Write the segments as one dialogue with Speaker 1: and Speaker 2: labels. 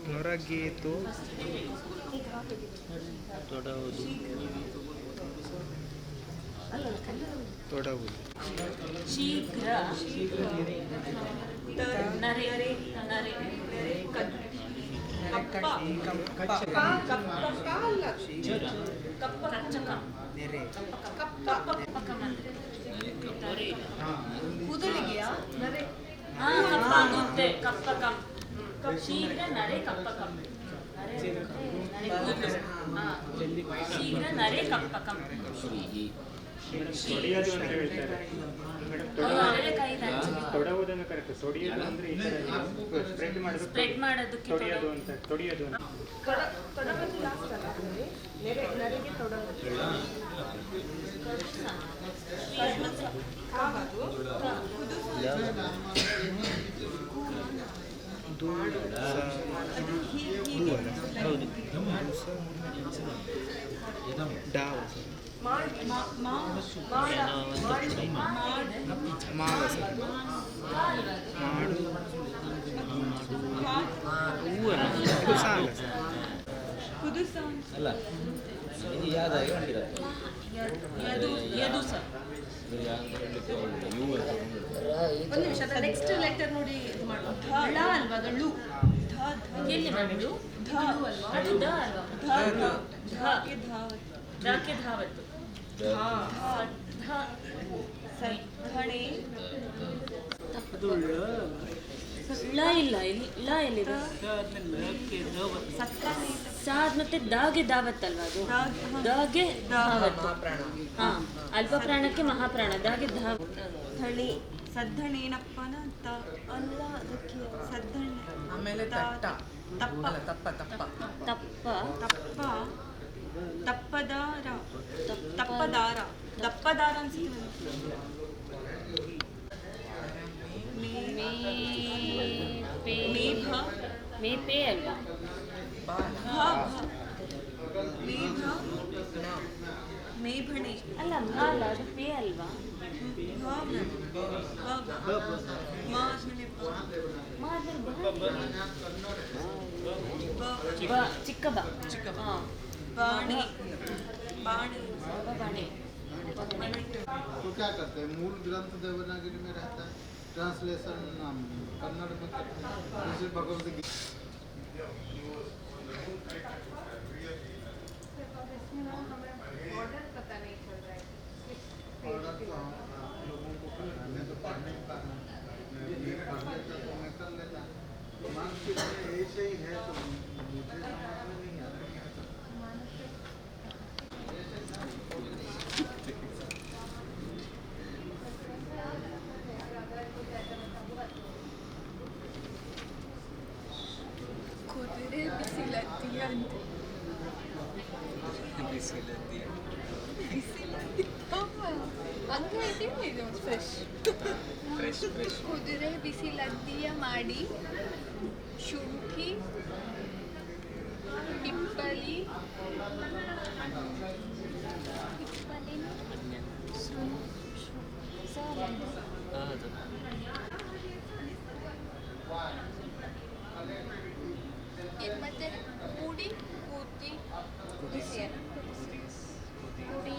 Speaker 1: ನೊರಗೀತು ತೊಡವುದು
Speaker 2: ಶೀಘ್ರ ನರೆ ನರೆ ಕಪ್ಪ
Speaker 3: ಕೂದಲಿಗೆಯಾ
Speaker 2: ಕಪ್ಪಾಗುತ್ತೆ ಕಪ್ಪಕಂ ಶೀಘ್ರ ನರೆ ಕಪ್ಪಕಂ ಶೀಘ್ರ ನರೆ ಕಪ್ಪಕಂ
Speaker 4: ತೊಡೆಯೋದು ಅಂತ ಹೇಳ್ತಾರೆ. ತೊಡವುದನ್ನು ಕರೆಕ್ಟ್. ತೊಡೆಯೋದು ಅಂದ್ರೆ ಈ ತರ ಸ್ಪ್ರೆಡ್ ಮಾಡೋದಕ್ಕೆ ತೊಡೆಯೋದು ಅಂತ. ತೊಡೆಯೋದು ಅಂತ
Speaker 3: ತೊಡಗದು ಲಾಸ್ಟ್ ಅಲ್ಲ ನರೆಗೆ ತೊಡಗದು
Speaker 5: ಅಲ್ಲ ಯಾವ್ದಾಗಿ
Speaker 3: ಒಂದು ನಿಮಿಷ ನೆಕ್ಸ್ಟ್ ಲೆಟರ್ ನೋಡಿ ಇದು ಮಾಡುವ ಢ ಅಲ್ವಾ ಅದು ಳು
Speaker 2: ಎಲ್ಲಿ ಬಂದು
Speaker 3: ಧ ಅಲ್ವಾ
Speaker 2: ಅದು ದ ಅಲ್ವಾ
Speaker 3: ಧಕ್ಕೆ ಧಾವತ್ತು
Speaker 2: ಧಕ್ಕೆ ಧಾವತ್ತು
Speaker 3: ಸದ್ಧಣೆ
Speaker 2: ಲ ಇಲ್ಲ ಲ ಎಲ್ಲಿದೆ ಸಾದ್ ಮತ್ತೆ ದಾಗೆ ದಾವತ್ ಅಲ್ವಾ ಅದು ದಾಗೆ ಧಾವತ್ ಹಾ ಅಲ್ಪ ಪ್ರಾಣಕ್ಕೆ ಮಹಾಪ್ರಾಣ ದಾಗೆ
Speaker 3: ಧಣೆ ಸದ್ಧಣೇನಪ್ಪನ ಅಲ್ಲ ಅದಕ್ಕೆ ಸದ್ಧಣೆ
Speaker 6: ಆಮೇಲೆ ತಟ್ಟ
Speaker 3: ತಪ್ಪ
Speaker 6: ತಪ್ಪ ತಪ್ಪ
Speaker 2: ತಪ್ಪ
Speaker 3: ತಪ್ಪ ತಪ್ಪದಾರ ತಪ್ಪದಾರ ದಪ್ಪದಾರ ಅನ್ಸುತ್ತೆ ಮೇಘ
Speaker 2: ಮೇಪೆ ಅಲ್ವಾ
Speaker 3: ಮೇಭಣೆ
Speaker 2: ಅಲ್ಲ ಮಾಲ ಅದು ಪೇ ಅಲ್ವಾ ಚಿಕ್ಕ ಬಾ
Speaker 3: ಬಾಣೆ ಬಾಣೆ
Speaker 2: ಬಾಣೆ
Speaker 1: तो क्या करते हैं मूल ग्रंथ देवनागरी में रहता है ट्रांसलेशन कन्नड़ में करते हैं जैसे भगवद गीता ऑर्डर तो हम लोगों को हमें तो पढ़ने का पढ़ने तो मैं कर लेता मान के ऐसे ही है तो मुझे समझ में नहीं आता
Speaker 7: ಕುದುರೆ ಬಿಸಿಲದ್ದಿಯ ಮಾಡಿ ಶುಂಠಿ ಹಿಪ್ಪಲಿ ಮತ್ತೆ ಪುಡಿ ಕೂತಿ ಕುದಿಸಿ ಪುಡಿ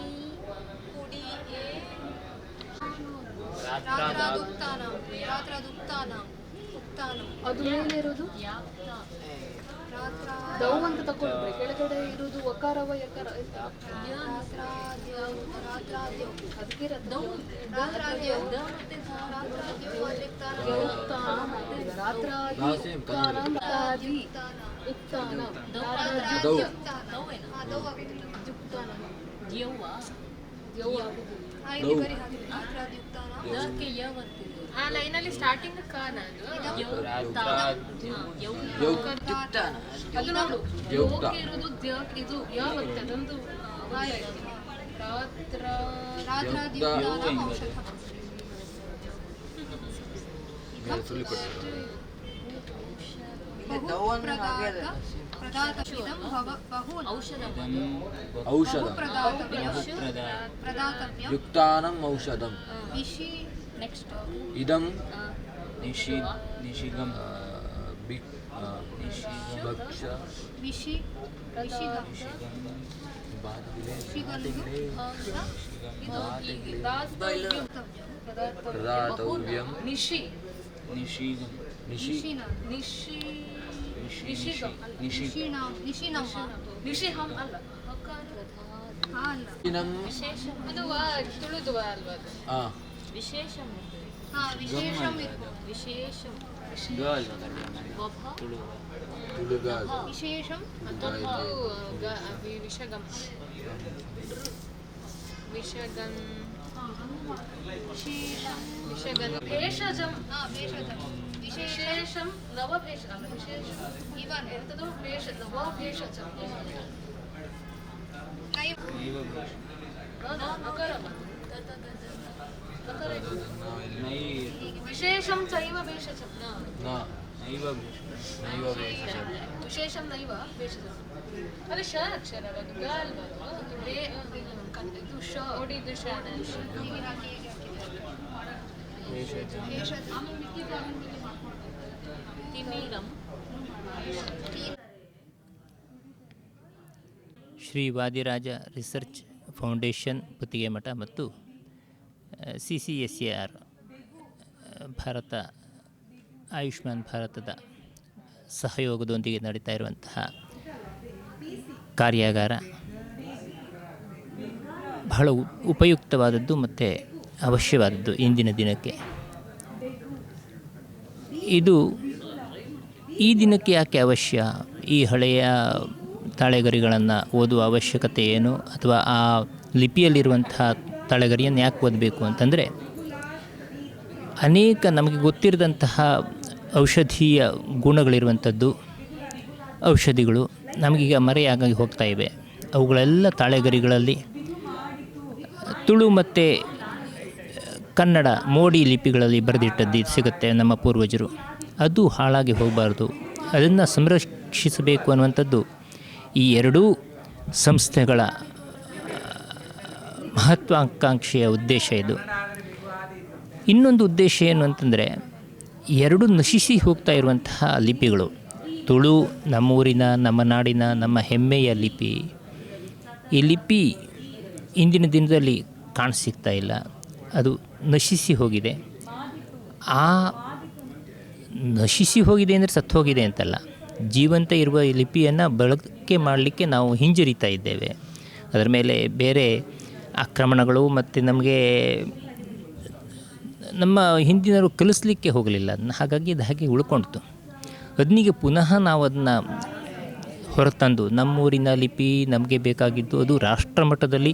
Speaker 7: ಪುಡಿಗೆ ರಾತ್ರಾದುಕ್ತಾನ ರಾತ್ರಾದುಕ್ತಾನ ಉಕ್ತಾನ
Speaker 8: ಅದು ಮೇಲೆ ಇರೋದು ದೌ ಅಂತ ತಗೊಂಡ್ರೆ ಕೆಳಗಡೆ ಇರೋದು ಒಕಾರವ ಯಕಾರ ಅದಕ್ಕೆ
Speaker 7: ಆ ಲೈನಲ್ಲಿ ಸ್ಟಾರ್ಟಿಂಗ್ ಕಾನ
Speaker 8: ಅದು ನೋಡು ಯೋಗಕ್ಕೆ ಇರೋದು ಇದು ಯಾವತ್ತೆ ಅದೊಂದು
Speaker 5: ಯುಕ್ತಾನಂ ಔಷಧಂ
Speaker 2: ನೆಕ್ಸ್ಟ್
Speaker 5: ಇದಂ ನಿಷಿಗಂ ಭಕ್ಷ
Speaker 7: ವಿಶಿ
Speaker 5: ಪ್ರದಾತವ್ಯಂ
Speaker 8: ನಿಶಿ
Speaker 5: ನಿಷಿಗಂ
Speaker 8: ನಿಶಿಹಂ ಅಲ್ಲ ಅದು ತುಳುದು ಅಲ್ವಾ ಅದು
Speaker 2: ವಿಶೇಷಂ
Speaker 7: ವಿಶೇಷಂ ಇರ್ಬೋದು
Speaker 2: ವಿಶೇಷಂ
Speaker 7: ವಿಶೇಷಂ
Speaker 8: ವಿಷಗಂ ವಿಷಗಂ ಭೇಷಜಂ ವಿಶೇಷಂ ನವ ಭೇಷ ಅಲ್ಲ ವಿಶೇಷ
Speaker 7: ಇವನ್
Speaker 8: ಎಂತದು ಭೇಷ ನವ ಭೇಷಜಂ ವಿಶೇಷಂ ಚೈವ ಭೇಷಜಂ ವಿಶೇಷಂ ನೈವ ಭೇಷಜಂ ಅದು ಶ ಅಕ್ಷರ ಅದು ಗ ಅಲ್ವಾ ಅದು ಬೇ ಇದು ಶ ಓಡಿದ್ದು ಶ
Speaker 2: ತಿಮಿರಂ
Speaker 6: ಶ್ರೀ ವಾದಿರಾಜ ರಿಸರ್ಚ್ ಫೌಂಡೇಶನ್ ಪುತ್ತಿಗೆಮಠ ಮತ್ತು CCSAR ಭಾರತ ಆಯುಷ್ಮಾನ್ ಭಾರತದ ಸಹಯೋಗದೊಂದಿಗೆ ನಡೀತಾ ಇರುವಂತಹ ಕಾರ್ಯಾಗಾರ ಬಹಳ ಉಪಯುಕ್ತವಾದದ್ದು ಮತ್ತು ಅವಶ್ಯವಾದದ್ದು ಇಂದಿನ ದಿನಕ್ಕೆ. ಇದು ಈ ದಿನಕ್ಕೆ ಯಾಕೆ ಅವಶ್ಯ? ಈ ಹಳೆಯ ತಾಳೆಗರಿಗಳನ್ನು ಓದುವ ಅವಶ್ಯಕತೆ ಏನು, ಅಥವಾ ಆ ಲಿಪಿಯಲ್ಲಿರುವಂತಹ ತಾಳೆಗರಿಯನ್ನು ಯಾಕೆ ಓದಬೇಕು ಅಂತಂದರೆ, ಅನೇಕ ನಮಗೆ ಗೊತ್ತಿರದಂತಹ ಔಷಧೀಯ ಗುಣಗಳಿರುವಂಥದ್ದು ಔಷಧಿಗಳು ನಮಗೀಗ ಮರೆಯಾಗಿ ಹೋಗ್ತಾ ಇವೆ. ಅವುಗಳೆಲ್ಲ ತಾಳೆಗರಿಗಳಲ್ಲಿ ತುಳು ಮತ್ತು ಕನ್ನಡ ಮೋಡಿ ಲಿಪಿಗಳಲ್ಲಿ ಬರೆದಿಟ್ಟದ್ದು ಸಿಗುತ್ತೆ ನಮ್ಮ ಪೂರ್ವಜರು. ಅದು ಹಾಳಾಗಿ ಹೋಗಬಾರ್ದು, ಅದನ್ನು ಸಂರಕ್ಷಿಸಬೇಕು ಅನ್ನುವಂಥದ್ದು ಈ ಎರಡೂ ಸಂಸ್ಥೆಗಳ ಮಹತ್ವಾಕಾಂಕ್ಷೆಯ ಉದ್ದೇಶ. ಇದು ಇನ್ನೊಂದು ಉದ್ದೇಶ ಏನು ಅಂತಂದರೆ, ಎರಡು ನಶಿಸಿ ಹೋಗ್ತಾ ಇರುವಂತಹ ಲಿಪಿಗಳು, ತುಳು ನಮ್ಮೂರಿನ ನಮ್ಮ ನಾಡಿನ ನಮ್ಮ ಹೆಮ್ಮೆಯ ಲಿಪಿ, ಈ ಲಿಪಿ ಇಂದಿನ ದಿನದಲ್ಲಿ ಕಾಣಸಿಗ್ತಾ ಇಲ್ಲ, ಅದು ನಶಿಸಿ ಹೋಗಿದೆ. ಆ ನಶಿಸಿ ಹೋಗಿದೆ ಅಂದರೆ ಸತ್ತು ಹೋಗಿದೆ ಅಂತಲ್ಲ, ಜೀವಂತ ಇರುವ ಈ ಲಿಪಿಯನ್ನು ಬಳಕೆ ಮಾಡಲಿಕ್ಕೆ ನಾವು ಹಿಂಜರಿತಾ ಇದ್ದೇವೆ. ಅದರ ಮೇಲೆ ಬೇರೆ ಆಕ್ರಮಣಗಳು ಮತ್ತು ನಮಗೆ ನಮ್ಮ ಹಿಂದಿನವರು ಕಲಿಸ್ಲಿಕ್ಕೆ ಹೋಗಲಿಲ್ಲ ಅದನ್ನು, ಹಾಗಾಗಿ ಅದು ಹಾಗೆ ಉಳ್ಕೊಂಡಿತು. ಅದನಿಗೆ ಪುನಃ ನಾವು ಅದನ್ನು ಹೊರತಂದು ನಮ್ಮೂರಿನ ಲಿಪಿ ನಮಗೆ ಬೇಕಾಗಿದ್ದು ಅದು ರಾಷ್ಟ್ರ ಮಟ್ಟದಲ್ಲಿ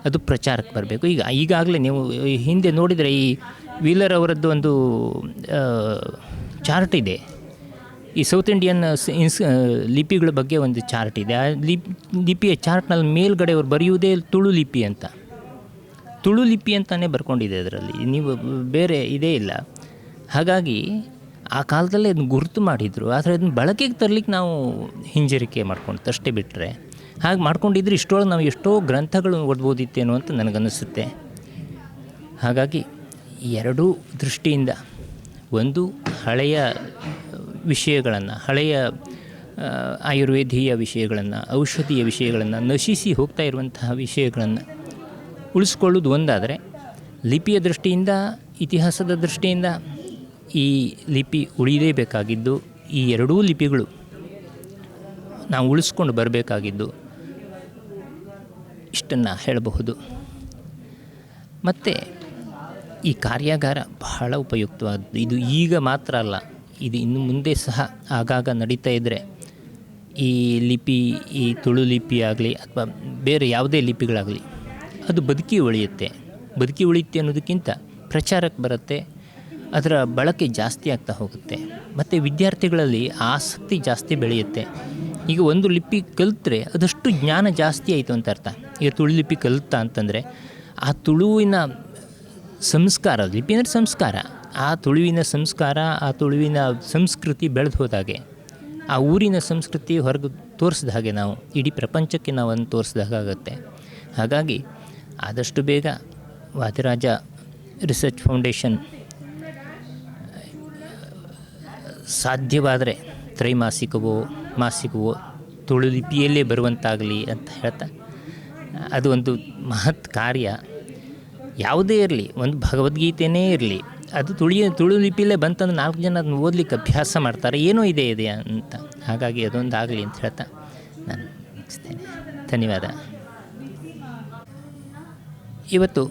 Speaker 6: ಅದು ಪ್ರಚಾರಕ್ಕೆ ಬರಬೇಕು. ಈಗಾಗಲೇ ನೀವು ಹಿಂದೆ ನೋಡಿದರೆ ಈ ವೀಲರ್ ಅವರದ್ದು ಒಂದು ಚಾರ್ಟ್ ಇದೆ, ಈ ಸೌತ್ ಇಂಡಿಯನ್ ಲಿಪಿಗಳ ಬಗ್ಗೆ ಒಂದು ಚಾರ್ಟ್ ಇದೆ. ಆ ಲಿಪಿಯ ಚಾರ್ಟ್ನಲ್ಲಿ ಮೇಲ್ಗಡೆ ಅವರು ಬರೆಯುವುದೇ ತುಳು ಲಿಪಿ ಅಂತ, ತುಳು ಲಿಪಿ ಅಂತಲೇ ಬರ್ಕೊಂಡಿದೆ ಅದರಲ್ಲಿ, ನೀವು ಬೇರೆ ಇದೇ ಇಲ್ಲ. ಹಾಗಾಗಿ ಆ ಕಾಲದಲ್ಲೇ ಅದನ್ನು ಗುರುತು ಮಾಡಿದರು, ಆದರೆ ಅದನ್ನು ಬಳಕೆಗೆ ತರಲಿಕ್ಕೆ ನಾವು ಹಿಂಜರಿಕೆ ಮಾಡ್ಕೊಂಡು ಅಷ್ಟೇ ಬಿಟ್ಟರೆ, ಹಾಗೆ ಮಾಡ್ಕೊಂಡಿದ್ರೆ ಇಷ್ಟೊಳಗೆ ನಾವು ಎಷ್ಟೋ ಗ್ರಂಥಗಳು ಓದ್ಬೋದಿತ್ತೇನೋ ಅಂತ ನನಗನ್ನಿಸುತ್ತೆ. ಹಾಗಾಗಿ ಎರಡೂ ದೃಷ್ಟಿಯಿಂದ, ಒಂದು ಹಳೆಯ ವಿಷಯಗಳನ್ನು, ಹಳೆಯ ಆಯುರ್ವೇದೀಯ ವಿಷಯಗಳನ್ನು, ಔಷಧೀಯ ವಿಷಯಗಳನ್ನು, ನಶಿಸಿ ಹೋಗ್ತಾ ಇರುವಂತಹ ವಿಷಯಗಳನ್ನು ಉಳಿಸ್ಕೊಳ್ಳೋದು ಒಂದಾದರೆ, ಲಿಪಿಯ ದೃಷ್ಟಿಯಿಂದ, ಇತಿಹಾಸದ ದೃಷ್ಟಿಯಿಂದ ಈ ಲಿಪಿ ಉಳಿಯಲೇಬೇಕಾಗಿದ್ದು, ಈ ಎರಡೂ ಲಿಪಿಗಳು ನಾವು ಉಳಿಸ್ಕೊಂಡು ಬರಬೇಕಾಗಿದ್ದು, ಇಷ್ಟನ್ನು ಹೇಳಬಹುದು. ಮತ್ತು ಈ ಕಾರ್ಯಾಗಾರ ಬಹಳ ಉಪಯುಕ್ತವಾದದ್ದು. ಇದು ಈಗ ಮಾತ್ರ ಅಲ್ಲ, ಇದು ಇನ್ನು ಮುಂದೆ ಸಹ ಆಗಾಗ ನಡೀತಾ ಇದ್ದರೆ ಈ ಲಿಪಿ, ಈ ತುಳು ಲಿಪಿ ಆಗಲಿ ಅಥವಾ ಬೇರೆ ಯಾವುದೇ ಲಿಪಿಗಳಾಗಲಿ, ಅದು ಬದುಕಿ ಉಳಿಯುತ್ತೆ. ಬದುಕಿ ಉಳಿಯುತ್ತೆ ಅನ್ನೋದಕ್ಕಿಂತ ಪ್ರಚಾರಕ್ಕೆ ಬರುತ್ತೆ, ಅದರ ಬಳಕೆ ಜಾಸ್ತಿ ಆಗ್ತಾ ಹೋಗುತ್ತೆ, ಮತ್ತು ವಿದ್ಯಾರ್ಥಿಗಳಲ್ಲಿ ಆಸಕ್ತಿ ಜಾಸ್ತಿ ಬೆಳೆಯುತ್ತೆ. ಈಗ ಒಂದು ಲಿಪಿ ಕಲಿತ್ರೆ ಅದಷ್ಟು ಜ್ಞಾನ ಜಾಸ್ತಿ ಆಯಿತು ಅಂತ ಅರ್ಥ. ಈಗ ತುಳು ಲಿಪಿ ಕಲಿತಾ ಅಂತಂದರೆ ಆ ತುಳುವಿನ ಸಂಸ್ಕಾರ, ಲಿಪಿ ಅಂದರೆ ಸಂಸ್ಕಾರ, ಆ ತುಳುವಿನ ಸಂಸ್ಕಾರ, ಆ ತುಳುವಿನ ಸಂಸ್ಕೃತಿ ಬೆಳೆದು ಹೋದಾಗೆ, ಆ ಊರಿನ ಸಂಸ್ಕೃತಿ ಹೊರಗೆ ತೋರಿಸಿದ ಹಾಗೆ, ನಾವು ಇಡೀ ಪ್ರಪಂಚಕ್ಕೆ ನಾವು ಅದನ್ನು ತೋರಿಸಿದ ಹಾಗಾಗುತ್ತೆ. ಹಾಗಾಗಿ ಆದಷ್ಟು ಬೇಗ ವಾದಿರಾಜ ರಿಸರ್ಚ್ ಫೌಂಡೇಶನ್ ಸಾಧ್ಯವಾದರೆ ತ್ರೈಮಾಸಿಕವೋ ಮಾಸಿಕವೋ ತುಳು ಲಿಪಿಯಲ್ಲೇ ಬರುವಂತಾಗಲಿ ಅಂತ ಹೇಳ್ತಾ, ಅದು ಒಂದು ಮಹತ್ ಕಾರ್ಯ. ಯಾವುದೇ ಇರಲಿ, ಒಂದು ಭಗವದ್ಗೀತೆಯೇ ಇರಲಿ, ಅದು ತುಳು ಲಿಪಿಯಲ್ಲೇ ಬಂತಂದ್ರೆ 4 ಜನ ಅದನ್ನು ಓದಲಿಕ್ಕೆ ಅಭ್ಯಾಸ ಮಾಡ್ತಾರೆ, ಏನೋ ಇದೆ ಅಂತ. ಹಾಗಾಗಿ ಅದೊಂದು ಆಗಲಿ ಅಂತ ಹೇಳ್ತಾ ನಾನು ಮುಗಿಸ್ತೇನೆ. ಧನ್ಯವಾದ. ಇವತ್ತು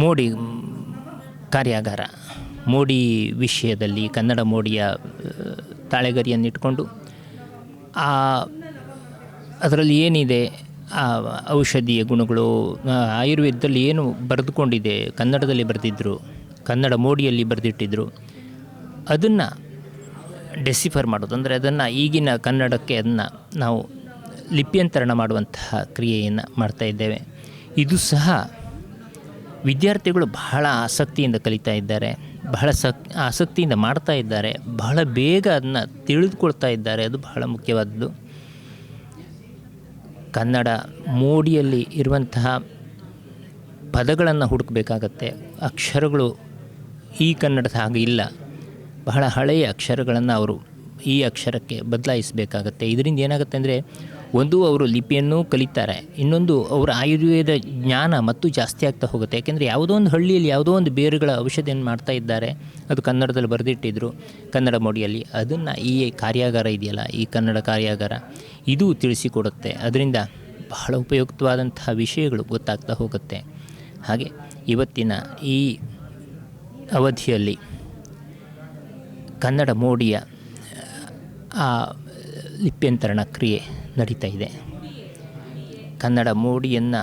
Speaker 6: ಮೋಡಿ ಕಾರ್ಯಾಗಾರ, ಮೋಡಿ ವಿಷಯದಲ್ಲಿ ಕನ್ನಡ ಮೋಡಿಯ ತಾಳೆಗರಿಯನ್ನಿಟ್ಕೊಂಡು ಅದರಲ್ಲಿ ಏನಿದೆ, ಆ ಔಷಧೀಯ ಗುಣಗಳು, ಆಯುರ್ವೇದದಲ್ಲಿ ಏನು ಬರೆದುಕೊಂಡಿದೆ, ಕನ್ನಡದಲ್ಲಿ ಬರೆದಿದ್ದರು, ಕನ್ನಡ ಮೋಡಿಯಲ್ಲಿ ಬರೆದಿಟ್ಟಿದ್ರು, ಅದನ್ನು ಡೆಸಿಫರ್ ಮಾಡೋದು, ಅಂದರೆ ಅದನ್ನು ಈಗಿನ ಕನ್ನಡಕ್ಕೆ ಅದನ್ನು ನಾವು ಲಿಪ್ಯಂತರಣ ಮಾಡುವಂತಹ ಕ್ರಿಯೆಯನ್ನು ಮಾಡ್ತಾಯಿದ್ದೇವೆ. ಇದು ಸಹ ವಿದ್ಯಾರ್ಥಿಗಳು ಬಹಳ ಆಸಕ್ತಿಯಿಂದ ಕಲಿತಾ ಇದ್ದಾರೆ, ಬಹಳ ಆಸಕ್ತಿಯಿಂದ ಮಾಡ್ತಾ ಇದ್ದಾರೆ, ಬಹಳ ಬೇಗ ಅದನ್ನು ತಿಳಿದುಕೊಳ್ತಾ ಇದ್ದಾರೆ. ಅದು ಬಹಳ ಮುಖ್ಯವಾದದ್ದು. ಕನ್ನಡ ಮೋಡಿಯಲ್ಲಿ ಇರುವಂತಹ ಪದಗಳನ್ನು ಹುಡುಕಬೇಕಾಗತ್ತೆ. ಅಕ್ಷರಗಳು ಈ ಕನ್ನಡದ ಹಾಗೆ ಇಲ್ಲ, ಬಹಳ ಹಳೆಯ ಅಕ್ಷರಗಳನ್ನು ಅವರು ಈ ಅಕ್ಷರಕ್ಕೆ ಬದಲಾಯಿಸಬೇಕಾಗತ್ತೆ. ಇದರಿಂದ ಏನಾಗುತ್ತೆ ಅಂದರೆ, ಒಂದು ಅವರು ಲಿಪಿಯನ್ನು ಕಲಿತಾರೆ, ಇನ್ನೊಂದು ಅವರ ಆಯುರ್ವೇದ ಜ್ಞಾನ ಮತ್ತು ಜಾಸ್ತಿ ಆಗ್ತಾ ಹೋಗುತ್ತೆ. ಯಾಕೆಂದರೆ ಯಾವುದೋ ಒಂದು ಹಳ್ಳಿಯಲ್ಲಿ ಯಾವುದೋ ಒಂದು ಬೇರುಗಳ ಔಷಧಿಯನ್ನು ಮಾಡ್ತಾ ಇದ್ದಾರೆ, ಅದು ಕನ್ನಡದಲ್ಲಿ ಬರೆದಿಟ್ಟಿದ್ರು ಕನ್ನಡ ಮೋಡಿಯಲ್ಲಿ. ಅದನ್ನು ಈ ಕಾರ್ಯಾಗಾರ ಇದೆಯಲ್ಲ, ಈ ಕನ್ನಡ ಕಾರ್ಯಾಗಾರ ಇದು ತಿಳಿಸಿಕೊಡುತ್ತೆ. ಅದರಿಂದ ಬಹಳ ಉಪಯುಕ್ತವಾದಂತಹ ವಿಷಯಗಳು ಗೊತ್ತಾಗ್ತಾ ಹೋಗುತ್ತೆ. ಹಾಗೆ ಇವತ್ತಿನ ಈ ಅವಧಿಯಲ್ಲಿ ಕನ್ನಡ ಮೋಡಿಯ ಆ ಲಿಪ್ಯಂತರಣ ಕ್ರಿಯೆ ನಡೀತಾ ಇದೆ. ಕನ್ನಡ ಮೋಡಿಯನ್ನು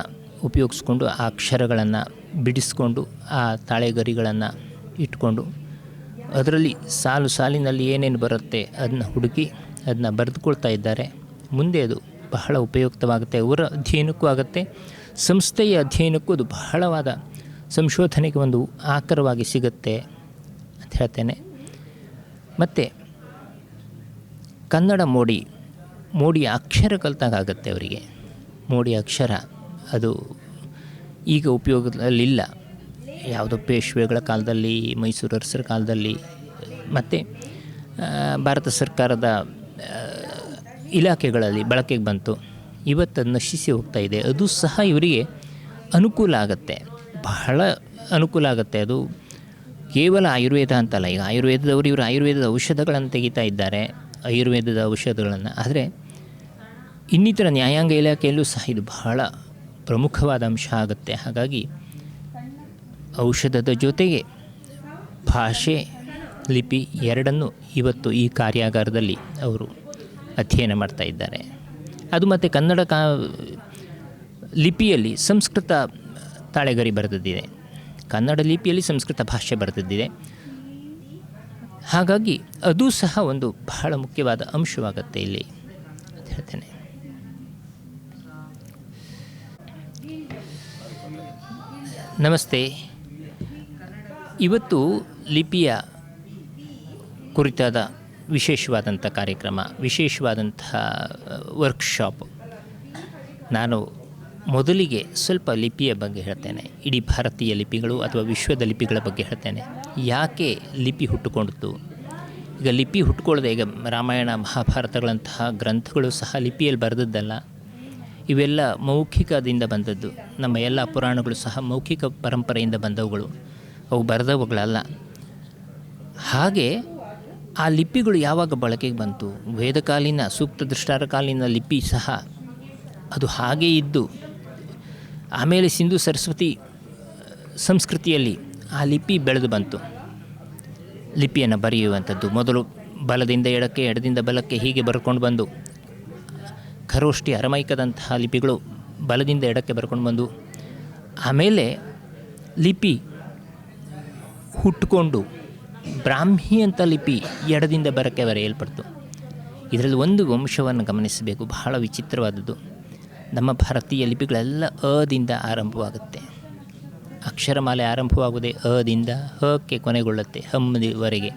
Speaker 6: ಉಪಯೋಗಿಸ್ಕೊಂಡು ಆ ಅಕ್ಷರಗಳನ್ನು ಬಿಡಿಸ್ಕೊಂಡು, ಆ ತಾಳೆಗರಿಗಳನ್ನು ಇಟ್ಕೊಂಡು, ಅದರಲ್ಲಿ ಸಾಲು ಸಾಲಿನಲ್ಲಿ ಏನೇನು ಬರುತ್ತೆ ಅದನ್ನ ಹುಡುಕಿ ಅದನ್ನ ಬರೆದುಕೊಳ್ತಾ ಇದ್ದಾರೆ. ಮುಂದೆ ಅದು ಬಹಳ ಉಪಯುಕ್ತವಾಗುತ್ತೆ, ಅವರ ಅಧ್ಯಯನಕ್ಕೂ ಆಗುತ್ತೆ, ಸಂಸ್ಥೆಯ ಅಧ್ಯಯನಕ್ಕೂ ಅದು ಬಹಳವಾದ ಸಂಶೋಧನೆಗೆ ಒಂದು ಆಕರವಾಗಿ ಸಿಗುತ್ತೆ ಅಂತ ಹೇಳ್ತೇನೆ. ಮತ್ತು ಕನ್ನಡ ಮೋಡಿಯ ಅಕ್ಷರ ಕಲಿತಾಗುತ್ತೆ ಅವರಿಗೆ. ಮೋಡಿ ಅಕ್ಷರ ಅದು ಈಗ ಉಪಯೋಗದಲ್ಲಿಲ್ಲ. ಯಾವುದೋ ಪೇಶ್ವೆಗಳ ಕಾಲದಲ್ಲಿ, ಮೈಸೂರು ಅರಸರ ಕಾಲದಲ್ಲಿ, ಮತ್ತು ಭಾರತ ಸರ್ಕಾರದ ಇಲಾಖೆಗಳಲ್ಲಿ ಬಳಕೆಗೆ ಬಂತು. ಇವತ್ತು ಅದು ನಶಿಸಿ ಹೋಗ್ತಾ ಇದೆ. ಅದು ಸಹ ಇವರಿಗೆ ಅನುಕೂಲ ಆಗುತ್ತೆ, ಬಹಳ ಅನುಕೂಲ ಆಗುತ್ತೆ. ಅದು ಕೇವಲ ಆಯುರ್ವೇದ ಅಂತಲ್ಲ, ಈಗ ಆಯುರ್ವೇದದವರು ಇವರು ಆಯುರ್ವೇದದ ಔಷಧಗಳನ್ನು ತೆಗಿತಾ ಇದ್ದಾರೆ, ಆಯುರ್ವೇದದ ಔಷಧಗಳನ್ನು. ಆದರೆ ಇನ್ನಿತರ ನ್ಯಾಯಾಂಗ ಇಲಾಖೆಯಲ್ಲೂ ಸಹ ಇದು ಬಹಳ ಪ್ರಮುಖವಾದ ಅಂಶ ಆಗುತ್ತೆ. ಹಾಗಾಗಿ ಔಷಧದ ಜೊತೆಗೆ ಭಾಷೆ, ಲಿಪಿ ಎರಡನ್ನೂ ಇವತ್ತು ಈ ಕಾರ್ಯಾಗಾರದಲ್ಲಿ ಅವರು ಅಧ್ಯಯನ ಮಾಡ್ತಾ ಇದ್ದಾರೆ. ಅದು ಮತ್ತು ಕನ್ನಡ ಲಿಪಿಯಲ್ಲಿ ಸಂಸ್ಕೃತ ತಾಳೆಗರಿ ಬರೆದಿದೆ, ಕನ್ನಡ ಲಿಪಿಯಲ್ಲಿ ಸಂಸ್ಕೃತ ಭಾಷೆ ಬರೆದಿದೆ. ಹಾಗಾಗಿ ಅದು ಸಹ ಒಂದು ಬಹಳ ಮುಖ್ಯವಾದ ಅಂಶವಾಗುತ್ತೆ ಇಲ್ಲಿ ಅಂತ ಹೇಳ್ತೇನೆ. ನಮಸ್ತೆ. ಇವತ್ತು ಲಿಪಿಯ ಕುರಿತಾದ ವಿಶೇಷವಾದಂಥ ಕಾರ್ಯಕ್ರಮ, ವಿಶೇಷವಾದಂತಹ ವರ್ಕ್ಶಾಪ್. ನಾನು ಮೊದಲಿಗೆ ಸ್ವಲ್ಪ ಲಿಪಿಯ ಬಗ್ಗೆ ಹೇಳ್ತೇನೆ, ಇಡೀ ಭಾರತೀಯ ಲಿಪಿಗಳು ಅಥವಾ ವಿಶ್ವದ ಲಿಪಿಗಳ ಬಗ್ಗೆ ಹೇಳ್ತೇನೆ. ಯಾಕೆ ಲಿಪಿ ಹುಟ್ಟುಕೊಂಡಿತು? ಈಗ ಲಿಪಿ ಹುಟ್ಟುಕೊಳ್ಳದೆ, ಈಗ ರಾಮಾಯಣ ಮಹಾಭಾರತಗಳಂತಹ ಗ್ರಂಥಗಳು ಸಹ ಲಿಪಿಯಲ್ಲಿ ಬರೆದದ್ದಲ್ಲ, ಇವೆಲ್ಲ ಮೌಖಿಕದಿಂದ ಬಂದದ್ದು. ನಮ್ಮ ಎಲ್ಲ ಪುರಾಣಗಳು ಸಹ ಮೌಖಿಕ ಪರಂಪರೆಯಿಂದ ಬಂದವುಗಳು, ಅವು ಬರೆದವುಗಳಲ್ಲ. ಹಾಗೆ ಆ ಲಿಪಿಗಳು ಯಾವಾಗ ಬಳಕೆಗೆ ಬಂತು? ವೇದಕಾಲೀನ ಸೂಕ್ತ ದೃಷ್ಟಾರ ಕಾಲೀನ ಲಿಪಿ ಸಹ ಅದು ಹಾಗೇ ಇದ್ದು, ಆಮೇಲೆ ಸಿಂಧು ಸರಸ್ವತಿ ಸಂಸ್ಕೃತಿಯಲ್ಲಿ ಆ ಲಿಪಿ ಬೆಳೆದು ಬಂತು. ಲಿಪಿಯನ್ನು ಬರೆಯುವಂಥದ್ದು ಮೊದಲು ಬಲದಿಂದ ಎಡಕ್ಕೆ, ಎಡದಿಂದ ಬಲಕ್ಕೆ ಹೀಗೆ ಬರ್ಕೊಂಡು ಬಂದು, ಖರೋಷ್ಠಿ, ಅರಮೈಕದಂತಹ ಲಿಪಿಗಳು ಬಲದಿಂದ ಎಡಕ್ಕೆ ಬರ್ಕೊಂಡು ಬಂದು, ಆಮೇಲೆ ಲಿಪಿ ಹುಟ್ಟುಕೊಂಡು ಬ್ರಾಹ್ಮಿ ಅಂತ ಲಿಪಿ ಎಡದಿಂದ ಬರಕ್ಕೆ ಬರೆಯಲ್ಪಡ್ತು. ಇದರಲ್ಲಿ ಒಂದು ಅಂಶವನ್ನು ಗಮನಿಸಬೇಕು, ಬಹಳ ವಿಚಿತ್ರವಾದದ್ದು. ನಮ್ಮ ಭಾರತೀಯ ಲಿಪಿಗಳೆಲ್ಲ ಅದಿಂದ ಆರಂಭವಾಗುತ್ತೆ. ಅಕ್ಷರಮಾಲೆ ಆರಂಭವಾಗುವುದೇ ಅದಿಂದ, ಹಕ್ಕೆ ಕೊನೆಗೊಳ್ಳುತ್ತೆ ಹಮ್ವರೆಗೆ.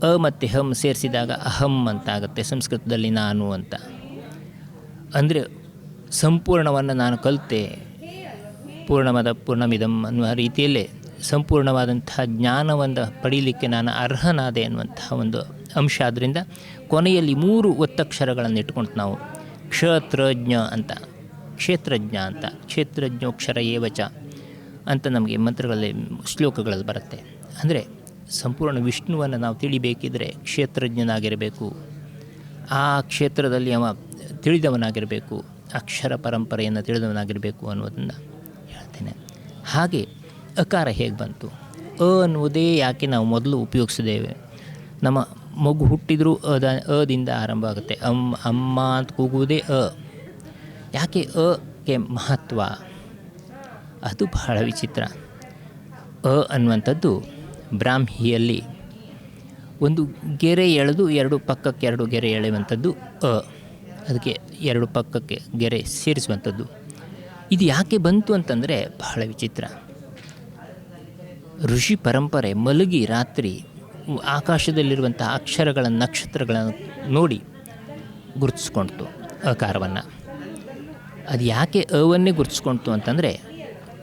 Speaker 6: ಅ ಮತ್ತು ಹಮ್ ಸೇರಿಸಿದಾಗ ಅಹಂ ಅಂತ ಆಗುತ್ತೆ ಸಂಸ್ಕೃತದಲ್ಲಿ, ನಾನು ಅಂತ. ಅಂದರೆ ಸಂಪೂರ್ಣವನ್ನು ನಾನು ಕಲಿತೆ, ಪೂರ್ಣಮದ ಪೂರ್ಣಮಿದಂ ಅನ್ನುವ ರೀತಿಯಲ್ಲೇ ಸಂಪೂರ್ಣವಾದಂತಹ ಜ್ಞಾನವನ್ನು ಪಡೀಲಿಕ್ಕೆ ನಾನು ಅರ್ಹನಾದೆ ಅನ್ನುವಂತಹ ಒಂದು ಅಂಶ. ಆದ್ದರಿಂದ ಕೊನೆಯಲ್ಲಿ 3 ಒತ್ತಕ್ಷರಗಳನ್ನು ಇಟ್ಕೊಂಡು ನಾವು ಕ್ಷತ್ರಜ್ಞ ಅಂತ, ಕ್ಷೇತ್ರಜ್ಞ ಅಂತ, ಕ್ಷೇತ್ರಜ್ಞೋಕ್ಷರ ಏವಚ ಅಂತ ನಮಗೆ ಮಂತ್ರಗಳಲ್ಲಿ ಶ್ಲೋಕಗಳಲ್ಲಿ ಬರುತ್ತೆ. ಅಂದರೆ ಸಂಪೂರ್ಣ ವಿಷ್ಣುವನ್ನು ನಾವು ತಿಳಿಬೇಕಿದ್ರೆ ಕ್ಷೇತ್ರಜ್ಞನಾಗಿರಬೇಕು, ಆ ಕ್ಷೇತ್ರದಲ್ಲಿ ಅವ ತಿಳಿದವನಾಗಿರಬೇಕು, ಅಕ್ಷರ ಪರಂಪರೆಯನ್ನು ತಿಳಿದವನಾಗಿರಬೇಕು ಅನ್ನೋದನ್ನು ಹೇಳ್ತೇನೆ. ಹಾಗೆ ಅಕಾರ ಹೇಗೆ ಬಂತು? ಅನ್ನುವುದೇ ಯಾಕೆ ನಾವು ಮೊದಲು ಉಪಯೋಗಿಸಿದ್ದೇವೆ? ನಮ್ಮ ಮಗು ಹುಟ್ಟಿದರೂ ಅದಿಂದ ಆರಂಭ ಆಗುತ್ತೆ. ಅಮ್ಮ ಅಂತ ಕೂಗುವುದೇ ಯಾಕೆ ಗೆ ಮಹತ್ವ? ಅದು ಬಹಳ ವಿಚಿತ್ರ. ಅನ್ನುವಂಥದ್ದು ಬ್ರಾಹ್ಮಿಯಲ್ಲಿ ಒಂದು ಗೆರೆ ಎಳೆದು 2 ಪಕ್ಕಕ್ಕೆ 2 ಗೆರೆ ಎಳೆಯುವಂಥದ್ದು ಅದಕ್ಕೆ 2 ಪಕ್ಕಕ್ಕೆ ಗೆರೆ ಸೇರಿಸುವಂಥದ್ದು. ಇದು ಯಾಕೆ ಬಂತು ಅಂತಂದರೆ ಬಹಳ ವಿಚಿತ್ರ. ಋಷಿ ಪರಂಪರೆ ಮಲಗಿ ರಾತ್ರಿ ಆಕಾಶದಲ್ಲಿರುವಂಥ ಅಕ್ಷರಗಳ ನಕ್ಷತ್ರಗಳನ್ನು ನೋಡಿ ಗುರುತಿಸ್ಕೊಳ್ತು ಅಕಾರವನ್ನು. ಅದು ಯಾಕೆ ಅವನ್ನೇ ಗುರುತಿಸ್ಕೊಳ್ತು ಅಂತಂದರೆ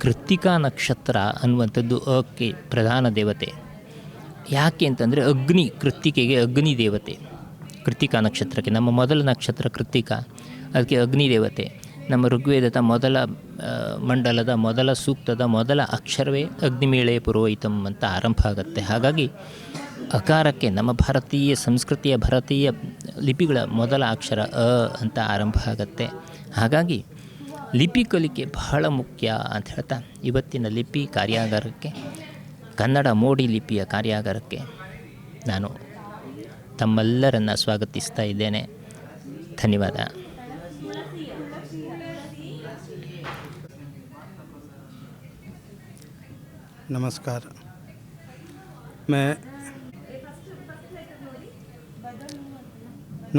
Speaker 6: ಕೃತ್ತಿಕಾ ನಕ್ಷತ್ರ ಅನ್ನುವಂಥದ್ದು ಅಕ್ಕೆ ಪ್ರಧಾನ ದೇವತೆ. ಯಾಕೆ ಅಂತಂದರೆ ಅಗ್ನಿ, ಕೃತ್ತಿಕೆಗೆ ಅಗ್ನಿ ದೇವತೆ. ಕೃತ್ತಿಕಾ ನಕ್ಷತ್ರಕ್ಕೆ ನಮ್ಮ ಮೊದಲ ನಕ್ಷತ್ರ ಕೃತ್ತಿಕಾ, ಅದಕ್ಕೆ ಅಗ್ನಿ ದೇವತೆ. ನಮ್ಮ ಋಗ್ವೇದದ ಮೊದಲ ಮಂಡಲದ ಮೊದಲ ಸೂಕ್ತದ ಮೊದಲ ಅಕ್ಷರವೇ ಅಗ್ನಿಮೇಳೆ ಪುರೋಹಿತಂ ಅಂತ ಆರಂಭ ಆಗುತ್ತೆ. ಹಾಗಾಗಿ ಅಕಾರಕ್ಕೆ ನಮ್ಮ ಭಾರತೀಯ ಸಂಸ್ಕೃತಿಯ ಭಾರತೀಯ ಲಿಪಿಗಳ ಮೊದಲ ಅಕ್ಷರ ಅಂತ ಆರಂಭ ಆಗುತ್ತೆ. ಹಾಗಾಗಿ ಲಿಪಿ ಕಲಿಕೆ ಬಹಳ ಮುಖ್ಯ ಅಂತ ಹೇಳ್ತಾ ಇವತ್ತಿನ ಲಿಪಿ ಕಾರ್ಯಾಗಾರಕ್ಕೆ, ಕನ್ನಡ ಮೋಡಿ ಲಿಪಿಯ ಕಾರ್ಯಾಗಾರಕ್ಕೆ ನಾನು ತಮ್ಮೆಲ್ಲರನ್ನು ಸ್ವಾಗತಿಸ್ತಾ ಇದ್ದೇನೆ. ಧನ್ಯವಾದ.
Speaker 1: नमस्कार।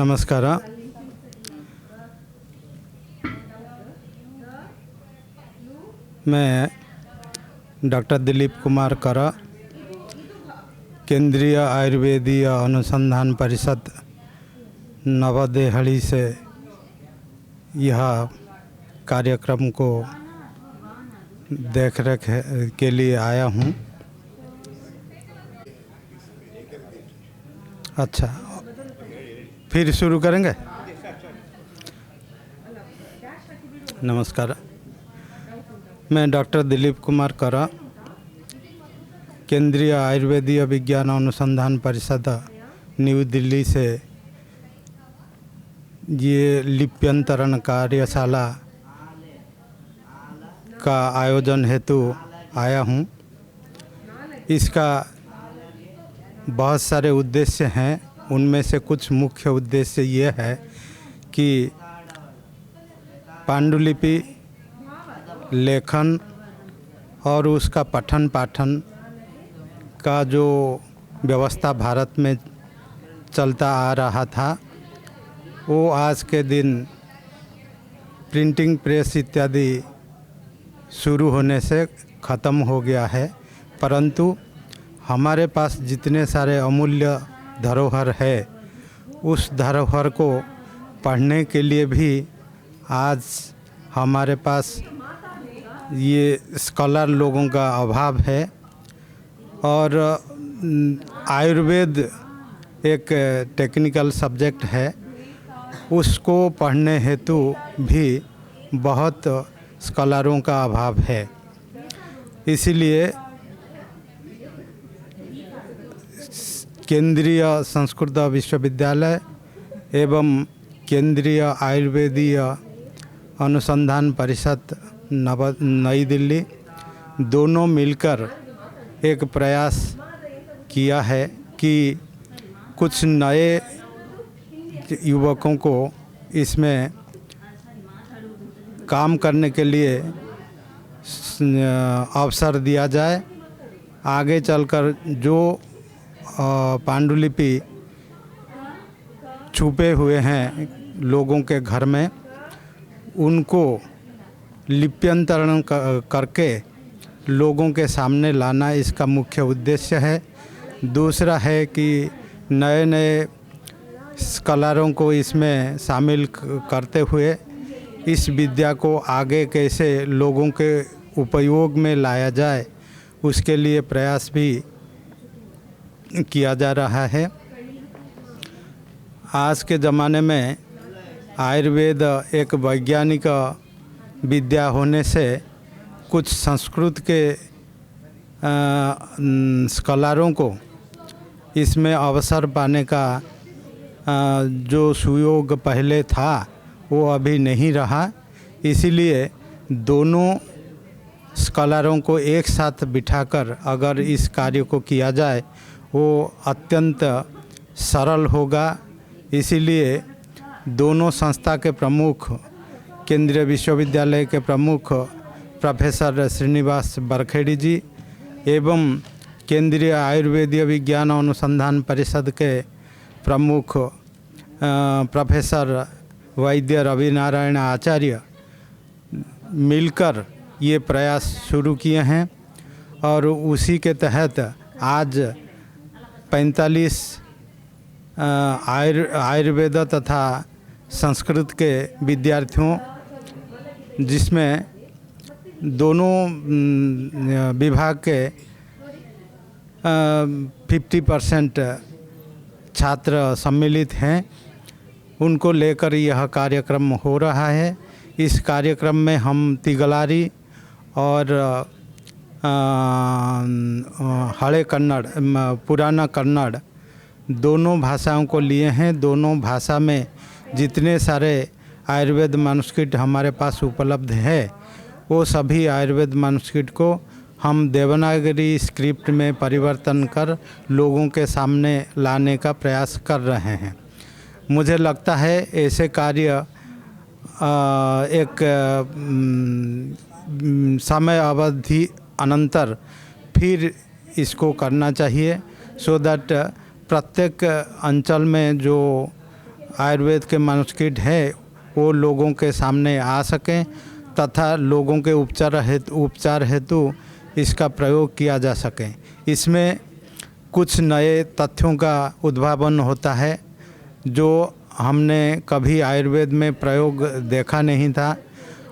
Speaker 1: नमस्कार। मैं डॉक्टर दिलीप कुमार कर, केंद्रीय आयुर्वेदीय अनुसंधान परिषद नवदेहली से यह कार्यक्रम को देख रेख के लिए आया हूँ। अच्छा, फिर शुरू करेंगे। नमस्कार, मैं डॉक्टर दिलीप कुमार कर, केंद्रीय आयुर्वेदीय विज्ञान अनुसंधान परिषद न्यू दिल्ली से ये लिप्यंतरण कार्यशाला का आयोजन हेतु आया हूँ। इसका बहुत सारे उद्देश्य हैं, उनमें से कुछ मुख्य उद्देश्य ये है कि पांडुलिपि लेखन और उसका पठन पाठन का जो व्यवस्था भारत में चलता आ रहा था, वो आज के दिन प्रिंटिंग प्रेस इत्यादि शुरू होने से ख़त्म हो गया है। परंतु हमारे पास जितने सारे अमूल्य धरोहर है, उस धरोहर को पढ़ने के लिए भी आज हमारे पास ये स्कॉलर लोगों का अभाव है। और आयुर्वेद एक टेक्निकल सब्जेक्ट है, उसको पढ़ने हेतु भी बहुत स्कॉलरों का अभाव है। इसीलिए केंद्रीय संस्कृत विश्वविद्यालय एवं केंद्रीय आयुर्वेदीय अनुसंधान परिषद नई दिल्ली दोनों मिलकर एक प्रयास किया है कि कुछ नए युवकों को इसमें काम करने के लिए अवसर दिया जाए। आगे चलकर जो पांडुलिपि छुपे हुए हैं लोगों के घर में, उनको लिप्यंतरण करके लोगों के सामने लाना इसका मुख्य उद्देश्य है। दूसरा है कि नए नए स्कॉलरों को इसमें शामिल करते हुए इस विद्या को आगे कैसे लोगों के उपयोग में लाया जाए उसके लिए प्रयास भी किया जा रहा है। आज के ज़माने में आयुर्वेद एक वैज्ञानिक विद्या होने से कुछ संस्कृत के स्कॉलरों को इसमें अवसर पाने का जो सुयोग पहले था वो अभी नहीं रहा। इसीलिए दोनों स्कॉलरों को एक साथ बिठाकर अगर इस कार्य को किया जाए वो अत्यंत सरल होगा। इसीलिए दोनों संस्था के प्रमुख, केंद्रीय विश्वविद्यालय के प्रमुख प्रोफेसर श्रीनिवास बरखेड़ी जी एवं केंद्रीय आयुर्वेदीय विज्ञान अनुसंधान परिषद के प्रमुख प्रोफेसर वैद्य रवि नारायण आचार्य मिलकर ये प्रयास शुरू किए हैं और उसी के तहत आज 45 आयुर्वेद तथा संस्कृत के विद्यार्थियों, जिसमें दोनों विभाग के 50% छात्र सम्मिलित हैं, उनको लेकर यह कार्यक्रम हो रहा है। इस कार्यक्रम में हम तिगलारी और हड़े कन्नड़, पुराना कन्नड़ दोनों भाषाओं को लिए हैं। दोनों भाषा में जितने सारे आयुर्वेद मैन्युस्क्रिप्ट हमारे पास उपलब्ध है वो सभी आयुर्वेद मैन्युस्क्रिप्ट को हम देवनागरी स्क्रिप्ट में परिवर्तन कर लोगों के सामने लाने का प्रयास कर रहे हैं। मुझे लगता है ऐसे कार्य एक समय अवधि अनंतर फिर इसको करना चाहिए, सो दैट प्रत्येक अंचल में जो आयुर्वेद के मैन्युस्क्रिप्ट है वो लोगों के सामने आ सकें तथा लोगों के उपचार हेतु इसका प्रयोग किया जा सके। इसमें कुछ नए तथ्यों का उद्भावन होता है जो हमने कभी आयुर्वेद में प्रयोग देखा नहीं था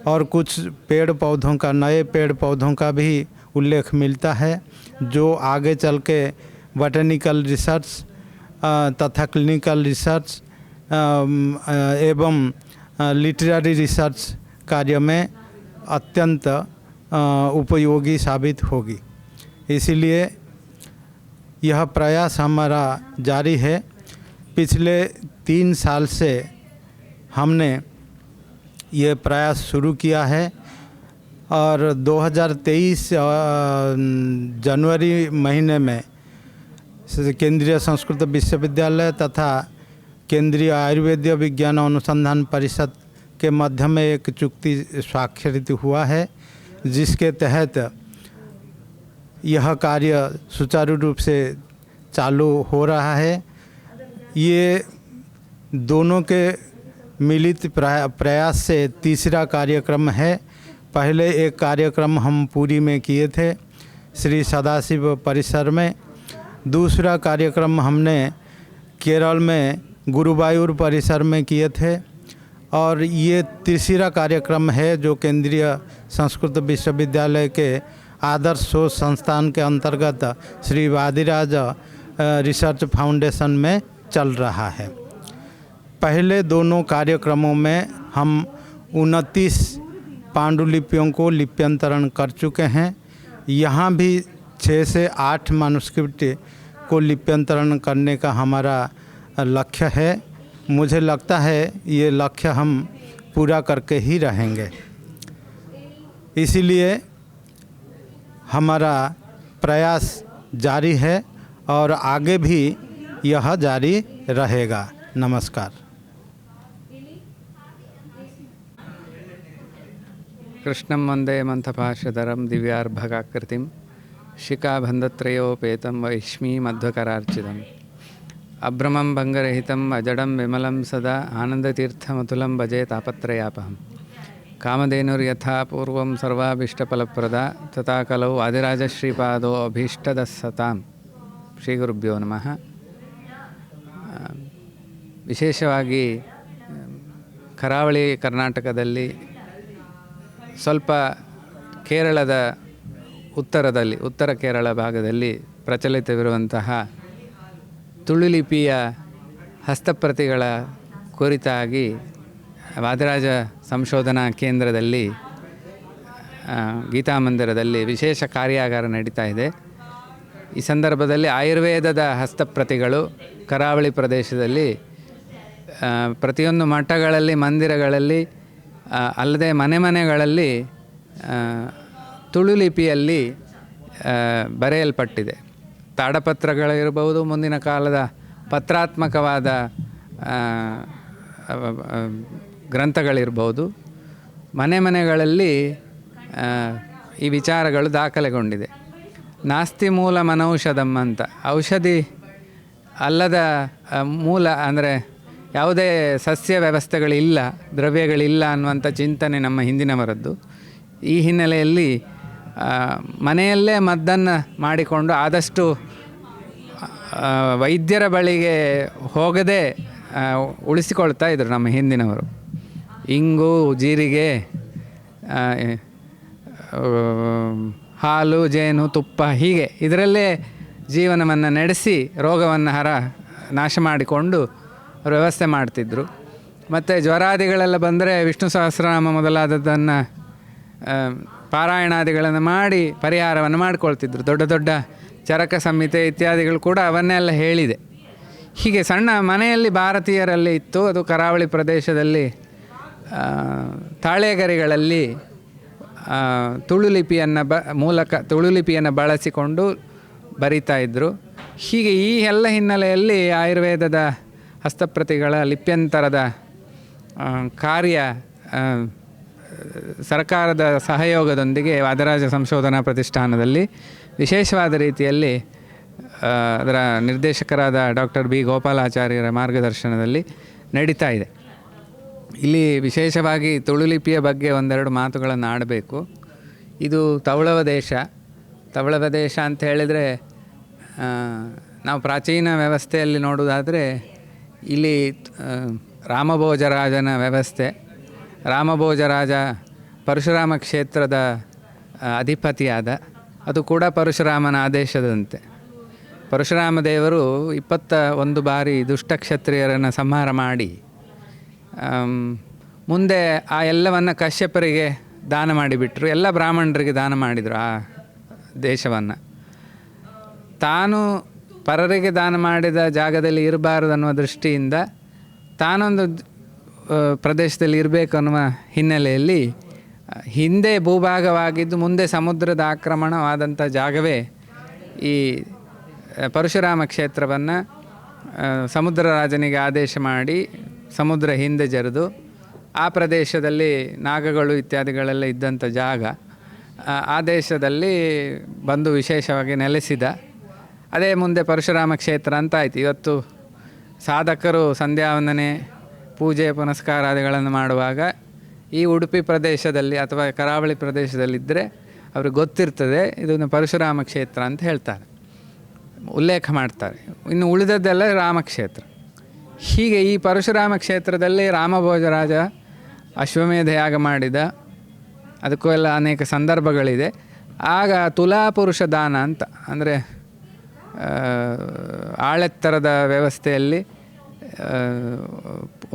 Speaker 1: और कुछ पेड़ पौधों का, नए पेड़ पौधों का भी उल्लेख मिलता है जो आगे चल के बॉटनिकल रिसर्च तथा क्लिनिकल रिसर्च एवं लिटरेरी रिसर्च कार्य में अत्यंत उपयोगी साबित होगी। इसीलिए यह प्रयास हमारा जारी है। पिछले 3 साल से हमने ये प्रयास शुरू किया है और 2023 जनवरी महीने में केंद्रीय संस्कृत विश्वविद्यालय तथा केंद्रीय आयुर्वेदीय विज्ञान अनुसंधान परिषद के मध्य में एक चुक्ति स्वाक्षरित हुआ है, जिसके तहत यह कार्य सुचारू रूप से चालू हो रहा है। ये दोनों के मिलित प्रयास से तीसरा कार्यक्रम है। पहले एक कार्यक्रम हम पुरी में किए थे श्री सदाशिव परिसर में, दूसरा कार्यक्रम हमने केरल में गुरुवायूर परिसर में किए थे और ये तीसरा कार्यक्रम है जो केंद्रीय संस्कृत विश्वविद्यालय के आदर्श शोध संस्थान के अंतर्गत श्री वादिराज रिसर्च फाउंडेशन में चल रहा है। पहले दोनों कार्यक्रमों में हम 29 पांडुलिपियों को लिप्यंतरण कर चुके हैं। यहाँ भी 6 से 8 मैन्युस्क्रिप्ट को लिप्यंतरण करने का हमारा लक्ष्य है। मुझे लगता है ये लक्ष्य हम पूरा करके ही रहेंगे। इसीलिए हमारा प्रयास जारी है और आगे भी यह जारी रहेगा। नमस्कार।
Speaker 9: कृष्णं वन्दे मन्थपाशधरं दिव्यार्भकाकृतिं शिखाबन्धत्रयोपेतं वैष्मीमध्वकरार्चितम् अभ्रमं भङ्गरहितम् अजडं विमलं सदा आनन्दतीर्थमतुलं भजे तापत्रयापहं कामधेनुर्यथा पूर्वं सर्वाभीष्टफलप्रदा तथा कलौ आदिराजश्रीपादो अभीष्टदस्सतां। ಶ್ರೀಗುರುಭ್ಯೋ ನಮಃ। ವಿಶೇಷವಾಗಿ ಕರಾವಳಿ ಕರ್ನಾಟಕದಲ್ಲಿ ಸ್ವಲ್ಪ ಕೇರಳದ ಉತ್ತರ ಕೇರಳ ಭಾಗದಲ್ಲಿ ಪ್ರಚಲಿತವಿರುವಂತಹ ತುಳುಲಿಪಿಯ ಹಸ್ತಪ್ರತಿಗಳ ಕುರಿತಾಗಿ ವಾದಿರಾಜ ಸಂಶೋಧನಾ ಕೇಂದ್ರದಲ್ಲಿ ಗೀತಾಮಂದಿರದಲ್ಲಿ ವಿಶೇಷ ಕಾರ್ಯಾಗಾರ ನಡೀತಾ ಇದೆ. ಈ ಸಂದರ್ಭದಲ್ಲಿ ಆಯುರ್ವೇದದ ಹಸ್ತಪ್ರತಿಗಳು ಕರಾವಳಿ ಪ್ರದೇಶದಲ್ಲಿ ಪ್ರತಿಯೊಂದು ಮಠಗಳಲ್ಲಿ, ಮಂದಿರಗಳಲ್ಲಿ, ಅಲ್ಲದೆ ಮನೆಗಳಲ್ಲಿ ತುಳುಲಿಪಿಯಲ್ಲಿ ಬರೆಯಲ್ಪಟ್ಟಿದೆ. ತಾಡಪತ್ರಗಳಿರ್ಬೋದು, ಮುಂದಿನ ಕಾಲದ ಪತ್ರಾತ್ಮಕವಾದ ಗ್ರಂಥಗಳಿರ್ಬೋದು. ಮನೆಗಳಲ್ಲಿ ಈ ವಿಚಾರಗಳು ದಾಖಲೆಗೊಂಡಿದೆ. ನಾಸ್ತಿ ಮೂಲ ಮನೌಷಧಂ ಅಂತ, ಔಷಧಿ ಅಲ್ಲದ ಮೂಲ ಅಂದರೆ ಯಾವುದೇ ಸಸ್ಯ ವ್ಯವಸ್ಥೆಗಳಿಲ್ಲ, ದ್ರವ್ಯಗಳಿಲ್ಲ ಅನ್ನುವಂಥ ಚಿಂತನೆ ನಮ್ಮ ಹಿಂದಿನವರದ್ದು. ಈ ಹಿನ್ನೆಲೆಯಲ್ಲಿ ಮನೆಯಲ್ಲೇ ಮದ್ದನ್ನು ಮಾಡಿಕೊಂಡು ಆದಷ್ಟು ವೈದ್ಯರ ಬಳಿಗೆ ಹೋಗದೆ ಉಳಿಸಿಕೊಳ್ತಾ ಇದ್ದರು ನಮ್ಮ ಹಿಂದಿನವರು. ಇಂಗು, ಜೀರಿಗೆ, ಹಾಲು, ಜೇನು, ತುಪ್ಪ ಹೀಗೆ ಇದರಲ್ಲೇ ಜೀವನವನ್ನು ನಡೆಸಿ ರೋಗವನ್ನು ನಾಶ ಮಾಡಿಕೊಂಡು ವ್ಯವಸ್ಥೆ ಮಾಡ್ತಿದ್ದರು. ಮತ್ತು ಜ್ವರಾದಿಗಳೆಲ್ಲ ಬಂದರೆ ವಿಷ್ಣು ಸಹಸ್ರನಾಮ ಮೊದಲಾದದ್ದನ್ನು ಪಾರಾಯಣಾದಿಗಳನ್ನು ಮಾಡಿ ಪರಿಹಾರವನ್ನು ಮಾಡಿಕೊಳ್ತಿದ್ರು. ದೊಡ್ಡ ದೊಡ್ಡ ಚರಕ ಸಂಹಿತೆ ಇತ್ಯಾದಿಗಳು ಕೂಡ ಅವನ್ನೆಲ್ಲ ಹೇಳಿದೆ. ಹೀಗೆ ಸಣ್ಣ ಮನೆಯಲ್ಲಿ ಭಾರತೀಯರಲ್ಲಿ ಇತ್ತು. ಅದು ಕರಾವಳಿ ಪ್ರದೇಶದಲ್ಲಿ ತಾಳೆಗರಿಗಳಲ್ಲಿ ತುಳುಲಿಪಿಯನ್ನು ತುಳುಲಿಪಿಯನ್ನು ಬಳಸಿಕೊಂಡು ಬರಿತಾ ಇದ್ದರು. ಹೀಗೆ ಈ ಎಲ್ಲ ಹಿನ್ನೆಲೆಯಲ್ಲಿ ಆಯುರ್ವೇದದ ಹಸ್ತಪ್ರತಿಗಳ ಲಿಪ್ಯಂತರದ ಕಾರ್ಯ ಸರ್ಕಾರದ ಸಹಯೋಗದೊಂದಿಗೆ ವಾದಿರಾಜ ಸಂಶೋಧನಾ ಪ್ರತಿಷ್ಠಾನದಲ್ಲಿ ವಿಶೇಷವಾದ ರೀತಿಯಲ್ಲಿ ಅದರ ನಿರ್ದೇಶಕರಾದ ಡಾಕ್ಟರ್ ಬಿ ಗೋಪಾಲಾಚಾರ್ಯರ ಮಾರ್ಗದರ್ಶನದಲ್ಲಿ ನಡೀತಾ ಇದೆ. ಇಲ್ಲಿ ವಿಶೇಷವಾಗಿ ತುಳುಲಿಪಿಯ ಬಗ್ಗೆ ಒಂದೆರಡು ಮಾತುಗಳನ್ನು ಆಡಬೇಕು. ಇದು ತವಳವ ದೇಶ ಅಂತ ಹೇಳಿದರೆ ನಾವು ಪ್ರಾಚೀನ ವ್ಯವಸ್ಥೆಯಲ್ಲಿ ನೋಡುವುದಾದರೆ ಇಲ್ಲಿ ರಾಮಭೋಜರಾಜನ ವ್ಯವಸ್ಥೆ. ರಾಮಭೋಜರಾಜ ಪರಶುರಾಮ ಕ್ಷೇತ್ರದ ಅಧಿಪತಿಯಾದ, ಅದು ಕೂಡ ಪರಶುರಾಮನ ಆದೇಶದಂತೆ. ಪರಶುರಾಮ ದೇವರು 21 ಬಾರಿ ದುಷ್ಟಕ್ಷತ್ರಿಯರನ್ನು ಸಂಹಾರ ಮಾಡಿ ಮುಂದೆ ಆ ಎಲ್ಲವನ್ನು ಕಶ್ಯಪರಿಗೆ ದಾನ ಮಾಡಿಬಿಟ್ರು. ಎಲ್ಲ ಬ್ರಾಹ್ಮಣರಿಗೆ ದಾನ ಮಾಡಿದರು ಆ ದೇಶವನ್ನು. ತಾನು ಪರರಿಗೆ ದಾನ ಮಾಡಿದ ಜಾಗದಲ್ಲಿ ಇರಬಾರದು ಅನ್ನುವ ದೃಷ್ಟಿಯಿಂದ ತಾನೊಂದು ಪ್ರದೇಶದಲ್ಲಿ ಇರಬೇಕು ಅನ್ನುವ ಹಿನ್ನೆಲೆಯಲ್ಲಿ ಹಿಂದೆ ಭೂಭಾಗವಾಗಿದ್ದು ಮುಂದೆ ಸಮುದ್ರದ ಆಕ್ರಮಣವಾದಂಥ ಜಾಗವೇ ಈ ಪರಶುರಾಮ ಕ್ಷೇತ್ರವನ್ನು ಸಮುದ್ರ ರಾಜನಿಗೆ ಆದೇಶ ಮಾಡಿ ಸಮುದ್ರ ಹಿಂದೆ ಜರಿದು ಆ ಪ್ರದೇಶದಲ್ಲಿ ನಾಗಗಳು ಇತ್ಯಾದಿಗಳೆಲ್ಲ ಇದ್ದಂಥ ಜಾಗ, ಆ ದೇಶದಲ್ಲಿ ಬಂದು ವಿಶೇಷವಾಗಿ ನೆಲೆಸಿದ. ಅದೇ ಮುಂದೆ ಪರಶುರಾಮ ಕ್ಷೇತ್ರ ಅಂತ ಆಯಿತು. ಇವತ್ತು ಸಾಧಕರು ಸಂಧ್ಯಾವಂದನೆ, ಪೂಜೆ ಪುನಸ್ಕಾರಾದಿಗಳನ್ನು ಮಾಡುವಾಗ ಈ ಉಡುಪಿ ಪ್ರದೇಶದಲ್ಲಿ ಅಥವಾ ಕರಾವಳಿ ಪ್ರದೇಶದಲ್ಲಿದ್ದರೆ ಅವ್ರಿಗೆ ಗೊತ್ತಿರ್ತದೆ ಇದನ್ನು ಪರಶುರಾಮ ಕ್ಷೇತ್ರ ಅಂತ ಹೇಳ್ತಾರೆ, ಉಲ್ಲೇಖ ಮಾಡ್ತಾರೆ. ಇನ್ನು ಉಳಿದದ್ದೆಲ್ಲ ರಾಮಕ್ಷೇತ್ರ. ಹೀಗೆ ಈ ಪರಶುರಾಮ ಕ್ಷೇತ್ರದಲ್ಲಿ ರಾಮಭೋಜರಾಜ ಅಶ್ವಮೇಧ ಯಾಗ ಮಾಡಿದ, ಅದಕ್ಕೂ ಎಲ್ಲ ಅನೇಕ ಸಂದರ್ಭಗಳಿದೆ. ಆಗ ತುಲಾಪುರುಷ ದಾನ ಅಂತ, ಅಂದರೆ ಆಳೆತ್ತರದ ವ್ಯವಸ್ಥೆಯಲ್ಲಿ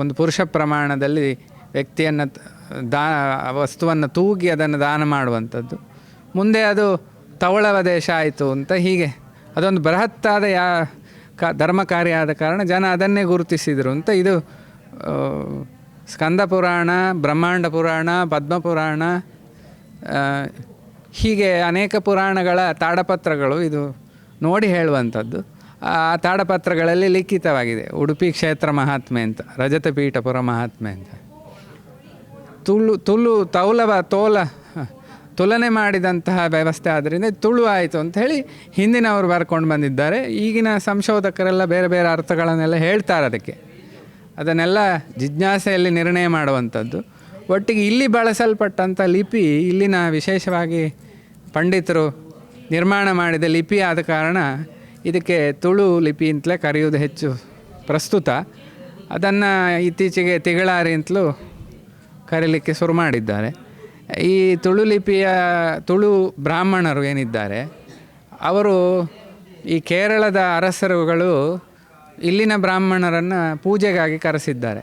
Speaker 9: ಒಂದು ಪುರುಷ ಪ್ರಮಾಣದಲ್ಲಿ ವ್ಯಕ್ತಿಯನ್ನು ವಸ್ತುವನ್ನು ತೂಗಿ ಅದನ್ನು ದಾನ ಮಾಡುವಂಥದ್ದು. ಮುಂದೆ ಅದು ತವಳವ ದೇಶ ಆಯಿತು ಅಂತ. ಹೀಗೆ ಅದೊಂದು ಬೃಹತ್ತಾದ ಧರ್ಮ ಕಾರ್ಯ ಆದ ಕಾರಣ ಜನ ಅದನ್ನೇ ಗುರುತಿಸಿದರು ಅಂತ. ಇದು ಸ್ಕಂದ ಪುರಾಣ, ಬ್ರಹ್ಮಾಂಡ ಪುರಾಣ, ಪದ್ಮಪುರಾಣ, ಹೀಗೆ ಅನೇಕ ಪುರಾಣಗಳ ತಾಡಪತ್ರಗಳು ಇದು ನೋಡಿ ಹೇಳುವಂಥದ್ದು. ಆ ತಾಡಪತ್ರಗಳಲ್ಲಿ ಲಿಖಿತವಾಗಿದೆ ಉಡುಪಿ ಕ್ಷೇತ್ರ ಮಹಾತ್ಮೆ ಅಂತ, ರಜತಪೀಠಪುರ ಮಹಾತ್ಮೆ ಅಂತ. ತುಲನೆ ಮಾಡಿದಂತಹ ವ್ಯವಸ್ಥೆ ಆದ್ದರಿಂದ ತುಳು ಆಯಿತು ಅಂಥೇಳಿ ಹಿಂದಿನವರು ಬರ್ಕೊಂಡು ಬಂದಿದ್ದಾರೆ. ಈಗಿನ ಸಂಶೋಧಕರೆಲ್ಲ ಬೇರೆ ಬೇರೆ ಅರ್ಥಗಳನ್ನೆಲ್ಲ ಹೇಳ್ತಾರೆ ಅದಕ್ಕೆ. ಅದನ್ನೆಲ್ಲ ಜಿಜ್ಞಾಸೆಯಲ್ಲಿ ನಿರ್ಣಯ ಮಾಡುವಂಥದ್ದು. ಒಟ್ಟಿಗೆ ಇಲ್ಲಿ ಬಳಸಲ್ಪಟ್ಟಂಥ ಲಿಪಿ ಇಲ್ಲಿನ ವಿಶೇಷವಾಗಿ ಪಂಡಿತರು ನಿರ್ಮಾಣ ಮಾಡಿದ ಲಿಪಿ ಆದ ಕಾರಣ ಇದಕ್ಕೆ ತುಳು ಲಿಪಿ ಅಂತಲೇ ಕರೆಯುವುದು ಹೆಚ್ಚು ಪ್ರಸ್ತುತ. ಅದನ್ನು ಇತ್ತೀಚೆಗೆ ತಿಗಳಾರಿ ಅಂತಲೂ ಕರೀಲಿಕ್ಕೆ ಶುರು ಮಾಡಿದ್ದಾರೆ. ಈ ತುಳು ಲಿಪಿಯ ತುಳು ಬ್ರಾಹ್ಮಣರು ಏನಿದ್ದಾರೆ ಅವರು ಈ ಕೇರಳದ ಅರಸರುಗಳು ಇಲ್ಲಿನ ಬ್ರಾಹ್ಮಣರನ್ನು ಪೂಜೆಗಾಗಿ ಕರೆಸಿದ್ದಾರೆ.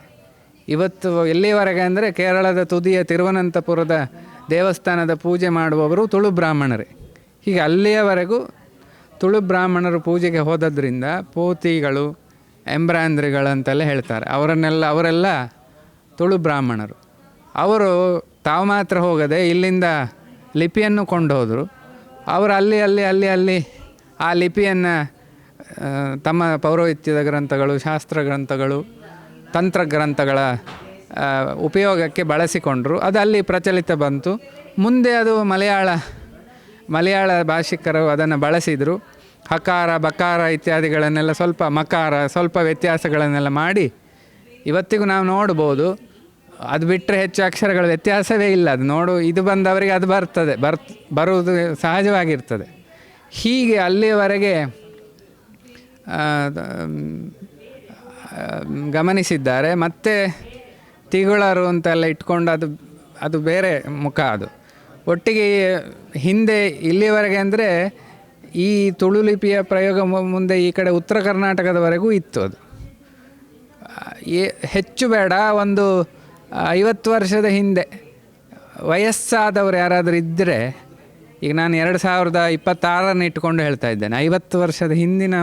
Speaker 9: ಇವತ್ತು ಎಲ್ಲಿಯವರೆಗೆ ಅಂದರೆ ಕೇರಳದ ತುದಿಯ ತಿರುವನಂತಪುರದ ದೇವಸ್ಥಾನದ ಪೂಜೆ ಮಾಡುವವರು ತುಳು ಬ್ರಾಹ್ಮಣರೇ. ಹೀಗೆ ಅಲ್ಲಿಯವರೆಗೂ ತುಳು ಬ್ರಾಹ್ಮಣರು ಪೂಜೆಗೆ ಹೋದದ್ರಿಂದ ಪೋತಿಗಳು, ಎಂಬ್ರಾಂದ್ರಿಗಳಂತೆಲ್ಲ ಹೇಳ್ತಾರೆ. ಅವರೆಲ್ಲ ತುಳು ಬ್ರಾಹ್ಮಣರು. ಅವರು ತಾವು ಮಾತ್ರ ಹೋಗದೆ ಇಲ್ಲಿಂದ ಲಿಪಿಯನ್ನು ಕೊಂಡು ಹೋದರು. ಅವರು ಅಲ್ಲಿ ಆ ಲಿಪಿಯನ್ನು ತಮ್ಮ ಪೌರೋಹಿತ್ಯದ ಗ್ರಂಥಗಳು, ಶಾಸ್ತ್ರ ಗ್ರಂಥಗಳು, ತಂತ್ರಗ್ರಂಥಗಳ ಉಪಯೋಗಕ್ಕೆ ಬಳಸಿಕೊಂಡರು. ಅದು ಅಲ್ಲಿ ಪ್ರಚಲಿತ ಬಂತು. ಮುಂದೆ ಅದು ಮಲಯಾಳ ಭಾಷಿಕರು ಅದನ್ನು ಬಳಸಿದರು. ಹಕಾರ, ಬಕಾರ ಇತ್ಯಾದಿಗಳನ್ನೆಲ್ಲ ಸ್ವಲ್ಪ ಮಕಾರ, ಸ್ವಲ್ಪ ವ್ಯತ್ಯಾಸಗಳನ್ನೆಲ್ಲ ಮಾಡಿ ಇವತ್ತಿಗೂ ನಾವು ನೋಡ್ಬೋದು. ಅದು ಬಿಟ್ಟರೆ ಹೆಚ್ಚು ಅಕ್ಷರಗಳ ವ್ಯತ್ಯಾಸವೇ ಇಲ್ಲ. ಅದು ಇದು ಬಂದವರಿಗೆ ಅದು ಬರುವುದು ಸಹಜವಾಗಿರ್ತದೆ. ಹೀಗೆ ಅಲ್ಲಿಯವರೆಗೆ ಗಮನಿಸಿದ್ದಾರೆ. ಮತ್ತು ತಿಗಳರು ಅಂತೆಲ್ಲ ಇಟ್ಕೊಂಡು ಅದು ಬೇರೆ ಮುಖ. ಅದು ಒಟ್ಟಿಗೆ ಹಿಂದೆ ಇಲ್ಲಿಯವರೆಗೆ ಅಂದರೆ ಈ ತುಳು ಲಿಪಿಯ ಪ್ರಯೋಗ ಮುಂದೆ ಈ ಕಡೆ ಉತ್ತರ ಕರ್ನಾಟಕದವರೆಗೂ ಇತ್ತು. ಅದು ಹೆಚ್ಚು ಬೇಡ, ಒಂದು 50 ವರ್ಷದ ಹಿಂದೆ ವಯಸ್ಸಾದವರು ಯಾರಾದರೂ ಇದ್ದರೆ, ಈಗ ನಾನು 2026 ಇಟ್ಕೊಂಡು ಹೇಳ್ತಾ ಇದ್ದೇನೆ, 50 ವರ್ಷದ ಹಿಂದಿನ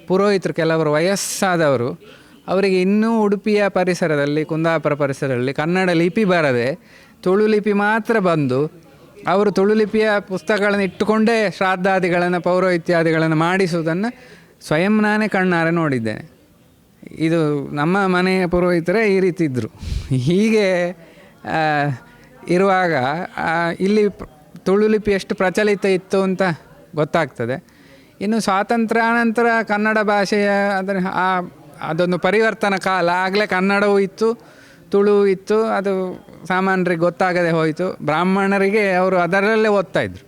Speaker 9: ಪುರೋಹಿತರು ಕೆಲವರು ವಯಸ್ಸಾದವರು, ಅವರಿಗೆ ಇನ್ನೂ ಉಡುಪಿಯ ಪರಿಸರದಲ್ಲಿ, ಕುಂದಾಪುರ ಪರಿಸರದಲ್ಲಿ ಕನ್ನಡ ಲಿಪಿ ಬರದೆ ತುಳು ಲಿಪಿ ಮಾತ್ರ ಬಂದು ಅವರು ತುಳು ಲಿಪಿಯ ಪುಸ್ತಕಗಳನ್ನು ಇಟ್ಟುಕೊಂಡೇ ಶ್ರಾದ್ದಾದಿಗಳನ್ನು, ಪೌರೋಹಿತ್ಯಾದಿಗಳನ್ನು ಮಾಡಿಸುವುದನ್ನು ಸ್ವಯಂ ನಾನೇ ಕಣ್ಣಾರೆ ನೋಡಿದ್ದೇನೆ. ಇದು ನಮ್ಮ ಮನೆಯ ಪುರೋಹಿತರೇ ಈ ರೀತಿ ಇದ್ದರು. ಹೀಗೆ ಇರುವಾಗ ಇಲ್ಲಿ ತುಳು ಲಿಪಿ ಎಷ್ಟು ಪ್ರಚಲಿತ ಇತ್ತು ಅಂತ ಗೊತ್ತಾಗ್ತದೆ. ಇನ್ನು ಸ್ವಾತಂತ್ರ್ಯಾನಂತರ ಕನ್ನಡ ಭಾಷೆಯ ಅದೊಂದು ಪರಿವರ್ತನ ಕಾಲ. ಆಗಲೇ ಕನ್ನಡವೂ ಇತ್ತು, ತುಳು ಇತ್ತು. ಅದು ಸಾಮಾನ್ಯರಿಗೆ ಗೊತ್ತಾಗದೆ ಹೋಯಿತು. ಬ್ರಾಹ್ಮಣರಿಗೆ ಅವರು ಅದರಲ್ಲೇ ಓದ್ತಾಯಿದ್ರು.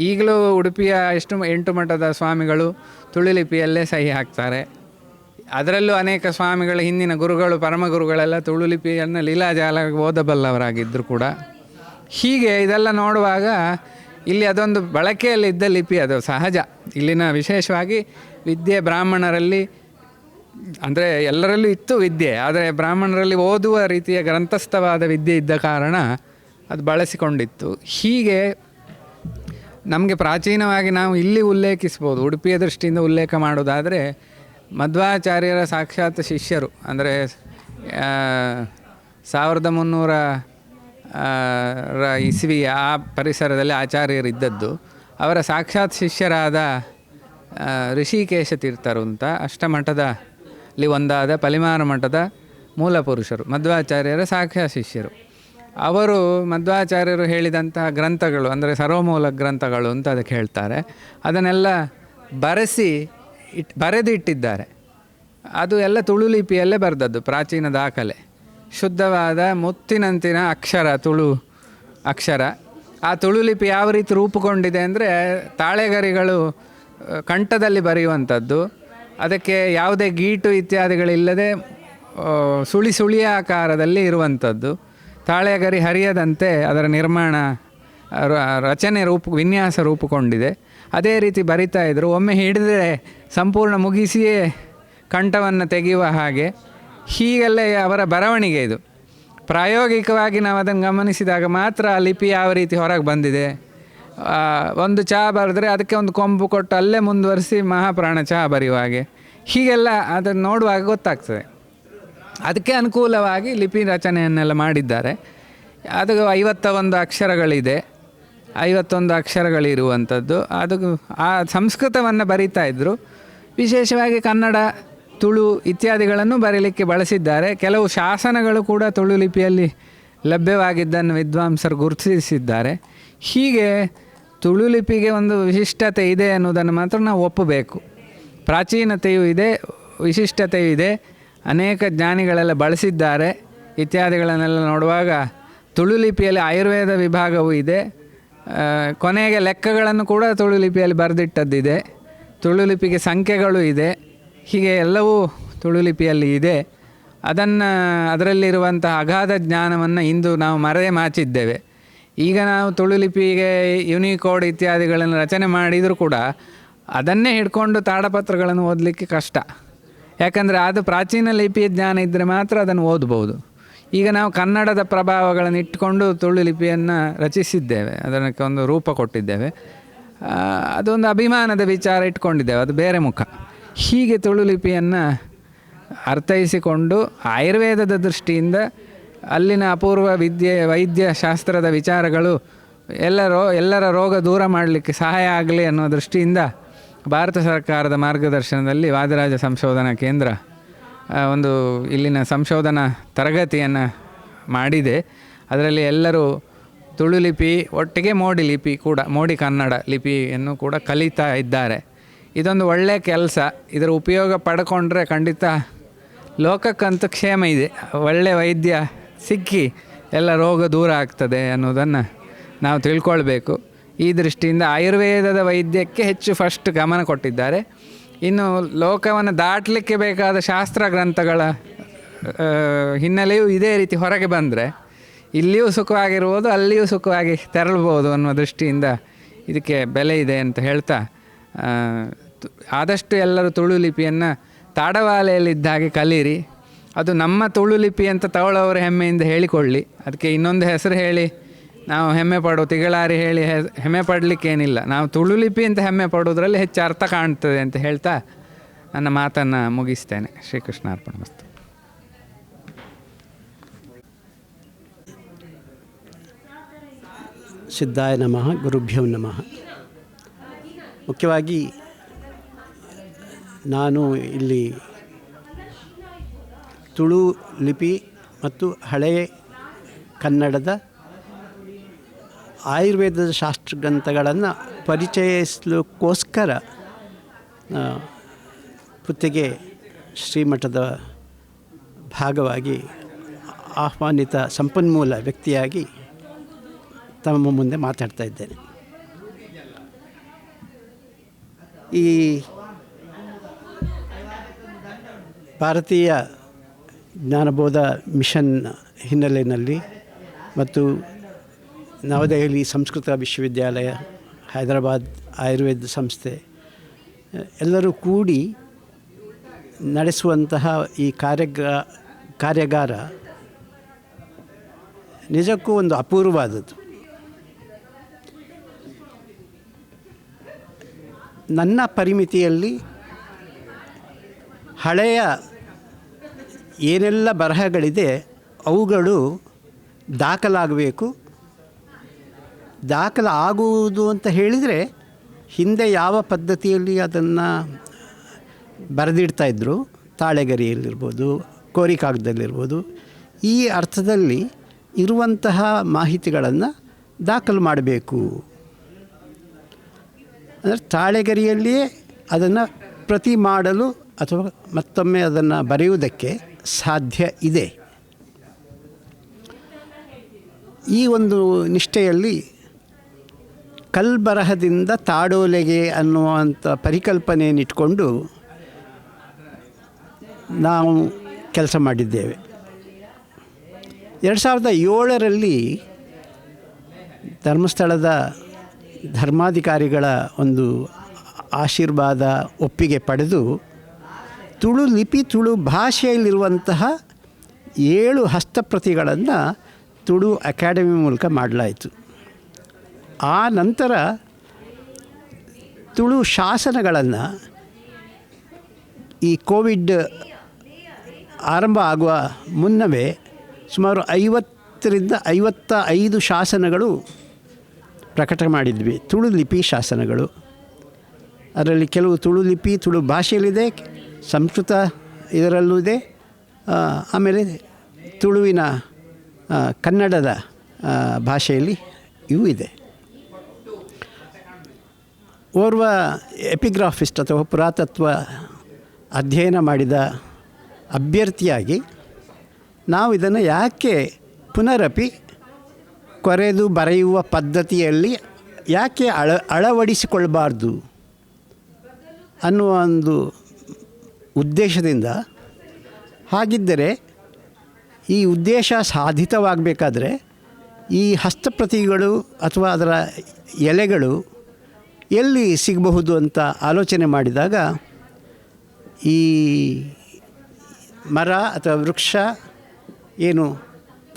Speaker 9: ಈಗಲೂ ಉಡುಪಿಯ 8 ಮಠದ ಸ್ವಾಮಿಗಳು ತುಳು ಲಿಪಿಯಲ್ಲೇ ಸಹಿ ಹಾಕ್ತಾರೆ. ಅದರಲ್ಲೂ ಅನೇಕ ಸ್ವಾಮಿಗಳು, ಹಿಂದಿನ ಗುರುಗಳು, ಪರಮಗುರುಗಳೆಲ್ಲ ತುಳು ಲಿಪಿಯನ್ನು ಲೀಲಾಜಾಲ ಓದಬಲ್ಲವರಾಗಿದ್ದರು ಕೂಡ. ಹೀಗೆ ಇದೆಲ್ಲ ನೋಡುವಾಗ ಇಲ್ಲಿ ಅದೊಂದು ಬಳಕೆಯಲ್ಲಿದ್ದ ಲಿಪಿ, ಅದು ಸಹಜ. ಇಲ್ಲಿನ ವಿಶೇಷವಾಗಿ ವಿದ್ಯೆ ಬ್ರಾಹ್ಮಣರಲ್ಲಿ, ಅಂದರೆ ಎಲ್ಲರಲ್ಲೂ ಇತ್ತು ವಿದ್ಯೆ, ಆದರೆ ಬ್ರಾಹ್ಮಣರಲ್ಲಿ ಓದುವ ರೀತಿಯ ಗ್ರಂಥಸ್ಥವಾದ ವಿದ್ಯೆ ಇದ್ದ ಕಾರಣ ಅದು ಬಳಸಿಕೊಂಡಿತ್ತು. ಹೀಗೆ ನಮಗೆ ಪ್ರಾಚೀನವಾಗಿ ನಾವು ಇಲ್ಲಿ ಉಲ್ಲೇಖಿಸ್ಬೋದು. ಉಡುಪಿಯ ದೃಷ್ಟಿಯಿಂದ ಉಲ್ಲೇಖ ಮಾಡೋದಾದರೆ ಮಧ್ವಾಚಾರ್ಯರ ಸಾಕ್ಷಾತ್ ಶಿಷ್ಯರು, ಅಂದರೆ 1300 ಇಸ್ವಿಯ ಆ ಪರಿಸರದಲ್ಲಿ ಆಚಾರ್ಯರಿದ್ದದ್ದು. ಅವರ ಸಾಕ್ಷಾತ್ ಶಿಷ್ಯರಾದ ಋಷಿಕೇಶ ತೀರ್ಥರು ಅಂತ ಅಷ್ಟಮಠದಲ್ಲಿ ಒಂದಾದ ಪಲಿಮಾರು ಮಠದ ಮೂಲ ಪುರುಷರು, ಮಧ್ವಾಚಾರ್ಯರ ಸಾಕ್ಷಾತ್ ಶಿಷ್ಯರು. ಅವರು ಮಧ್ವಾಚಾರ್ಯರು ಹೇಳಿದಂತಹ ಗ್ರಂಥಗಳು, ಅಂದರೆ ಸರ್ವಮೂಲ ಗ್ರಂಥಗಳು ಅಂತ ಅದಕ್ಕೆ ಹೇಳ್ತಾರೆ, ಅದನ್ನೆಲ್ಲ ಬರೆದು ಇಟ್ಟಿದ್ದಾರೆ. ಅದು ಎಲ್ಲ ತುಳು ಲಿಪಿಯಲ್ಲೇ ಬರೆದದ್ದು, ಪ್ರಾಚೀನ ದಾಖಲೆ. ಶುದ್ಧವಾದ ಮುತ್ತಿನಂತಿನ ಅಕ್ಷರ, ತುಳು ಅಕ್ಷರ. ಆ ತುಳು ಲಿಪಿ ಯಾವ ರೀತಿ ರೂಪುಗೊಂಡಿದೆ ಅಂದರೆ, ತಾಳೆಗರಿಗಳು ಕಂಠದಲ್ಲಿ ಬರೆಯುವಂಥದ್ದು, ಅದಕ್ಕೆ ಯಾವುದೇ ಗೀಟು ಇತ್ಯಾದಿಗಳಿಲ್ಲದೆ ಸುಳಿಯ ಆಕಾರದಲ್ಲಿ ಇರುವಂಥದ್ದು. ತಾಳೆಗರಿ ಹರಿಯದಂತೆ ಅದರ ನಿರ್ಮಾಣ, ರಚನೆ ವಿನ್ಯಾಸ ರೂಪುಗೊಂಡಿದೆ. ಅದೇ ರೀತಿ ಬರಿತಾ ಇದ್ದರು. ಒಮ್ಮೆ ಹಿಡಿದರೆ ಸಂಪೂರ್ಣ ಮುಗಿಸಿಯೇ ಕಂಠವನ್ನು ತೆಗೆಯುವ ಹಾಗೆ. ಹೀಗೆಲ್ಲ ಅವರ ಬರವಣಿಗೆ ಇದು. ಪ್ರಾಯೋಗಿಕವಾಗಿ ನಾವು ಅದನ್ನು ಗಮನಿಸಿದಾಗ ಮಾತ್ರ ಆ ಲಿಪಿ ಯಾವ ರೀತಿ ಹೊರಗೆ ಬಂದಿದೆ. ಒಂದು ಚಹಾ ಬರೆದ್ರೆ ಅದಕ್ಕೆ ಒಂದು ಕೊಂಬು ಕೊಟ್ಟು ಅಲ್ಲೇ ಮುಂದುವರಿಸಿ ಮಹಾಪ್ರಾಣ ಚಹಾ ಬರೆಯುವ ಹಾಗೆ, ಹೀಗೆಲ್ಲ ಅದನ್ನು ನೋಡುವಾಗ ಗೊತ್ತಾಗ್ತದೆ. ಅದಕ್ಕೆ ಅನುಕೂಲವಾಗಿ ಲಿಪಿ ರಚನೆಯನ್ನೆಲ್ಲ ಮಾಡಿದ್ದಾರೆ. ಅದು 51 ಅಕ್ಷರಗಳಿದೆ, 51 ಅಕ್ಷರಗಳಿರುವಂಥದ್ದು. ಅದು ಆ ಸಂಸ್ಕೃತವನ್ನು ಬರಿತಾ ಇದ್ದರು. ವಿಶೇಷವಾಗಿ ಕನ್ನಡ, ತುಳು ಇತ್ಯಾದಿಗಳನ್ನು ಬರೀಲಿಕ್ಕೆ ಬಳಸಿದ್ದಾರೆ. ಕೆಲವು ಶಾಸನಗಳು ಕೂಡ ತುಳು ಲಿಪಿಯಲ್ಲಿ ಲಭ್ಯವಾಗಿದ್ದನ್ನು ವಿದ್ವಾಂಸರು ಗುರುತಿಸಿದ್ದಾರೆ. ಹೀಗೆ ತುಳು ಲಿಪಿಗೆ ಒಂದು ವಿಶಿಷ್ಟತೆ ಇದೆ ಅನ್ನೋದನ್ನು ಮಾತ್ರ ನಾವು ಒಪ್ಪಬೇಕು. ಪ್ರಾಚೀನತೆಯೂ ಇದೆ, ವಿಶಿಷ್ಟತೆಯೂ ಇದೆ. ಅನೇಕ ಜ್ಞಾನಿಗಳೆಲ್ಲ ಬಳಸಿದ್ದಾರೆ ಇತ್ಯಾದಿಗಳನ್ನೆಲ್ಲ ನೋಡುವಾಗ ತುಳು ಲಿಪಿಯಲ್ಲಿ ಆಯುರ್ವೇದ ವಿಭಾಗವೂ ಇದೆ. ಕೊನೆಗೆ ಲೆಕ್ಕಗಳನ್ನು ಕೂಡ ತುಳು ಲಿಪಿಯಲ್ಲಿ ಬರೆದಿಟ್ಟದ್ದಿದೆ. ತುಳು ಲಿಪಿಗೆ ಸಂಖ್ಯೆಗಳು ಇದೆ. ಹೀಗೆ ಎಲ್ಲವೂ ತುಳು ಲಿಪಿಯಲ್ಲಿ ಇದೆ. ಅದರಲ್ಲಿರುವಂಥ ಅಗಾಧ ಜ್ಞಾನವನ್ನು ಇಂದು ನಾವು ಮಾಚಿದ್ದೇವೆ. ಈಗ ನಾವು ತುಳು ಲಿಪಿಗೆ ಯುನಿಕೋಡ್ ಇತ್ಯಾದಿಗಳನ್ನು ರಚನೆ ಮಾಡಿದರೂ ಕೂಡ ಅದನ್ನೇ ಹಿಡ್ಕೊಂಡು ತಾಡಪತ್ರಗಳನ್ನು ಓದಲಿಕ್ಕೆ ಕಷ್ಟ. ಯಾಕಂದರೆ ಅದು ಪ್ರಾಚೀನ ಲಿಪಿಯ ಜ್ಞಾನ ಇದ್ದರೆ ಮಾತ್ರ ಅದನ್ನು ಓದ್ಬೋದು. ಈಗ ನಾವು ಕನ್ನಡದ ಪ್ರಭಾವಗಳನ್ನು ಇಟ್ಟುಕೊಂಡು ತುಳು ಲಿಪಿಯನ್ನು ರಚಿಸಿದ್ದೇವೆ, ಅದಕ್ಕೆ ಒಂದು ರೂಪ ಕೊಟ್ಟಿದ್ದೇವೆ. ಅದೊಂದು ಅಭಿಮಾನದ ವಿಚಾರ ಇಟ್ಕೊಂಡಿದ್ದೇವೆ, ಅದು ಬೇರೆ ಮುಖ. ಹೀಗೆ ತುಳು ಲಿಪಿಯನ್ನು ಅರ್ಥೈಸಿಕೊಂಡು ಆಯುರ್ವೇದದ ದೃಷ್ಟಿಯಿಂದ ಅಲ್ಲಿನ ಅಪೂರ್ವ ವೈದ್ಯ ಶಾಸ್ತ್ರದ ವಿಚಾರಗಳು ಎಲ್ಲರ ರೋಗ ದೂರ ಮಾಡಲಿಕ್ಕೆ ಸಹಾಯ ಆಗಲಿ ಅನ್ನೋ ದೃಷ್ಟಿಯಿಂದ ಭಾರತ ಸರ್ಕಾರದ ಮಾರ್ಗದರ್ಶನದಲ್ಲಿ ವಾದಿರಾಜ ಸಂಶೋಧನಾ ಕೇಂದ್ರ ಒಂದು ಇಲ್ಲಿನ ಸಂಶೋಧನಾ ತರಗತಿಯನ್ನು ಮಾಡಿದೆ. ಅದರಲ್ಲಿ ಎಲ್ಲರೂ ತುಳು ಲಿಪಿ ಒಟ್ಟಿಗೆ ಮೋಡಿ ಲಿಪಿ ಕೂಡ, ಮೋಡಿ ಕನ್ನಡ ಲಿಪಿಯನ್ನು ಕೂಡ ಕಲಿತಾ ಇದ್ದಾರೆ. ಇದೊಂದು ಒಳ್ಳೆಯ ಕೆಲಸ. ಇದರ ಉಪಯೋಗ ಪಡ್ಕೊಂಡ್ರೆ ಖಂಡಿತ ಲೋಕಕ್ಕಂತೂ ಕ್ಷೇಮ ಇದೆ. ಒಳ್ಳೆಯ ವೈದ್ಯ ಸಿಕ್ಕಿ ಎಲ್ಲ ರೋಗ ದೂರ ಆಗ್ತದೆ ಅನ್ನೋದನ್ನು ನಾವು ತಿಳ್ಕೊಳ್ಬೇಕು. ಈ ದೃಷ್ಟಿಯಿಂದ ಆಯುರ್ವೇದದ ವೈದ್ಯಕ್ಕೆ ಹೆಚ್ಚು ಫಸ್ಟ್ ಗಮನ ಕೊಟ್ಟಿದ್ದಾರೆ. ಇನ್ನು ಲೋಕವನ್ನು ದಾಟಲಿಕ್ಕೆ ಬೇಕಾದ ಶಾಸ್ತ್ರ ಗ್ರಂಥಗಳ ಹಿನ್ನೆಲೆಯೂ ಇದೇ ರೀತಿ ಹೊರಗೆ ಬಂದರೆ ಇಲ್ಲಿಯೂ ಸುಖವಾಗಿರ್ಬೋದು, ಅಲ್ಲಿಯೂ ಸುಖವಾಗಿ ತೆರಳ್ಬೋದು ಅನ್ನೋ ದೃಷ್ಟಿಯಿಂದ ಇದಕ್ಕೆ ಬೆಲೆ ಇದೆ ಅಂತ ಹೇಳ್ತಾ, ಆದಷ್ಟು ಎಲ್ಲರೂ ತುಳು ಲಿಪಿಯನ್ನು ತಾಡವಾಲೆಯಲ್ಲಿದ್ದ ಹಾಗೆ ಕಲೀರಿ. ಅದು ನಮ್ಮ ತುಳು ಲಿಪಿ ಅಂತ ತಗೊಳ್ಳೋರು ಹೆಮ್ಮೆಯಿಂದ ಹೇಳಿಕೊಳ್ಳಿ. ಅದಕ್ಕೆ ಇನ್ನೊಂದು ಹೆಸರು ಹೇಳಿ ನಾವು ಹೆಮ್ಮೆ ಪಡೋ, ತಿಗಳಾರಿ ಹೇಳಿ ಹೆಮ್ಮೆ ಪಡಲಿಕ್ಕೇನಿಲ್ಲ. ನಾವು ತುಳು ಲಿಪಿ ಅಂತ ಹೆಮ್ಮೆ ಪಡೋದ್ರಲ್ಲಿ ಹೆಚ್ಚು ಅರ್ಥ ಕಾಣ್ತದೆ ಅಂತ ಹೇಳ್ತಾ ನನ್ನ ಮಾತನ್ನು ಮುಗಿಸ್ತೇನೆ. ಶ್ರೀಕೃಷ್ಣಾರ್ಪಣಮಸ್ತು.
Speaker 10: ಸಿದ್ಧಾಯ ನಮಃ, ಗುರುಭ್ಯೋ ನಮಃ. ಮುಖ್ಯವಾಗಿ ನಾನು ಇಲ್ಲಿ ತುಳು ಲಿಪಿ ಮತ್ತು ಹಳೆಯ ಕನ್ನಡದ ಆಯುರ್ವೇದದ ಶಾಸ್ತ್ರಗ್ರಂಥಗಳನ್ನು ಪರಿಚಯಿಸಲಿಕ್ಕೋಸ್ಕರ ಪುತ್ತಿಗೆ ಶ್ರೀಮಠದ ಭಾಗವಾಗಿ ಆಹ್ವಾನಿತ ಸಂಪನ್ಮೂಲ ವ್ಯಕ್ತಿಯಾಗಿ ತಮ್ಮ ಮುಂದೆ ಮಾತಾಡ್ತಾ ಇದ್ದೇನೆ. ಈ ಭಾರತೀಯ ಜ್ಞಾನಬೋಧ ಮಿಷನ್ ಹಿನ್ನೆಲೆಯಲ್ಲಿ ಮತ್ತು ನವದೆಹಲಿ ಸಂಸ್ಕೃತ ವಿಶ್ವವಿದ್ಯಾಲಯ, ಹೈದರಾಬಾದ್ ಆಯುರ್ವೇದ ಸಂಸ್ಥೆ ಎಲ್ಲರೂ ಕೂಡಿ ನಡೆಸುವಂತಹ ಈ ಕಾರ್ಯಾಗಾರ ನಿಜಕ್ಕೂ ಒಂದು ಅಪೂರ್ವವಾದದ್ದು. ನನ್ನ ಪರಿಮಿತಿಯಲ್ಲಿ ಹಳೆಯ ಏನೆಲ್ಲ ಬರಹಗಳಿದೆ ಅವುಗಳು ದಾಖಲಾಗಬೇಕು. ದಾಖಲಾಗುವುದು ಅಂತ ಹೇಳಿದರೆ ಹಿಂದೆ ಯಾವ ಪದ್ಧತಿಯಲ್ಲಿ ಅದನ್ನು ಬರೆದಿಡ್ತಾಯಿದ್ರು, ತಾಳೆಗರಿಯಲ್ಲಿರ್ಬೋದು, ಕೋರಿಕಾಗದಲ್ಲಿರ್ಬೋದು, ಈ ಅರ್ಥದಲ್ಲಿ ಇರುವಂತಹ ಮಾಹಿತಿಗಳನ್ನು ದಾಖಲು ಮಾಡಬೇಕು. ಅಂದರೆ ತಾಳೆಗರಿಯಲ್ಲಿಯೇ ಅದನ್ನು ಪ್ರತಿ ಮಾಡಲು ಅಥವಾ ಮತ್ತೊಮ್ಮೆ ಅದನ್ನು ಬರೆಯುವುದಕ್ಕೆ ಸಾಧ್ಯ ಇದೆ. ಈ ಒಂದು ನಿಷ್ಠೆಯಲ್ಲಿ ಕಲ್ಬರಹದಿಂದ ತಾಡೋಲೆಗೆ ಅನ್ನುವಂಥ ಪರಿಕಲ್ಪನೆಯನ್ನಿಟ್ಕೊಂಡು ನಾವು ಕೆಲಸ ಮಾಡಿದ್ದೇವೆ. 2007ರಲ್ಲಿ ಧರ್ಮಸ್ಥಳದ ಧರ್ಮಾಧಿಕಾರಿಗಳ ಒಂದು ಆಶೀರ್ವಾದ, ಒಪ್ಪಿಗೆ ಪಡೆದು ತುಳು ಲಿಪಿ, ತುಳು ಭಾಷೆಯಲ್ಲಿರುವಂತಹ 7 ಹಸ್ತಪ್ರತಿಗಳನ್ನು ತುಳು ಅಕಾಡೆಮಿ ಮೂಲಕ ಮಾಡಲಾಯಿತು. ಆ ನಂತರ ತುಳು ಶಾಸನಗಳನ್ನು ಈ ಕೋವಿಡ್ ಆರಂಭ ಆಗುವ ಮುನ್ನವೇ ಸುಮಾರು 50ರಿಂದ 55 ಶಾಸನಗಳು ಪ್ರಕಟ ಮಾಡಿದ್ವಿ, ತುಳು ಲಿಪಿ ಶಾಸನಗಳು. ಅದರಲ್ಲಿ ಕೆಲವು ತುಳು ಲಿಪಿ, ತುಳು ಭಾಷೆಯಲ್ಲಿದೆ, ಸಂಸ್ಕೃತ ಇದರಲ್ಲೂ ಇದೆ, ಆಮೇಲೆ ತುಳುವಿನ ಕನ್ನಡದ ಭಾಷೆಯಲ್ಲಿ ಇವು ಇದೆ. ಓರ್ವ ಎಪಿಗ್ರಾಫಿಸ್ಟ್ ಅಥವಾ ಪುರಾತತ್ವ ಅಧ್ಯಯನ ಮಾಡಿದ ಅಭ್ಯರ್ಥಿಯಾಗಿ ನಾವು ಇದನ್ನು ಯಾಕೆ ಪುನರಪಿ ಕೊರೆದು ಬರೆಯುವ ಪದ್ಧತಿಯಲ್ಲಿ ಯಾಕೆ ಅಳವಡಿಸಿಕೊಳ್ಬಾರ್ದು ಅನ್ನುವ ಒಂದು ಉದ್ದೇಶದಿಂದ, ಹಾಗಿದ್ದರೆ ಈ ಉದ್ದೇಶ ಸಾಧಿತವಾಗಬೇಕಾದ್ರೆ ಈ ಹಸ್ತಪ್ರತಿಗಳು ಅಥವಾ ಅದರ ಎಲೆಗಳು ಎಲ್ಲಿ ಸಿಗಬಹುದು ಅಂತ ಆಲೋಚನೆ ಮಾಡಿದಾಗ ಈ ಮರ ಅಥವಾ ವೃಕ್ಷ ಏನು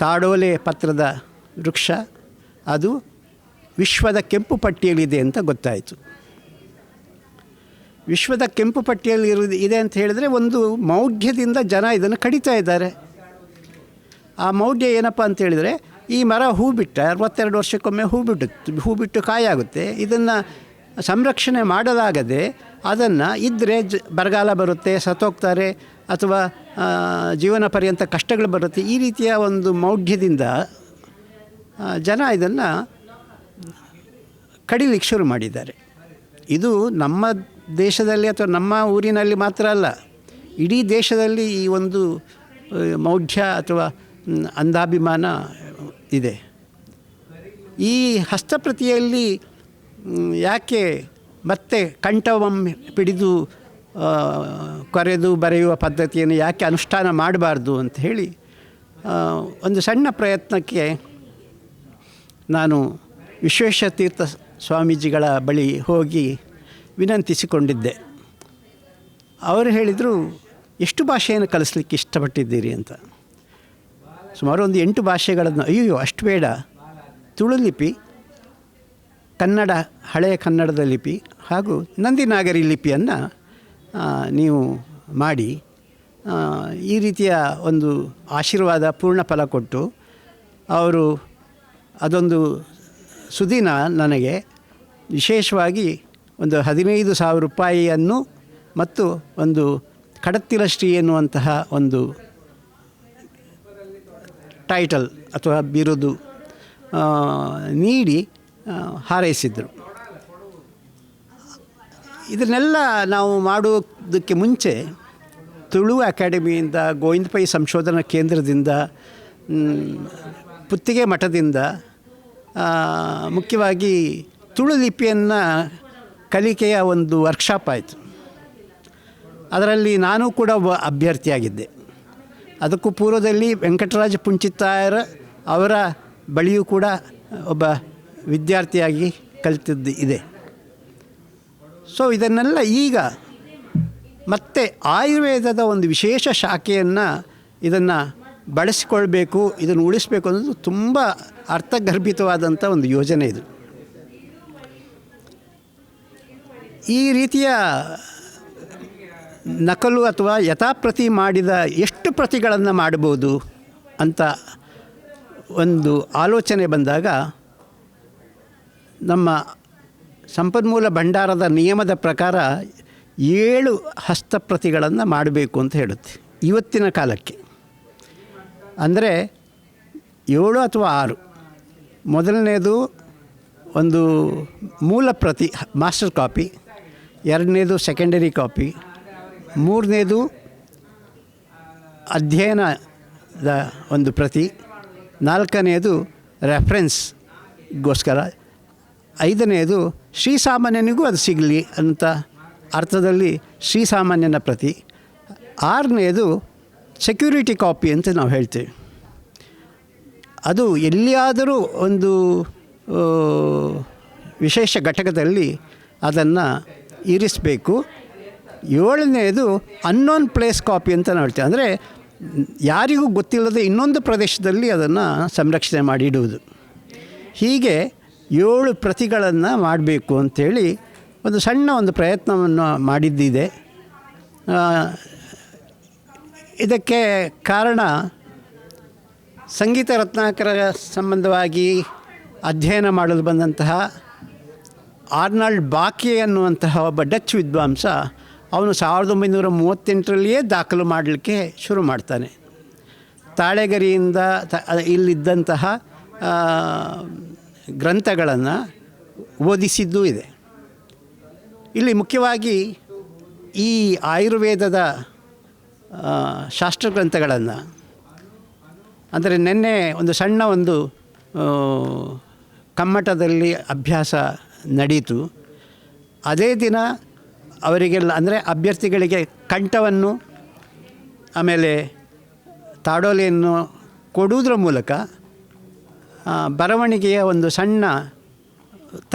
Speaker 10: ತಾಡೋಲೆ ಪತ್ರದ ವೃಕ್ಷ ಅದು ವಿಶ್ವದ ಕೆಂಪು ಪಟ್ಟಿಯಲ್ಲಿದೆ ಅಂತ ಗೊತ್ತಾಯಿತು. ವಿಶ್ವದ ಕೆಂಪು ಪಟ್ಟಿಯಲ್ಲಿ ಇದೆ ಅಂತ ಹೇಳಿದರೆ ಒಂದು ಮೌಢ್ಯದಿಂದ ಜನ ಇದನ್ನು ಕಡಿತಾ ಇದ್ದಾರೆ. ಆ ಮೌಢ್ಯ ಏನಪ್ಪ ಅಂತ ಹೇಳಿದರೆ, ಈ ಮರ ಹೂ ಬಿಟ್ಟ 62 ವರ್ಷಕ್ಕೊಮ್ಮೆ ಹೂ ಬಿಟ್ಟು ಕಾಯಾಗುತ್ತೆ. ಇದನ್ನು ಸಂರಕ್ಷಣೆ ಮಾಡಲಾಗದೆ ಅದನ್ನು ಇದ್ದರೆ ಬರಗಾಲ ಬರುತ್ತೆ, ಸತ್ತೋಗ್ತಾರೆ, ಅಥವಾ ಜೀವನ ಪರ್ಯಂತ ಕಷ್ಟಗಳು ಬರುತ್ತೆ. ಈ ರೀತಿಯ ಒಂದು ಮೌಢ್ಯದಿಂದ ಜನ ಇದನ್ನು ಕಡಿಲಿಕ್ಕೆ ಶುರು ಮಾಡಿದ್ದಾರೆ. ಇದು ನಮ್ಮ ದೇಶದಲ್ಲಿ ಅಥವಾ ನಮ್ಮ ಊರಿನಲ್ಲಿ ಮಾತ್ರ ಅಲ್ಲ, ಇಡೀ ದೇಶದಲ್ಲಿ ಈ ಒಂದು ಮೌಢ್ಯ ಅಥವಾ ಅಂಧಾಭಿಮಾನ ಇದೆ. ಈ ಹಸ್ತಪ್ರತಿಯಲ್ಲಿ ಯಾಕೆ ಮತ್ತೆ ಕಂಠವೊಮ್ಮೆ ಪಿಡಿದು ಕೊರೆದು ಬರೆಯುವ ಪದ್ಧತಿಯನ್ನು ಯಾಕೆ ಅನುಷ್ಠಾನ ಮಾಡಬಾರ್ದು ಅಂತ ಹೇಳಿ ಒಂದು ಸಣ್ಣ ಪ್ರಯತ್ನಕ್ಕೆ ನಾನು ವಿಶ್ವೇಶತೀರ್ಥ ಸ್ವಾಮೀಜಿಗಳ ಬಳಿ ಹೋಗಿ ವಿನಂತಿಸಿಕೊಂಡಿದ್ದೆ. ಅವರು ಹೇಳಿದರು, ಎಷ್ಟು ಭಾಷೆಯನ್ನು ಕಲಿಸ್ಲಿಕ್ಕೆ ಇಷ್ಟಪಟ್ಟಿದ್ದೀರಿ ಅಂತ. ಸುಮಾರು ಒಂದು 8 ಭಾಷೆಗಳನ್ನು. ಅಯ್ಯೋ ಅಷ್ಟು ಬೇಡ, ತುಳು ಲಿಪಿ, ಕನ್ನಡ, ಹಳೆಯ ಕನ್ನಡದ ಲಿಪಿ ಹಾಗೂ ನಂದಿನಾಗರಿ ಲಿಪಿಯನ್ನು ನೀವು ಮಾಡಿ ಈ ರೀತಿಯ ಒಂದು ಆಶೀರ್ವಾದ ಪೂರ್ಣ ಫಲ ಕೊಟ್ಟು ಅವರು ಅದೊಂದು ಸುದಿನ ನನಗೆ ವಿಶೇಷವಾಗಿ ಒಂದು 15,000 ರೂಪಾಯಿಯನ್ನು ಮತ್ತು ಒಂದು ಕಡತ್ತಿಲ ಶ್ರೀ ಎನ್ನುವಂತಹ ಒಂದು ಟೈಟಲ್ ಅಥವಾ ಬಿರುದು ನೀಡಿ ಹಾರೈಸಿದರು. ಇದನ್ನೆಲ್ಲ ನಾವು ಮಾಡೋದಕ್ಕೆ ಮುಂಚೆ ತುಳು ಅಕಾಡೆಮಿಯಿಂದ, ಗೋವಿಂದ ಪೈ ಸಂಶೋಧನಾ ಕೇಂದ್ರದಿಂದ, ಪುತ್ತಿಗೆ ಮಠದಿಂದ ಮುಖ್ಯವಾಗಿ ತುಳು ಲಿಪಿಯನ್ನು ಕಲಿಕೆಯ ಒಂದು ವರ್ಕ್ಶಾಪ್ ಆಯಿತು. ಅದರಲ್ಲಿ ನಾನು ಕೂಡ ಒಬ್ಬ ಅಭ್ಯರ್ಥಿಯಾಗಿದ್ದೆ. ಅದಕ್ಕೂ ಪೂರ್ವದಲ್ಲಿ ವೆಂಕಟರಾಜ ಪುಂಚಿತ್ತಾಯರ ಅವರ ಬಳಿಯೂ ಕೂಡ ಒಬ್ಬ ವಿದ್ಯಾರ್ಥಿಯಾಗಿ ಕಲಿತದ್ದು ಇದೆ. ಸೊ ಇದನ್ನೆಲ್ಲ ಈಗ ಮತ್ತೆ ಆಯುರ್ವೇದದ ಒಂದು ವಿಶೇಷ ಶಾಖೆಯನ್ನು ಇದನ್ನು ಬಳಸಿಕೊಳ್ಬೇಕು, ಇದನ್ನು ಉಳಿಸಬೇಕು ಅನ್ನೋದು ತುಂಬ ಅರ್ಥಗರ್ಭಿತವಾದಂಥ ಒಂದು ಯೋಜನೆ ಇದು. ಈ ರೀತಿಯ ನಕಲು ಅಥವಾ ಯಥಾಪ್ರತಿ ಮಾಡಿದ ಎಷ್ಟು ಪ್ರತಿಗಳನ್ನು ಮಾಡ್ಬೋದು ಅಂತ ಒಂದು ಆಲೋಚನೆ ಬಂದಾಗ ನಮ್ಮ ಸಂಪನ್ಮೂಲ ಭಂಡಾರದ ನಿಯಮದ ಪ್ರಕಾರ 7 ಹಸ್ತಪ್ರತಿಗಳನ್ನು ಮಾಡಬೇಕು ಅಂತ ಹೇಳುತ್ತೆ ಇವತ್ತಿನ ಕಾಲಕ್ಕೆ. ಅಂದರೆ 7 ಅಥವಾ 6. ಮೊದಲನೇದು ಒಂದು ಮೂಲ ಪ್ರತಿ, ಮಾಸ್ಟರ್ ಕಾಪಿ. 2ನೇದು ಸೆಕೆಂಡರಿ ಕಾಪಿ. 3ನೇದು ಅಧ್ಯಯನದ ಒಂದು ಪ್ರತಿ. 4ನೇದು ರೆಫರೆನ್ಸ್ಗೋಸ್ಕರ. 5ನೇದು ಶ್ರೀಸಾಮಾನ್ಯನಿಗೂ ಅದು ಸಿಗಲಿ ಅಂತ ಅರ್ಥದಲ್ಲಿ ಶ್ರೀಸಾಮಾನ್ಯನ ಪ್ರತಿ. 6ನೇದು ಸೆಕ್ಯೂರಿಟಿ ಕಾಪಿ ಅಂತ ನಾವು ಹೇಳ್ತೇವೆ. ಅದು ಎಲ್ಲಿಯಾದರೂ ಒಂದು ವಿಶೇಷ ಘಟಕದಲ್ಲಿ ಅದನ್ನು ಇರಿಸಬೇಕು. 7ನೇದು ಅನ್ನೋನ್ ಪ್ಲೇಸ್ ಕಾಪಿ ಅಂತ ನಾವು ಹೇಳ್ತೇವೆ. ಅಂದರೆ ಯಾರಿಗೂ ಗೊತ್ತಿಲ್ಲದೆ ಇನ್ನೊಂದು ಪ್ರದೇಶದಲ್ಲಿ ಅದನ್ನು ಸಂರಕ್ಷಣೆ ಮಾಡಿ ಇಡುವುದು. ಹೀಗೆ 7 ಪ್ರತಿಗಳನ್ನು ಮಾಡಬೇಕು ಅಂಥೇಳಿ ಒಂದು ಸಣ್ಣ ಒಂದು ಪ್ರಯತ್ನವನ್ನು ಮಾಡಿದ್ದಿದೆ. ಇದಕ್ಕೆ ಕಾರಣ ಸಂಗೀತ ರತ್ನಾಕರ ಸಂಬಂಧವಾಗಿ ಅಧ್ಯಯನ ಮಾಡಲು ಬಂದಂತಹ ಆರ್ನಾಲ್ಡ್ ಬಾಕೆ ಅನ್ನುವಂತಹ ಒಬ್ಬ ಡಚ್ ವಿದ್ವಾಂಸ, ಅವನು 1938ರಲ್ಲಿಯೇ ದಾಖಲು ಮಾಡಲಿಕ್ಕೆ ಶುರು ಮಾಡ್ತಾನೆ. ತಾಳೆಗರಿಯಿಂದ ಇಲ್ಲಿದ್ದಂತಹ ಗ್ರಂಥಗಳನ್ನು ಓದಿಸಿದ್ದೂ ಇದೆ. ಇಲ್ಲಿ ಮುಖ್ಯವಾಗಿ ಈ ಆಯುರ್ವೇದದ ಶಾಸ್ತ್ರಗ್ರಂಥಗಳನ್ನು, ಅಂದರೆ ನಿನ್ನೆ ಒಂದು ಸಣ್ಣ ಒಂದು ಕಮ್ಮಟದಲ್ಲಿ ಅಭ್ಯಾಸ ನಡೆಯಿತು. ಅದೇ ದಿನ ಅವರಿಗೆಲ್ಲ, ಅಂದರೆ ಅಭ್ಯರ್ಥಿಗಳಿಗೆ ಕಂಠವನ್ನು ಆಮೇಲೆ ತಾಡೋಲೆಯನ್ನು ಕೊಡುವುದರ ಮೂಲಕ ಬರವಣಿಗೆಯ ಒಂದು ಸಣ್ಣ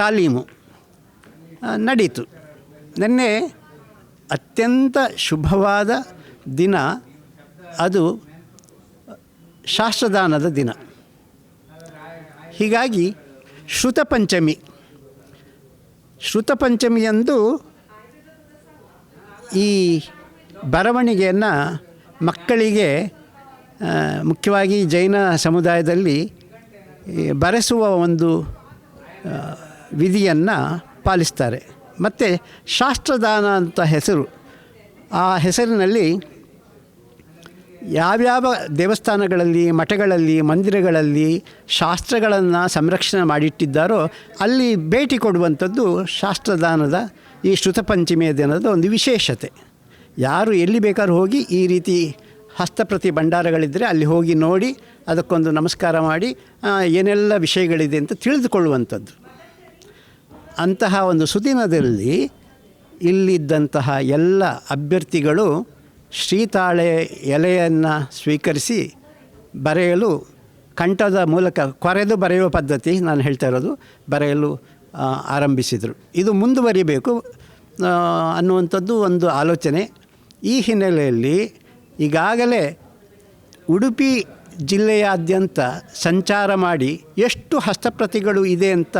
Speaker 10: ತಾಲೀಮು ನಡೀತು. ನಿನ್ನೆ ಅತ್ಯಂತ ಶುಭವಾದ ದಿನ, ಅದು ಶಾಸ್ತ್ರದಾನದ ದಿನ. ಹೀಗಾಗಿ ಶ್ರುತಪಂಚಮಿಯಂದು ಈ ಬರವಣಿಗೆಯನ್ನು ಮಕ್ಕಳಿಗೆ ಮುಖ್ಯವಾಗಿ ಜೈನ ಸಮುದಾಯದಲ್ಲಿ ಬರೆಸುವ ಒಂದು ವಿಧಿಯನ್ನು ಪಾಲಿಸ್ತಾರೆ. ಮತ್ತು ಶಾಸ್ತ್ರದಾನ ಅಂತ ಹೆಸರು. ಆ ಹೆಸರಿನಲ್ಲಿ ಯಾವ್ಯಾವ ದೇವಸ್ಥಾನಗಳಲ್ಲಿ, ಮಠಗಳಲ್ಲಿ, ಮಂದಿರಗಳಲ್ಲಿ ಶಾಸ್ತ್ರಗಳನ್ನು ಸಂರಕ್ಷಣೆ ಮಾಡಿಟ್ಟಿದ್ದಾರೋ ಅಲ್ಲಿ ಭೇಟಿ ಕೊಡುವಂಥದ್ದು ಶಾಸ್ತ್ರದಾನದ ಈ ಶ್ರುತಪಂಚಮಿಯ ದಿನದ ಒಂದು ವಿಶೇಷತೆ. ಯಾರು ಎಲ್ಲಿ ಬೇಕಾದ್ರೂ ಹೋಗಿ ಈ ರೀತಿ ಹಸ್ತಪ್ರತಿ ಭಂಡಾರಗಳಿದ್ದರೆ ಅಲ್ಲಿ ಹೋಗಿ ನೋಡಿ ಅದಕ್ಕೊಂದು ನಮಸ್ಕಾರ ಮಾಡಿ ಏನೆಲ್ಲ ವಿಷಯಗಳಿದೆ ಅಂತ ತಿಳಿದುಕೊಳ್ಳುವಂಥದ್ದು. ಅಂತಹ ಒಂದು ಸುದಿನದಲ್ಲಿ ಇಲ್ಲಿದ್ದಂತಹ ಎಲ್ಲ ಅಭ್ಯರ್ಥಿಗಳು ಶ್ರೀತಾಳೆ ಎಲೆಯನ್ನು ಸ್ವೀಕರಿಸಿ ಬರೆಯಲು ಕಂಠದ ಮೂಲಕ ಕೊರೆದು ಬರೆಯುವ ಪದ್ಧತಿ ನಾನು ಹೇಳ್ತಾ ಇರೋದು, ಬರೆಯಲು ಆರಂಭಿಸಿದರು. ಇದು ಮುಂದುವರಿಬೇಕು ಅನ್ನುವಂಥದ್ದು ಒಂದು ಆಲೋಚನೆ. ಈ ಹಿನ್ನೆಲೆಯಲ್ಲಿ ಈಗಾಗಲೇ ಉಡುಪಿ ಜಿಲ್ಲೆಯಾದ್ಯಂತ ಸಂಚಾರ ಮಾಡಿ ಎಷ್ಟು ಹಸ್ತಪ್ರತಿಗಳು ಇದೆ ಅಂತ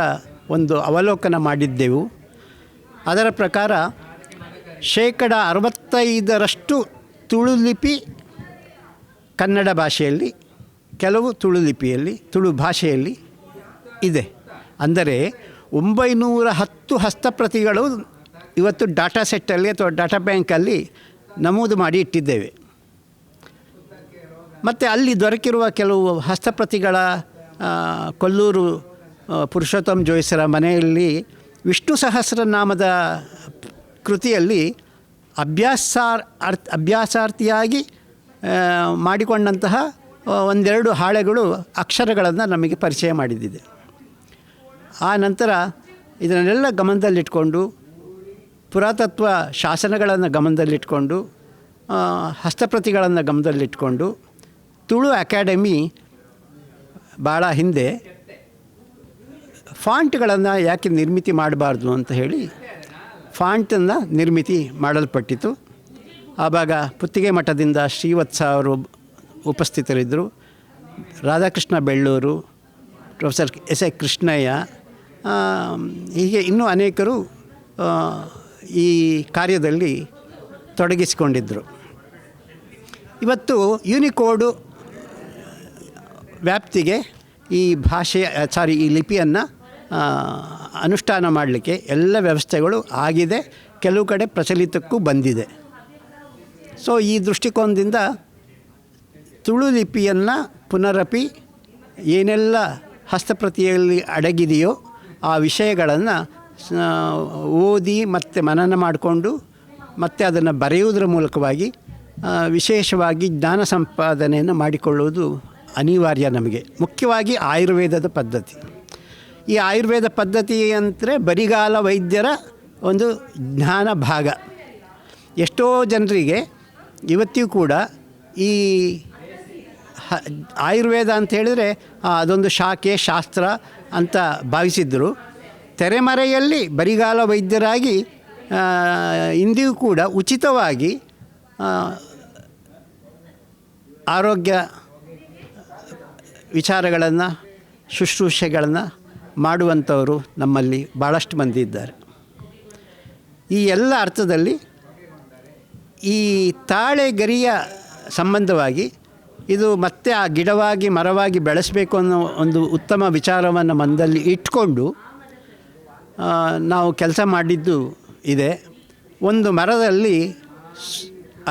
Speaker 10: ಒಂದು ಅವಲೋಕನ ಮಾಡಿದ್ದೆವು. ಅದರ ಪ್ರಕಾರ 65% ತುಳು ಲಿಪಿ ಕನ್ನಡ ಭಾಷೆಯಲ್ಲಿ, ಕೆಲವು ತುಳು ಲಿಪಿಯಲ್ಲಿ, ತುಳು ಭಾಷೆಯಲ್ಲಿ ಇದೆ. ಅಂದರೆ 910 ಹಸ್ತಪ್ರತಿಗಳು ಇವತ್ತು ಡಾಟಾ ಸೆಟ್ಟಲ್ಲಿ ಅಥವಾ ಡಾಟಾ ಬ್ಯಾಂಕಲ್ಲಿ ನಮೂದು ಮಾಡಿ ಇಟ್ಟಿದ್ದೇವೆ. ಮತ್ತು ಅಲ್ಲಿ ದೊರಕಿರುವ ಕೆಲವು ಹಸ್ತಪ್ರತಿಗಳ ಕೊಲ್ಲೂರು ಪುರುಷೋತ್ತಮ ಜೋಯಿಸರ ಮನೆಯಲ್ಲಿ ವಿಷ್ಣು ಸಹಸ್ರನಾಮದ ಕೃತಿಯಲ್ಲಿ ಅಭ್ಯಾಸಾರ್ಥಿಯಾಗಿ ಮಾಡಿಕೊಂಡಂತಹ ಒಂದೆರಡು ಹಾಳೆಗಳು ಅಕ್ಷರಗಳನ್ನು ನಮಗೆ ಪರಿಚಯ ಮಾಡಿದ್ದಿದೆ. ಆ ನಂತರ ಇದನ್ನೆಲ್ಲ ಗಮನದಲ್ಲಿಟ್ಕೊಂಡು, ಪುರಾತತ್ವ ಶಾಸನಗಳನ್ನು ಗಮನದಲ್ಲಿಟ್ಕೊಂಡು, ಹಸ್ತಪ್ರತಿಗಳನ್ನು ಗಮನದಲ್ಲಿಟ್ಕೊಂಡು ತುಳು ಅಕಾಡೆಮಿ ಭಾಳ ಹಿಂದೆ ಫಾಂಟ್ಗಳನ್ನು ಯಾಕೆ ನಿರ್ಮಿತಿ ಮಾಡಬಾರ್ದು ಅಂತ ಹೇಳಿ ಫಾಂಟನ್ನು ನಿರ್ಮಿತಿ ಮಾಡಲ್ಪಟ್ಟಿತು. ಆವಾಗ ಪುತ್ತಿಗೆ ಮಠದಿಂದ ಶ್ರೀವತ್ಸ ಅವರು ಉಪಸ್ಥಿತರಿದ್ದರು. Radhakrishna Bellur, professor S A Krishnaiah, ಹೀಗೆ ಇನ್ನೂ ಅನೇಕರು ಈ ಕಾರ್ಯದಲ್ಲಿ ತೊಡಗಿಸಿಕೊಂಡಿದ್ದರು. ಇವತ್ತು ಯೂನಿಕೋಡು ವ್ಯಾಪ್ತಿಗೆ ಈ ಈ ಲಿಪಿಯನ್ನು ಅನುಷ್ಠಾನ ಮಾಡಲಿಕ್ಕೆ ಎಲ್ಲ ವ್ಯವಸ್ಥೆಗಳು ಆಗಿದೆ, ಕೆಲವು ಕಡೆ ಪ್ರಚಲಿತಕ್ಕೂ ಬಂದಿದೆ. ಸೊ ಈ ದೃಷ್ಟಿಕೋನದಿಂದ ತುಳು ಲಿಪಿಯನ್ನು ಪುನರಪಿ ಏನೆಲ್ಲ ಹಸ್ತಪ್ರತಿಯಲ್ಲಿ ಅಡಗಿದೆಯೋ ಆ ವಿಷಯಗಳನ್ನು ಓದಿ ಮತ್ತು ಮನನ ಮಾಡಿಕೊಂಡು ಮತ್ತು ಅದನ್ನು ಬರೆಯುವುದರ ಮೂಲಕವಾಗಿ ವಿಶೇಷವಾಗಿ ಜ್ಞಾನ ಸಂಪಾದನೆಯನ್ನು ಮಾಡಿಕೊಳ್ಳುವುದು ಅನಿವಾರ್ಯ ನಮಗೆ. ಮುಖ್ಯವಾಗಿ ಆಯುರ್ವೇದದ ಪದ್ಧತಿ. ಈ ಆಯುರ್ವೇದ ಪದ್ಧತಿ ಅಂದರೆ ಬರಿಗಾಲ ವೈದ್ಯರ ಒಂದು ಜ್ಞಾನ ಭಾಗ. ಎಷ್ಟೋ ಜನರಿಗೆ ಇವತ್ತಿಗೂ ಕೂಡ ಈ ಆಯುರ್ವೇದ ಅಂತ ಹೇಳಿದರೆ ಅದೊಂದು ಶಾಖೆ ಶಾಸ್ತ್ರ ಅಂತ ಭಾವಿಸಿದ್ದರು. ತೆರೆಮರೆಯಲ್ಲಿ ಬರಿಗಾಲ ವೈದ್ಯರಾಗಿ ಇಂದಿಗೂ ಕೂಡ ಉಚಿತವಾಗಿ ಆರೋಗ್ಯ ವಿಚಾರಗಳನ್ನು ಶುಶ್ರೂಷೆಗಳನ್ನು ಮಾಡುವಂಥವರು ನಮ್ಮಲ್ಲಿ ಭಾಳಷ್ಟು ಮಂದಿ ಇದ್ದಾರೆ. ಈ ಎಲ್ಲ ಅರ್ಥದಲ್ಲಿ ಈ ತಾಳೆ ಗರಿಯ ಸಂಬಂಧವಾಗಿ ಇದು ಮತ್ತೆ ಆ ಗಿಡವಾಗಿ ಮರವಾಗಿ ಬೆಳೆಸಬೇಕು ಅನ್ನೋ ಒಂದು ಉತ್ತಮ ವಿಚಾರವನ್ನು ಮನದಲ್ಲಿ ಇಟ್ಕೊಂಡು ನಾವು ಕೆಲಸ ಮಾಡಿದ್ದು ಇದೆ. ಒಂದು ಮರದಲ್ಲಿ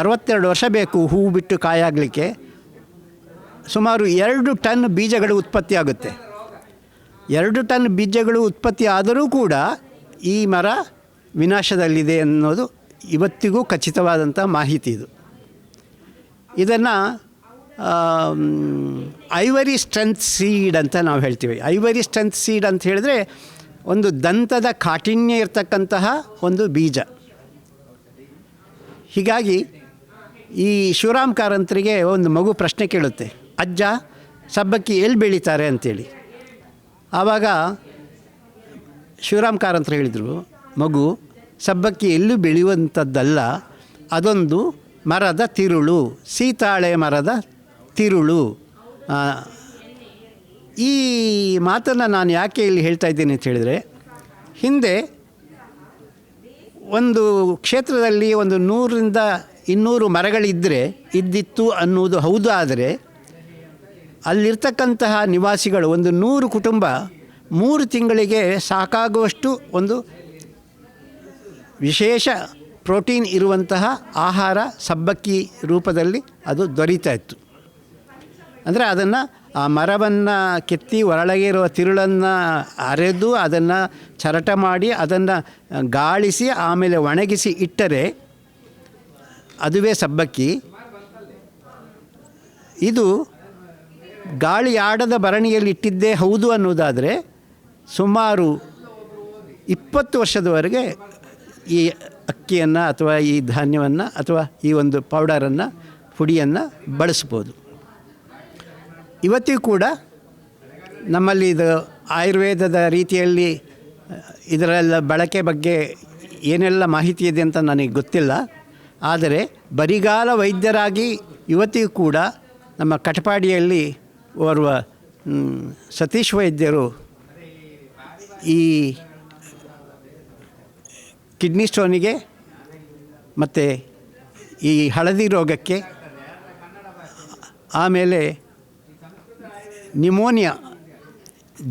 Speaker 10: 62 ವರ್ಷ ಬೇಕು ಹೂವು ಬಿಟ್ಟು ಕಾಯಾಗಲಿಕ್ಕೆ. ಸುಮಾರು 2 ಟನ್ ಬೀಜಗಳು ಉತ್ಪತ್ತಿ ಆಗುತ್ತೆ. 2 ಟನ್ ಬೀಜಗಳು ಉತ್ಪತ್ತಿ ಆದರೂ ಕೂಡ ಈ ಮರ ವಿನಾಶದಲ್ಲಿದೆ ಅನ್ನೋದು ಇವತ್ತಿಗೂ ಖಚಿತವಾದಂಥ ಮಾಹಿತಿ ಇದು. ಇದನ್ನು ಐವರಿ ಸ್ಟ್ರೆಂತ್ ಸೀಡ್ ಅಂತ ನಾವು ಹೇಳ್ತೀವಿ. ಐವರಿ ಸ್ಟ್ರೆಂತ್ ಸೀಡ್ ಅಂತ ಹೇಳಿದ್ರೆ ಒಂದು ದಂತದ ಕಾಠಿಣ್ಯ ಇರತಕ್ಕಂತಹ ಒಂದು ಬೀಜ. ಹೀಗಾಗಿ ಈ ಶಿವರಾಮ್ ಕಾರಂತರಿಗೆ ಒಂದು ಮಗು ಪ್ರಶ್ನೆ ಕೇಳುತ್ತೆ, ಅಜ್ಜ ಸಬ್ಬಕ್ಕಿ ಎಲ್ಲಿ ಬೆಳೀತಾರೆ ಅಂತೇಳಿ. ಆವಾಗ ಶಿವರಾಮ್ ಕಾರಂತರು ಹೇಳಿದರು, ಮಗು ಸಬ್ಬಕ್ಕಿ ಎಲ್ಲೂ ಬೆಳೆಯುವಂಥದ್ದಲ್ಲ, ಅದೊಂದು ಮರದ ತಿರುಳು, ಸೀತಾಳೆ ಮರದ ತಿರುಳು. ಈ ಮಾತನ್ನು ನಾನು ಯಾಕೆ ಇಲ್ಲಿ ಹೇಳ್ತಾ ಇದ್ದೀನಿ ಅಂತ ಹೇಳಿದರೆ, ಹಿಂದೆ ಒಂದು ಕ್ಷೇತ್ರದಲ್ಲಿ ಒಂದು 100ರಿಂದ 200 ಮರಗಳಿದ್ದರೆ ಇದ್ದಿತ್ತು ಅನ್ನುವುದು ಹೌದು. ಆದರೆ ಅಲ್ಲಿರ್ತಕ್ಕಂತಹ ನಿವಾಸಿಗಳು ಒಂದು 100 ಕುಟುಂಬ 3 ತಿಂಗಳಿಗೆ ಸಾಕಾಗುವಷ್ಟು ಒಂದು ವಿಶೇಷ ಪ್ರೋಟೀನ್ ಇರುವಂತಹ ಆಹಾರ ಸಬ್ಬಕ್ಕಿ ರೂಪದಲ್ಲಿ ಅದು ದೊರೀತಾ ಇತ್ತು. ಅಂದರೆ ಅದನ್ನು ಆ ಮರವನ್ನು ಕೆತ್ತಿ ಒಳಗೆ ಇರುವ ತಿರುಳನ್ನು ಅರೆದು ಅದನ್ನು ಚರಟ ಮಾಡಿ ಅದನ್ನು ಗಾಳಿಸಿ ಆಮೇಲೆ ಒಣಗಿಸಿ ಇಟ್ಟರೆ ಅದುವೇ ಸಬ್ಬಕ್ಕಿ. ಇದು ಗಾಳಿ ಆಡದ ಭರಣಿಯಲ್ಲಿ ಇಟ್ಟಿದ್ದೇ ಹೌದು ಅನ್ನೋದಾದರೆ ಸುಮಾರು 20 ವರ್ಷದವರೆಗೆ ಈ ಅಕ್ಕಿಯನ್ನು ಅಥವಾ ಈ ಧಾನ್ಯವನ್ನು ಅಥವಾ ಈ ಒಂದು ಪೌಡರನ್ನು ಪುಡಿಯನ್ನು ಬಳಸ್ಬೋದು. ಇವತ್ತಿಗೂ ಕೂಡ ನಮ್ಮಲ್ಲಿ ಇದು ಆಯುರ್ವೇದದ ರೀತಿಯಲ್ಲಿ ಇದರೆಲ್ಲ ಬಳಕೆ ಬಗ್ಗೆ ಏನೆಲ್ಲ ಮಾಹಿತಿ ಇದೆ ಅಂತ ನನಗೆ ಗೊತ್ತಿಲ್ಲ. ಆದರೆ ಬರಿಗಾಲ ವೈದ್ಯರಾಗಿ ಇವತ್ತಿಗೂ ಕೂಡ ನಮ್ಮ ಕಟಪಾಡಿಯಲ್ಲಿ ಓರ್ವ ಸತೀಶ್ ವೈದ್ಯರು ಈ ಕಿಡ್ನಿ ಸ್ಟೋನಿಗೆ ಮತ್ತು ಈ ಹಳದಿ ರೋಗಕ್ಕೆ ಆಮೇಲೆ ನಿಮೋನಿಯಾ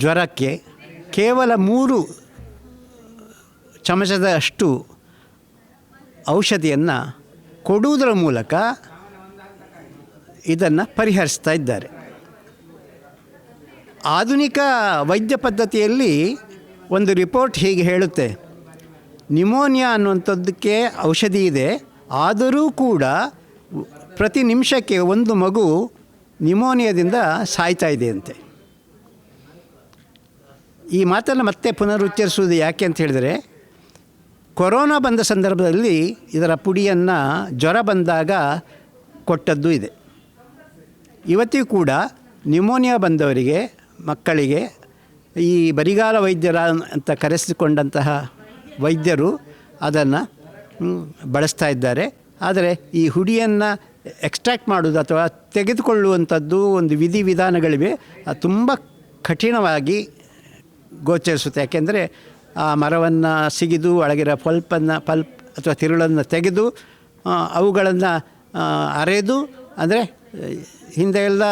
Speaker 10: ಜ್ವರಕ್ಕೆ ಕೇವಲ 3 ಚಮಚದಷ್ಟು ಔಷಧಿಯನ್ನು ಕೊಡುವುದರ ಮೂಲಕ ಇದನ್ನು ಪರಿಹರಿಸ್ತಾ ಇದ್ದಾರೆ. ಆಧುನಿಕ ವೈದ್ಯ ಪದ್ಧತಿಯಲ್ಲಿ ಒಂದು ರಿಪೋರ್ಟ್ ಹೀಗೆ ಹೇಳುತ್ತೆ, ನಿಮೋನಿಯಾ ಅನ್ನುವಂಥದ್ದಕ್ಕೆ ಔಷಧಿ ಇದೆ, ಆದರೂ ಕೂಡ ಪ್ರತಿ ನಿಮಿಷಕ್ಕೆ 1 ಮಗು ನಿಮೋನಿಯಾದಿಂದ ಸಾಯ್ತಾ ಇದೆಯಂತೆ. ಈ ಮಾತನ್ನು ಮತ್ತೆ ಪುನರುಚ್ಚರಿಸುವುದು ಯಾಕೆ ಅಂತ ಹೇಳಿದರೆ, ಕೊರೋನಾ ಬಂದ ಸಂದರ್ಭದಲ್ಲಿ ಇದರ ಪುಡಿಯನ್ನು ಜ್ವರ ಬಂದಾಗ ಕೊಟ್ಟದ್ದು ಇದೆ. ಇವತ್ತಿಗೂ ಕೂಡ ನಿಮೋನಿಯಾ ಬಂದವರಿಗೆ ಮಕ್ಕಳಿಗೆ ಈ ಬರಿಗಾಲ ವೈದ್ಯರ ಅಂತ ಕರೆಸಿಕೊಂಡಂತಹ ವೈದ್ಯರು ಅದನ್ನು ಬಳಸ್ತಾ ಇದ್ದಾರೆ. ಆದರೆ ಈ ಹುಡಿಯನ್ನು ಎಕ್ಸ್ಟ್ರಾಕ್ಟ್ ಮಾಡೋದು ಅಥವಾ ತೆಗೆದುಕೊಳ್ಳುವಂಥದ್ದು ಒಂದು ವಿಧಿವಿಧಾನಗಳಿವೆ, ಅದು ತುಂಬ ಕಠಿಣವಾಗಿ ಗೋಚರಿಸುತ್ತೆ. ಯಾಕೆಂದರೆ ಆ ಮರವನ್ನು ಸಿಗಿದು ಒಳಗಿರೋ ಪಲ್ಪ್ ಅಥವಾ ತಿರುಳನ್ನು ತೆಗೆದು ಅವುಗಳನ್ನು ಅರೆದು, ಅಂದರೆ ಹಿಂದೆ ಎಲ್ಲ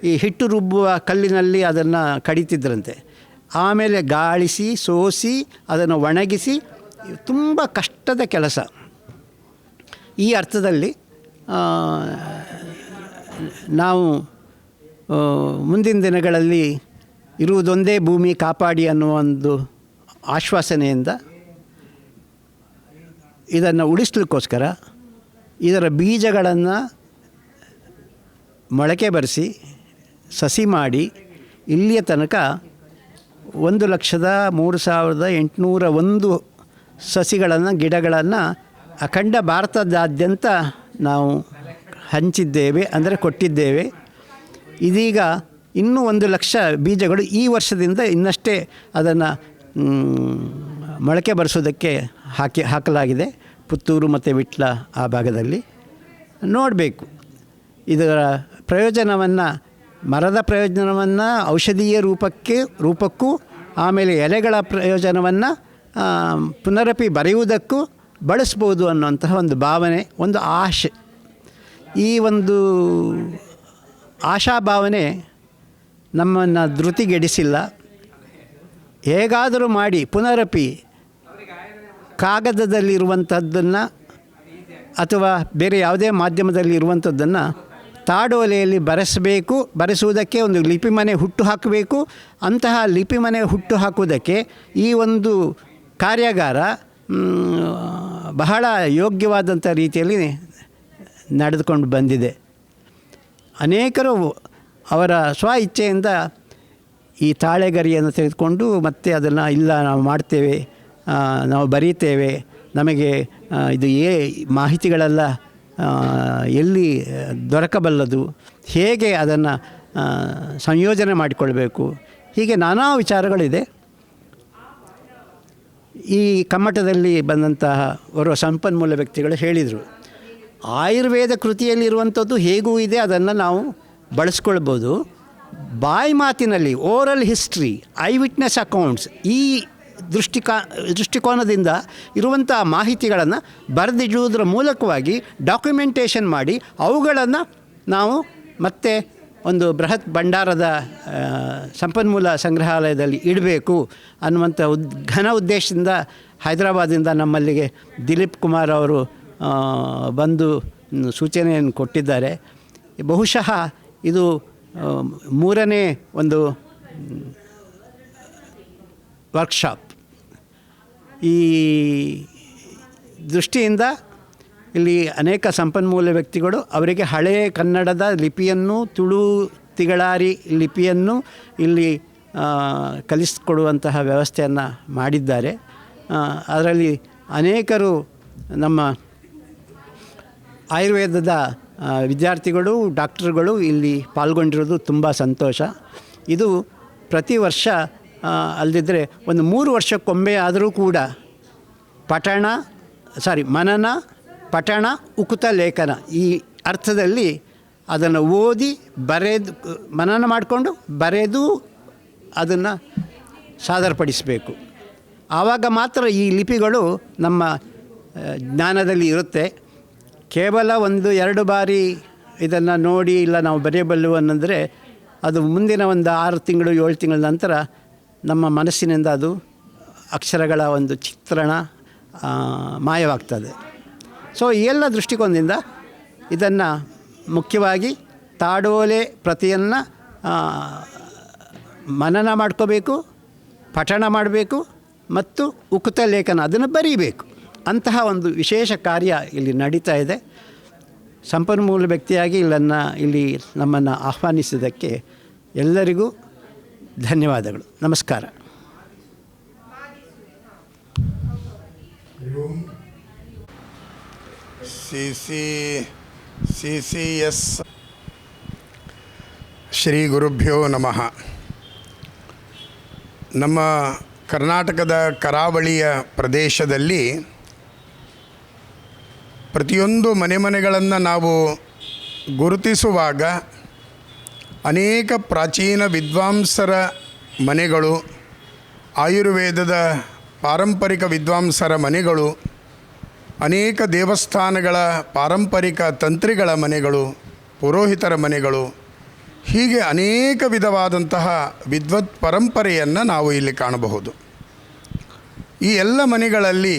Speaker 10: ಈ ಹಿಟ್ಟು ರುಬ್ಬುವ ಕಲ್ಲಿನಲ್ಲಿ ಅದನ್ನು ಕಡಿತಿದ್ರಂತೆ. ಆಮೇಲೆ ಗಾಳಿಸಿ ಸೋಸಿ ಅದನ್ನು ಒಣಗಿಸಿ, ತುಂಬ ಕಷ್ಟದ ಕೆಲಸ. ಈ ಅರ್ಥದಲ್ಲಿ ನಾವು ಮುಂದಿನ ದಿನಗಳಲ್ಲಿ ಇರುವುದೊಂದೇ ಭೂಮಿ ಕಾಪಾಡಿ ಅನ್ನುವ ಒಂದು ಆಶ್ವಾಸನೆಯಿಂದ ಇದನ್ನು ಉಳಿಸ್ಲಿಕ್ಕೋಸ್ಕರ ಇದರ ಬೀಜಗಳನ್ನು ಮೊಳಕೆ ಬರೆಸಿ ಸಸಿ ಮಾಡಿ ಇಲ್ಲಿಯ ತನಕ 1,03,801 ಸಸಿಗಳನ್ನು ಗಿಡಗಳನ್ನು ಅಖಂಡ ಭಾರತದಾದ್ಯಂತ ನಾವು ಹಂಚಿದ್ದೇವೆ, ಅಂದರೆ ಕೊಟ್ಟಿದ್ದೇವೆ. ಇದೀಗ ಇನ್ನೂ 1 ಲಕ್ಷ ಬೀಜಗಳು ಈ ವರ್ಷದಿಂದ ಇನ್ನಷ್ಟೇ ಅದನ್ನು ಮೊಳಕೆ ಬರೆಸೋದಕ್ಕೆ ಹಾಕಲಾಗಿದೆ, ಪುತ್ತೂರು ಮತ್ತು ವಿಟ್ಲ ಆ ಭಾಗದಲ್ಲಿ. ನೋಡಬೇಕು ಇದರ ಪ್ರಯೋಜನವನ್ನು, ಮರದ ಪ್ರಯೋಜನವನ್ನು ಔಷಧೀಯ ರೂಪಕ್ಕೂ ಆಮೇಲೆ ಎಲೆಗಳ ಪ್ರಯೋಜನವನ್ನು ಪುನರಪಿ ಬರೆಯುವುದಕ್ಕೂ ಬಳಸ್ಬೋದು ಅನ್ನುವಂತಹ ಒಂದು ಭಾವನೆ, ಒಂದು ಆಶೆ. ಈ ಒಂದು ಆಶಾಭಾವನೆ ನಮ್ಮನ್ನು ಧೃತಿಗೆಡಿಸಿಲ್ಲ. ಹೇಗಾದರೂ ಮಾಡಿ ಪುನರಪಿ ಕಾಗದದಲ್ಲಿರುವಂಥದ್ದನ್ನು ಅಥವಾ ಬೇರೆ ಯಾವುದೇ ಮಾಧ್ಯಮದಲ್ಲಿ ಇರುವಂಥದ್ದನ್ನು ತಾಡೋಲೆಯಲ್ಲಿ ಬರೆಸುವುದಕ್ಕೆ ಒಂದು ಲಿಪಿಮನೆ ಹುಟ್ಟು ಹಾಕಬೇಕು. ಅಂತಹ ಲಿಪಿಮನೆ ಹುಟ್ಟು ಹಾಕುವುದಕ್ಕೆ ಈ ಒಂದು ಕಾರ್ಯಾಗಾರ ಬಹಳ ಯೋಗ್ಯವಾದಂಥ ರೀತಿಯಲ್ಲಿ ನಡೆದುಕೊಂಡು ಬಂದಿದೆ. ಅನೇಕರು ಅವರ ಸ್ವ ಇಚ್ಛೆಯಿಂದ ಈ ತಾಳೆಗರಿಯನ್ನು ತೆಗೆದುಕೊಂಡು ಮತ್ತೆ ಅದನ್ನು ಇಲ್ಲ ನಾವು ಮಾಡ್ತೇವೆ, ನಾವು ಬರೀತೇವೆ, ನಮಗೆ ಇದು ಮಾಹಿತಿಗಳೆಲ್ಲ ಎಲ್ಲಿ ದೊರಕಬಲ್ಲದು, ಹೇಗೆ ಅದನ್ನು ಸಂಯೋಜನೆ ಮಾಡಿಕೊಳ್ಬೇಕು, ಹೀಗೆ ನಾನಾ ವಿಚಾರಗಳಿದೆ. ಈ ಕಮ್ಮಟದಲ್ಲಿ ಬಂದಂತಹ ಓರ್ವ ಸಂಪನ್ಮೂಲ ವ್ಯಕ್ತಿಗಳು ಹೇಳಿದರು, ಆಯುರ್ವೇದ ಕೃತಿಯಲ್ಲಿರುವಂಥದ್ದು ಹೇಗೂ ಇದೆ, ಅದನ್ನು ನಾವು ಬಳಸ್ಕೊಳ್ಬೋದು. ಬಾಯಿ ಮಾತಿನಲ್ಲಿ oral history, eye witness accounts, ಈ ದೃಷ್ಟಿಕೋನದಿಂದ ಇರುವಂಥ ಮಾಹಿತಿಗಳನ್ನು ಬರೆದಿಡುವುದರ ಮೂಲಕವಾಗಿ ಡಾಕ್ಯುಮೆಂಟೇಷನ್ ಮಾಡಿ ಅವುಗಳನ್ನು ನಾವು ಮತ್ತೆ ಒಂದು ಬೃಹತ್ ಭಂಡಾರದ ಸಂಪನ್ಮೂಲ ಸಂಗ್ರಹಾಲಯದಲ್ಲಿ ಇಡಬೇಕು ಅನ್ನುವಂಥ ಘನ ಉದ್ದೇಶದಿಂದ ಹೈದರಾಬಾದಿಂದ ನಮ್ಮಲ್ಲಿಗೆ ದಿಲೀಪ್ ಕುಮಾರ್ ಅವರು ಬಂದು ಸೂಚನೆಯನ್ನು ಕೊಟ್ಟಿದ್ದಾರೆ. ಬಹುಶಃ ಇದು 3ನೇ ಒಂದು ವರ್ಕ್ಶಾಪ್. ಈ ದೃಷ್ಟಿಯಿಂದ ಇಲ್ಲಿ ಅನೇಕ ಸಂಪನ್ಮೂಲ ವ್ಯಕ್ತಿಗಳು ಅವರಿಗೆ ಹಳೆಯ ಕನ್ನಡದ ಲಿಪಿಯನ್ನು, ತುಳು ತಿಗಳಾರಿ ಲಿಪಿಯನ್ನು ಇಲ್ಲಿ ಕಲಿಸಿಕೊಡುವಂತಹ ವ್ಯವಸ್ಥೆಯನ್ನು ಮಾಡಿದ್ದಾರೆ. ಅದರಲ್ಲಿ ಅನೇಕರು ನಮ್ಮ ಆಯುರ್ವೇದದ ವಿದ್ಯಾರ್ಥಿಗಳು, ಡಾಕ್ಟರ್ಗಳು ಇಲ್ಲಿ ಪಾಲ್ಗೊಂಡಿರೋದು ತುಂಬ ಸಂತೋಷ. ಇದು ಪ್ರತಿ ವರ್ಷ ಅಲ್ಲದಿದ್ದರೆ ಒಂದು 3 ವರ್ಷಕ್ಕೊಮ್ಮೆ ಆದರೂ ಕೂಡ ಮನನ, ಪಠಣ, ಉಕುತ ಲೇಖನ ಈ ಅರ್ಥದಲ್ಲಿ ಅದನ್ನು ಓದಿ ಮನನ ಮಾಡಿಕೊಂಡು ಬರೆದು ಅದನ್ನು ಸಾದರಪಡಿಸಬೇಕು. ಆವಾಗ ಮಾತ್ರ ಈ ಲಿಪಿಗಳು ನಮ್ಮ ಜ್ಞಾನದಲ್ಲಿ ಇರುತ್ತೆ. ಕೇವಲ 1-2 ಬಾರಿ ಇದನ್ನು ನೋಡಿ ಇಲ್ಲ ನಾವು ಬರೆಯಬಲ್ಲು ಅನ್ನಂದರೆ ಅದು ಮುಂದಿನ ಒಂದು 6 ತಿಂಗಳು 7 ತಿಂಗಳ ನಂತರ ನಮ್ಮ ಮನಸ್ಸಿನಿಂದ ಅದು ಅಕ್ಷರಗಳ ಒಂದು ಚಿತ್ರಣ ಮಾಯವಾಗ್ತದೆ. ಸೊ ಈ ಎಲ್ಲ ದೃಷ್ಟಿಕೋನದಿಂದ ಇದನ್ನು ಮುಖ್ಯವಾಗಿ ತಾಡೋಲೆ ಪ್ರತಿಯನ್ನು ಮನನ ಮಾಡ್ಕೋಬೇಕು, ಪಠಣ ಮಾಡಬೇಕು ಮತ್ತು ಉಕುತ ಲೇಖನ ಅದನ್ನು ಬರೀಬೇಕು. ಅಂತಹ ಒಂದು ವಿಶೇಷ ಕಾರ್ಯ ಇಲ್ಲಿ ನಡೀತಾ ಇದೆ. ಸಂಪನ್ಮೂಲ ವ್ಯಕ್ತಿಯಾಗಿ ಇಲ್ಲಿ ನಮ್ಮನ್ನು ಆಹ್ವಾನಿಸಿದ್ದಕ್ಕೆ ಎಲ್ಲರಿಗೂ ಧನ್ಯವಾದಗಳು. ನಮಸ್ಕಾರ.
Speaker 11: CCS ಶ್ರೀ ಗುರುಭ್ಯೋ ನಮಃ. ನಮ್ಮ ಕರ್ನಾಟಕದ ಕರಾವಳಿಯ ಪ್ರದೇಶದಲ್ಲಿ ಪ್ರತಿಯೊಂದು ಮನೆಗಳನ್ನು ನಾವು ಗುರುತಿಸುವಾಗ ಅನೇಕ ಪ್ರಾಚೀನ ವಿದ್ವಾಂಸರ ಮನೆಗಳು, ಆಯುರ್ವೇದದ ಪಾರಂಪರಿಕ ವಿದ್ವಾಂಸರ ಮನೆಗಳು, ಅನೇಕ ದೇವಸ್ಥಾನಗಳ ಪಾರಂಪರಿಕ ತಂತ್ರಿಗಳ ಮನೆಗಳು, ಪುರೋಹಿತರ ಮನೆಗಳು, ಹೀಗೆ ಅನೇಕ ವಿಧವಾದಂತಹ ವಿದ್ವತ್ ಪರಂಪರೆಯನ್ನು ನಾವು ಇಲ್ಲಿ ಕಾಣಬಹುದು. ಈ ಎಲ್ಲ ಮನೆಗಳಲ್ಲಿ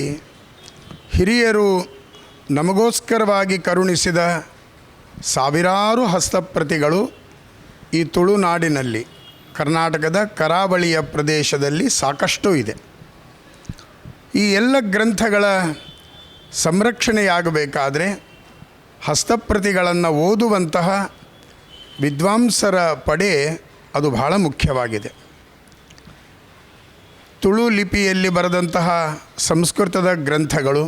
Speaker 11: ಹಿರಿಯರು ನಮಗೋಸ್ಕರವಾಗಿ ಕರುಣಿಸಿದ ಸಾವಿರಾರು ಹಸ್ತಪ್ರತಿಗಳು ಈ ತುಳುನಾಡಿನಲ್ಲಿ, ಕರ್ನಾಟಕದ ಕರಾವಳಿಯ ಪ್ರದೇಶದಲ್ಲಿ ಸಾಕಷ್ಟು ಇದೆ. ಈ ಎಲ್ಲ ಗ್ರಂಥಗಳ ಸಂರಕ್ಷಣೆಯಾಗಬೇಕಾದರೆ ಹಸ್ತಪ್ರತಿಗಳನ್ನು ಓದುವಂತಹ ವಿದ್ವಾಂಸರ ಪಡೆ ಅದು ಬಹಳ ಮುಖ್ಯವಾಗಿದೆ. ತುಳು ಲಿಪಿಯಲ್ಲಿ ಬರೆದಂತಹ ಸಂಸ್ಕೃತದ ಗ್ರಂಥಗಳು,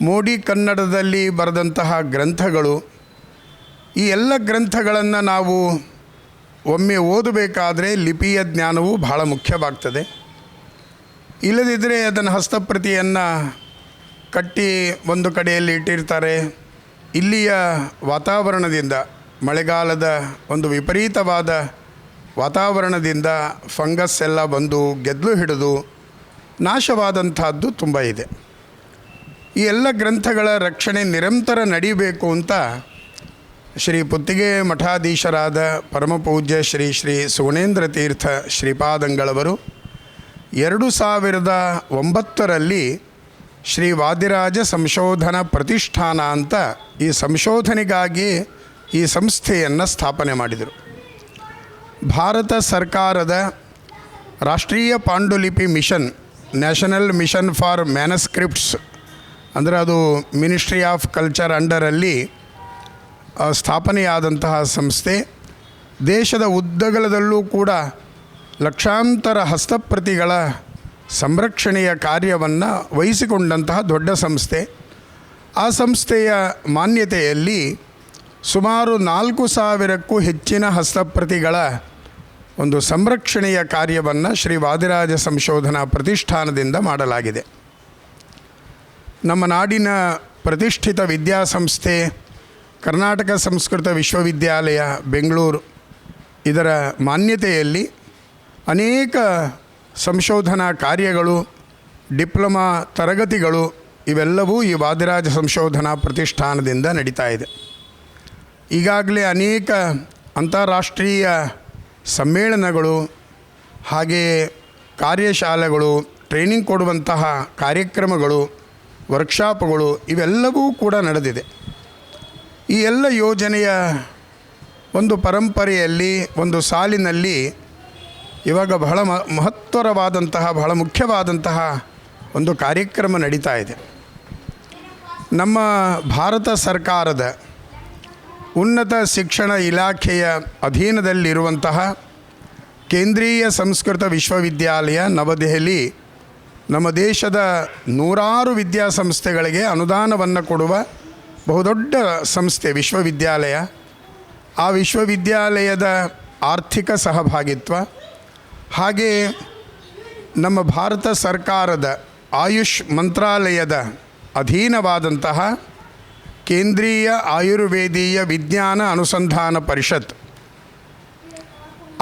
Speaker 11: ಮೋಡಿ ಕನ್ನಡದಲ್ಲಿ ಬರೆದಂತಹ ಗ್ರಂಥಗಳು, ಈ ಎಲ್ಲ ಗ್ರಂಥಗಳನ್ನು ನಾವು ಒಮ್ಮೆ ಓದಬೇಕಾದರೆ ಲಿಪಿಯ ಜ್ಞಾನವು ಬಹಳ ಮುಖ್ಯವಾಗ್ತದೆ. ಇಲ್ಲದಿದ್ದರೆ ಅದನ್ನು ಹಸ್ತಪ್ರತಿಯನ್ನು ಕಟ್ಟಿ ಒಂದು ಕಡೆಯಲ್ಲಿ ಇಟ್ಟಿರ್ತಾರೆ. ಇಲ್ಲಿಯ ವಾತಾವರಣದಿಂದ, ಮಳೆಗಾಲದ ಒಂದು ವಿಪರೀತವಾದ ವಾತಾವರಣದಿಂದ ಫಂಗಸ್ ಎಲ್ಲ ಬಂದು ಗೆದ್ದಲು ಹಿಡಿದು ನಾಶವಾದಂಥದ್ದು ತುಂಬ ಇದೆ. ಈ ಎಲ್ಲ ಗ್ರಂಥಗಳ ರಕ್ಷಣೆ ನಿರಂತರ ನಡೀಬೇಕು ಅಂತ ಶ್ರೀ ಪುತ್ತಿಗೆ ಮಠಾಧೀಶರಾದ ಪರಮಪೂಜ್ಯ ಶ್ರೀ ಶ್ರೀ ಸುಗುಣೇಂದ್ರ ತೀರ್ಥ ಶ್ರೀಪಾದಂಗಳವರು 2009ರಲ್ಲಿ ಶ್ರೀ ವಾದಿರಾಜ ಸಂಶೋಧನಾ ಪ್ರತಿಷ್ಠಾನ ಅಂತ ಈ ಸಂಶೋಧನೆಗಾಗಿ ಈ ಸಂಸ್ಥೆಯನ್ನು ಸ್ಥಾಪನೆ ಮಾಡಿದರು. ಭಾರತ ಸರ್ಕಾರದ ರಾಷ್ಟ್ರೀಯ ಪಾಂಡುಲಿಪಿ ಮಿಷನ್, ನ್ಯಾಷನಲ್ ಮಿಷನ್ ಫಾರ್ ಮ್ಯಾನಸ್ಕ್ರಿಪ್ಟ್ಸ್ ಅಂದರೆ ಅದು ಮಿನಿಸ್ಟ್ರಿ ಆಫ್ ಕಲ್ಚರ್ ಅಂಡರಲ್ಲಿ ಸ್ಥಾಪನೆಯಾದಂತಹ ಸಂಸ್ಥೆ. ದೇಶದ ಉದ್ದಗಲದಲ್ಲೂ ಕೂಡ ಲಕ್ಷಾಂತರ ಹಸ್ತಪ್ರತಿಗಳ ಸಂರಕ್ಷಣೆಯ ಕಾರ್ಯವನ್ನು ವಹಿಸಿಕೊಂಡಂತಹ ದೊಡ್ಡ ಸಂಸ್ಥೆ. ಆ ಸಂಸ್ಥೆಯ ಮಾನ್ಯತೆಯಲ್ಲಿ ಸುಮಾರು 4,000ಕ್ಕೂ ಹೆಚ್ಚಿನ ಹಸ್ತಪ್ರತಿಗಳ ಒಂದು ಸಂರಕ್ಷಣೆಯ ಕಾರ್ಯವನ್ನು ಶ್ರೀ ವಾದಿರಾಜ ಸಂಶೋಧನಾ ಪ್ರತಿಷ್ಠಾನದಿಂದ ಮಾಡಲಾಗಿದೆ. ನಮ್ಮ ನಾಡಿನ ಪ್ರತಿಷ್ಠಿತ ವಿದ್ಯಾಸಂಸ್ಥೆ ಕರ್ನಾಟಕ ಸಂಸ್ಕೃತ ವಿಶ್ವವಿದ್ಯಾಲಯ ಬೆಂಗಳೂರು ಇದರ ಮಾನ್ಯತೆಯಲ್ಲಿ ಅನೇಕ ಸಂಶೋಧನಾ ಕಾರ್ಯಗಳು, ಡಿಪ್ಲೊಮಾ ತರಗತಿಗಳು ಇವೆಲ್ಲವೂ ಈ ವಾದಿರಾಜ ಸಂಶೋಧನಾ ಪ್ರತಿಷ್ಠಾನದಿಂದ ನಡೀತಾ ಇದೆ. ಈಗಾಗಲೇ ಅನೇಕ ಅಂತಾರಾಷ್ಟ್ರೀಯ ಸಮ್ಮೇಳನಗಳು, ಹಾಗೆಯೇ ಕಾರ್ಯಶಾಲೆಗಳು, ಟ್ರೈನಿಂಗ್ ಕೊಡುವಂತಹ ಕಾರ್ಯಕ್ರಮಗಳು, ವರ್ಕ್ಶಾಪ್ಗಳು ಇವೆಲ್ಲವೂ ಕೂಡ ನಡೆದಿದೆ. ಈ ಎಲ್ಲ ಯೋಜನೆಯ ಒಂದು ಪರಂಪರೆಯಲ್ಲಿ, ಒಂದು ಸಾಲಿನಲ್ಲಿ ಇವಾಗ ಬಹಳ ಮಹತ್ತರವಾದಂತಹ, ಬಹಳ ಮುಖ್ಯವಾದಂತಹ ಒಂದು ಕಾರ್ಯಕ್ರಮ ನಡೀತಾ ಇದೆ. ನಮ್ಮ ಭಾರತ ಸರ್ಕಾರದ ಉನ್ನತ ಶಿಕ್ಷಣ ಇಲಾಖೆಯ ಅಧೀನದಲ್ಲಿರುವಂತಹ ಕೇಂದ್ರೀಯ ಸಂಸ್ಕೃತ ವಿಶ್ವವಿದ್ಯಾಲಯ ನವದೆಹಲಿ ನಮ್ಮ ದೇಶದ ನೂರಾರು ವಿದ್ಯಾಸಂಸ್ಥೆಗಳಿಗೆ ಅನುದಾನವನ್ನು ಕೊಡುವ ಬಹುದೊಡ್ಡ ಸಂಸ್ಥೆ ವಿಶ್ವವಿದ್ಯಾಲಯ. ಆ ವಿಶ್ವವಿದ್ಯಾಲಯದ ಆರ್ಥಿಕ ಸಹಭಾಗಿತ್ವ, ಹಾಗೆಯೇ ನಮ್ಮ ಭಾರತ ಸರ್ಕಾರದ ಆಯುಷ್ ಮಂತ್ರಾಲಯದ ಅಧೀನವಾದಂತಹ ಕೇಂದ್ರೀಯ ಆಯುರ್ವೇದೀಯ ವಿಜ್ಞಾನ ಅನುಸಂಧಾನ ಪರಿಷತ್,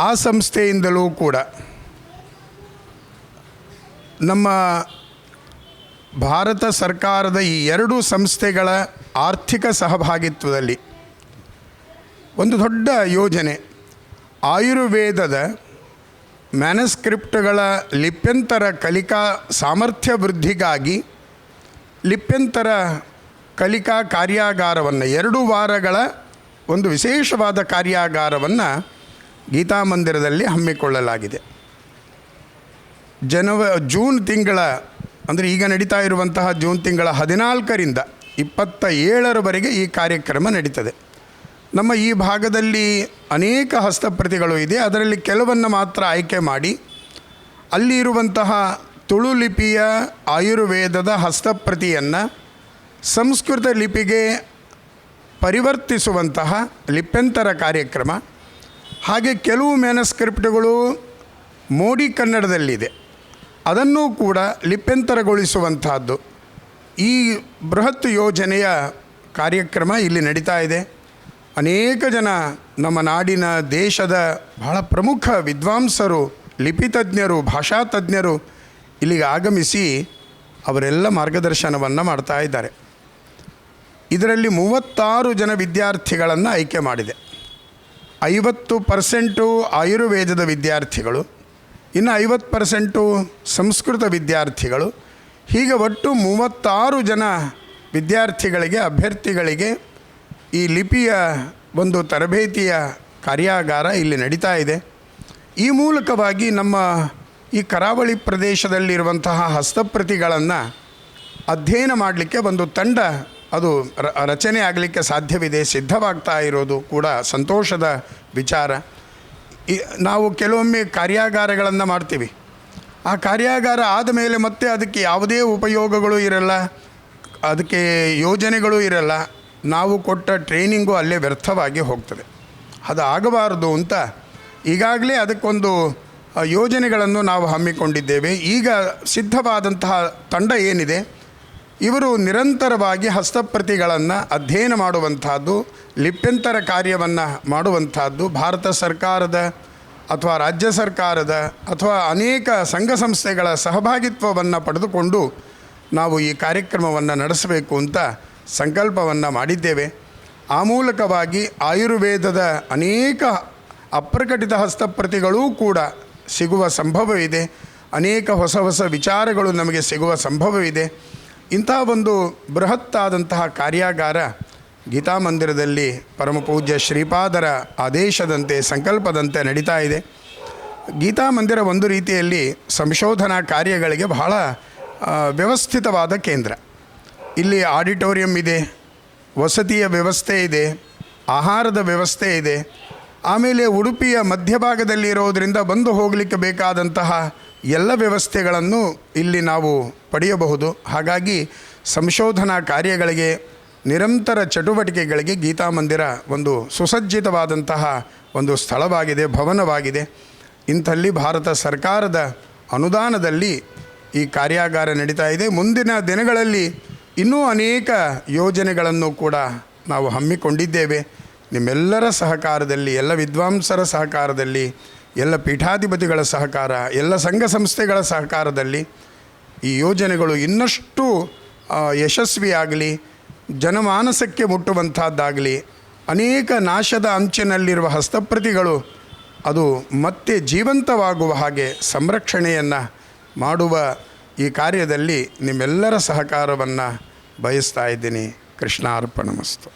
Speaker 11: ಆ ಸಂಸ್ಥೆಯಿಂದಲೂ ಕೂಡ ನಮ್ಮ ಭಾರತ ಸರ್ಕಾರದ ಈ ಎರಡೂ ಸಂಸ್ಥೆಗಳ ಆರ್ಥಿಕ ಸಹಭಾಗಿತ್ವದಲ್ಲಿ ಒಂದು ದೊಡ್ಡ ಯೋಜನೆ, ಆಯುರ್ವೇದದ ಮ್ಯಾನಸ್ಕ್ರಿಪ್ಟ್ಗಳ ಲಿಪ್ಯಂತರ ಕಲಿಕಾ ಸಾಮರ್ಥ್ಯ ವೃದ್ಧಿಗಾಗಿ ಲಿಪ್ಯಂತರ ಕಲಿಕಾ ಕಾರ್ಯಾಗಾರವನ್ನು 2 ವಾರಗಳ ಒಂದು ವಿಶೇಷವಾದ ಕಾರ್ಯಾಗಾರವನ್ನು ಗೀತಾಮಂದಿರದಲ್ಲಿ ಹಮ್ಮಿಕೊಳ್ಳಲಾಗಿದೆ. ಜೂನ್ ತಿಂಗಳ, ಅಂದರೆ ಈಗ ನಡೀತಾ ಇರುವಂತಹ ಜೂನ್ ತಿಂಗಳ 14ರಿಂದ 27ರವರೆಗೆ ಈ ಕಾರ್ಯಕ್ರಮ ನಡೀತದೆ. ನಮ್ಮ ಈ ಭಾಗದಲ್ಲಿ ಅನೇಕ ಹಸ್ತಪ್ರತಿಗಳು ಇದೆ. ಅದರಲ್ಲಿ ಕೆಲವನ್ನು ಮಾತ್ರ ಆಯ್ಕೆ ಮಾಡಿ ಅಲ್ಲಿ ಇರುವಂತಹ ತುಳು ಲಿಪಿಯ ಆಯುರ್ವೇದದ ಹಸ್ತಪ್ರತಿಯನ್ನು ಸಂಸ್ಕೃತ ಲಿಪಿಗೆ ಪರಿವರ್ತಿಸುವಂತಹ ಲಿಪ್ಯಂತರ ಕಾರ್ಯಕ್ರಮ, ಹಾಗೆ ಕೆಲವು ಮ್ಯಾನಸ್ಕ್ರಿಪ್ಟ್ಗಳು ಮೋಡಿ ಕನ್ನಡದಲ್ಲಿದೆ, ಅದನ್ನೂ ಕೂಡ ಲಿಪ್ಯಂತರಗೊಳಿಸುವಂತಹದ್ದು ಈ ಬೃಹತ್ ಯೋಜನೆಯ ಕಾರ್ಯಕ್ರಮ ಇಲ್ಲಿ ನಡೀತಾ ಇದೆ. ಅನೇಕ ಜನ ನಮ್ಮ ನಾಡಿನ ದೇಶದ ಬಹಳ ಪ್ರಮುಖ ವಿದ್ವಾಂಸರು, ಲಿಪಿತಜ್ಞರು, ಭಾಷಾ ತಜ್ಞರು ಇಲ್ಲಿಗೆ ಆಗಮಿಸಿ ಅವರೆಲ್ಲ ಮಾರ್ಗದರ್ಶನವನ್ನು ಮಾಡ್ತಾ ಇದ್ದಾರೆ. ಇದರಲ್ಲಿ 36 ಜನ ವಿದ್ಯಾರ್ಥಿಗಳನ್ನು ಆಯ್ಕೆ ಮಾಡಿದೆ. 50% ಆಯುರ್ವೇದದ ವಿದ್ಯಾರ್ಥಿಗಳು, ಇನ್ನು 50% ಸಂಸ್ಕೃತ ವಿದ್ಯಾರ್ಥಿಗಳು, ಹೀಗೆ ಒಟ್ಟು 36 ಜನ ವಿದ್ಯಾರ್ಥಿಗಳಿಗೆ, ಅಭ್ಯರ್ಥಿಗಳಿಗೆ ಈ ಲಿಪಿಯ ಒಂದು ತರಬೇತಿಯ ಕಾರ್ಯಾಗಾರ ಇಲ್ಲಿ ನಡೀತಾ ಇದೆ. ಈ ಮೂಲಕವಾಗಿ ನಮ್ಮ ಈ ಕರಾವಳಿ ಪ್ರದೇಶದಲ್ಲಿರುವಂತಹ ಹಸ್ತಪ್ರತಿಗಳನ್ನು ಅಧ್ಯಯನ ಮಾಡಲಿಕ್ಕೆ ಒಂದು ತಂಡ ಅದು ರಚನೆ ಆಗಲಿಕ್ಕೆ ಸಾಧ್ಯವಿದೆ, ಸಿದ್ಧವಾಗ್ತಾ ಇರೋದು ಕೂಡ ಸಂತೋಷದ ವಿಚಾರ. ನಾವು ಕೆಲವೊಮ್ಮೆ ಕಾರ್ಯಾಗಾರಗಳನ್ನು ಮಾಡ್ತೀವಿ, ಆ ಕಾರ್ಯಾಗಾರ ಆದಮೇಲೆ ಮತ್ತೆ ಅದಕ್ಕೆ ಯಾವುದೇ ಉಪಯೋಗಗಳು ಇರಲ್ಲ, ಅದಕ್ಕೆ ಯೋಜನೆಗಳು ಇರಲ್ಲ, ನಾವು ಕೊಟ್ಟ ಟ್ರೈನಿಂಗು ಅಲ್ಲೇ ವ್ಯರ್ಥವಾಗಿ ಹೋಗ್ತದೆ. ಅದು ಆಗಬಾರದು ಅಂತ ಈಗಾಗಲೇ ಅದಕ್ಕೊಂದು ಯೋಜನೆಗಳನ್ನು ನಾವು ಹಮ್ಮಿಕೊಂಡಿದ್ದೇವೆ. ಈಗ ಸಿದ್ಧವಾದಂತಹ ತಂಡ ಏನಿದೆ, ಇವರು ನಿರಂತರವಾಗಿ ಹಸ್ತಪ್ರತಿಗಳನ್ನು ಅಧ್ಯಯನ ಮಾಡುವಂತಹದ್ದು, ಲಿಪ್ಯಂತರ ಕಾರ್ಯವನ್ನು ಮಾಡುವಂತಹದ್ದು, ಭಾರತ ಸರ್ಕಾರದ ಅಥವಾ ರಾಜ್ಯ ಸರ್ಕಾರದ ಅಥವಾ ಅನೇಕ ಸಂಘ ಸಂಸ್ಥೆಗಳ ಸಹಭಾಗಿತ್ವವನ್ನು ಪಡೆದುಕೊಂಡು ನಾವು ಈ ಕಾರ್ಯಕ್ರಮವನ್ನು ನಡೆಸಬೇಕು ಅಂತ ಸಂಕಲ್ಪವನ್ನು ಮಾಡಿದ್ದೇವೆ. ಆ ಮೂಲಕವಾಗಿ ಆಯುರ್ವೇದದ ಅನೇಕ ಅಪ್ರಕಟಿತ ಹಸ್ತಪ್ರತಿಗಳೂ ಕೂಡ ಸಿಗುವ ಸಂಭವವಿದೆ. ಅನೇಕ ಹೊಸ ಹೊಸ ವಿಚಾರಗಳು ನಮಗೆ ಸಿಗುವ ಸಂಭವವಿದೆ. ಇಂತಹ ಒಂದು ಬೃಹತ್ತಾದಂತಹ ಕಾರ್ಯಾಗಾರ ಗೀತಾಮಂದಿರದಲ್ಲಿ ಪರಮಪೂಜ್ಯ ಶ್ರೀಪಾದರ ಆದೇಶದಂತೆ, ಸಂಕಲ್ಪದಂತೆ ನಡೀತಾ ಇದೆ. ಗೀತಾಮಂದಿರ ಒಂದು ರೀತಿಯಲ್ಲಿ ಸಂಶೋಧನಾ ಕಾರ್ಯಗಳಿಗೆ ಬಹಳ ವ್ಯವಸ್ಥಿತವಾದ ಕೇಂದ್ರ. ಇಲ್ಲಿ ಆಡಿಟೋರಿಯಂ ಇದೆ, ವಸತಿಯ ವ್ಯವಸ್ಥೆ ಇದೆ, ಆಹಾರದ ವ್ಯವಸ್ಥೆ ಇದೆ. ಆಮೇಲೆ ಉಡುಪಿಯ ಮಧ್ಯಭಾಗದಲ್ಲಿ ಇರೋದರಿಂದ ಬಂದು ಹೋಗಲಿಕ್ಕೆ ಬೇಕಾದಂತಹ ಎಲ್ಲ ವ್ಯವಸ್ಥೆಗಳನ್ನು ಇಲ್ಲಿ ನಾವು ಪಡೆಯಬಹುದು. ಹಾಗಾಗಿ ಸಂಶೋಧನಾ ಕಾರ್ಯಗಳಿಗೆ, ನಿರಂತರ ಚಟುವಟಿಕೆಗಳಿಗೆ ಗೀತಾಮಂದಿರ ಒಂದು ಸುಸಜ್ಜಿತವಾದಂತಹ ಒಂದು ಸ್ಥಳವಾಗಿದೆ, ಭವನವಾಗಿದೆ. ಇಂಥಲ್ಲಿ ಭಾರತ ಸರ್ಕಾರದ ಅನುದಾನದಲ್ಲಿ ಈ ಕಾರ್ಯಾಗಾರ ನಡೀತಾ ಇದೆ. ಮುಂದಿನ ದಿನಗಳಲ್ಲಿ ಇನ್ನೂ ಅನೇಕ ಯೋಜನೆಗಳನ್ನು ಕೂಡ ನಾವು ಹಮ್ಮಿಕೊಂಡಿದ್ದೇವೆ. ನಿಮ್ಮೆಲ್ಲರ ಸಹಕಾರದಲ್ಲಿ, ಎಲ್ಲ ವಿದ್ವಾಂಸರ ಸಹಕಾರದಲ್ಲಿ, ಎಲ್ಲ ಪೀಠಾಧಿಪತಿಗಳ ಸಹಕಾರ, ಎಲ್ಲ ಸಂಘ ಸಂಸ್ಥೆಗಳ ಸಹಕಾರದಲ್ಲಿ ಈ ಯೋಜನೆಗಳು ಇನ್ನಷ್ಟು ಯಶಸ್ವಿಯಾಗಲಿ, ಜನಮಾನಸಕ್ಕೆ ಮುಟ್ಟುವಂಥದ್ದಾಗಲಿ, ಅನೇಕ ನಾಶದ ಅಂಚಿನಲ್ಲಿರುವ ಹಸ್ತಪ್ರತಿಗಳು ಅದು ಮತ್ತೆ ಜೀವಂತವಾಗುವ ಹಾಗೆ ಸಂರಕ್ಷಣೆಯನ್ನು ಮಾಡುವ ಈ ಕಾರ್ಯದಲ್ಲಿ ನಿಮ್ಮೆಲ್ಲರ ಸಹಕಾರವನ್ನು ಬಯಸ್ತಾ ಇದ್ದೀನಿ. ಕೃಷ್ಣಾರ್ಪಣಮಸ್ತು.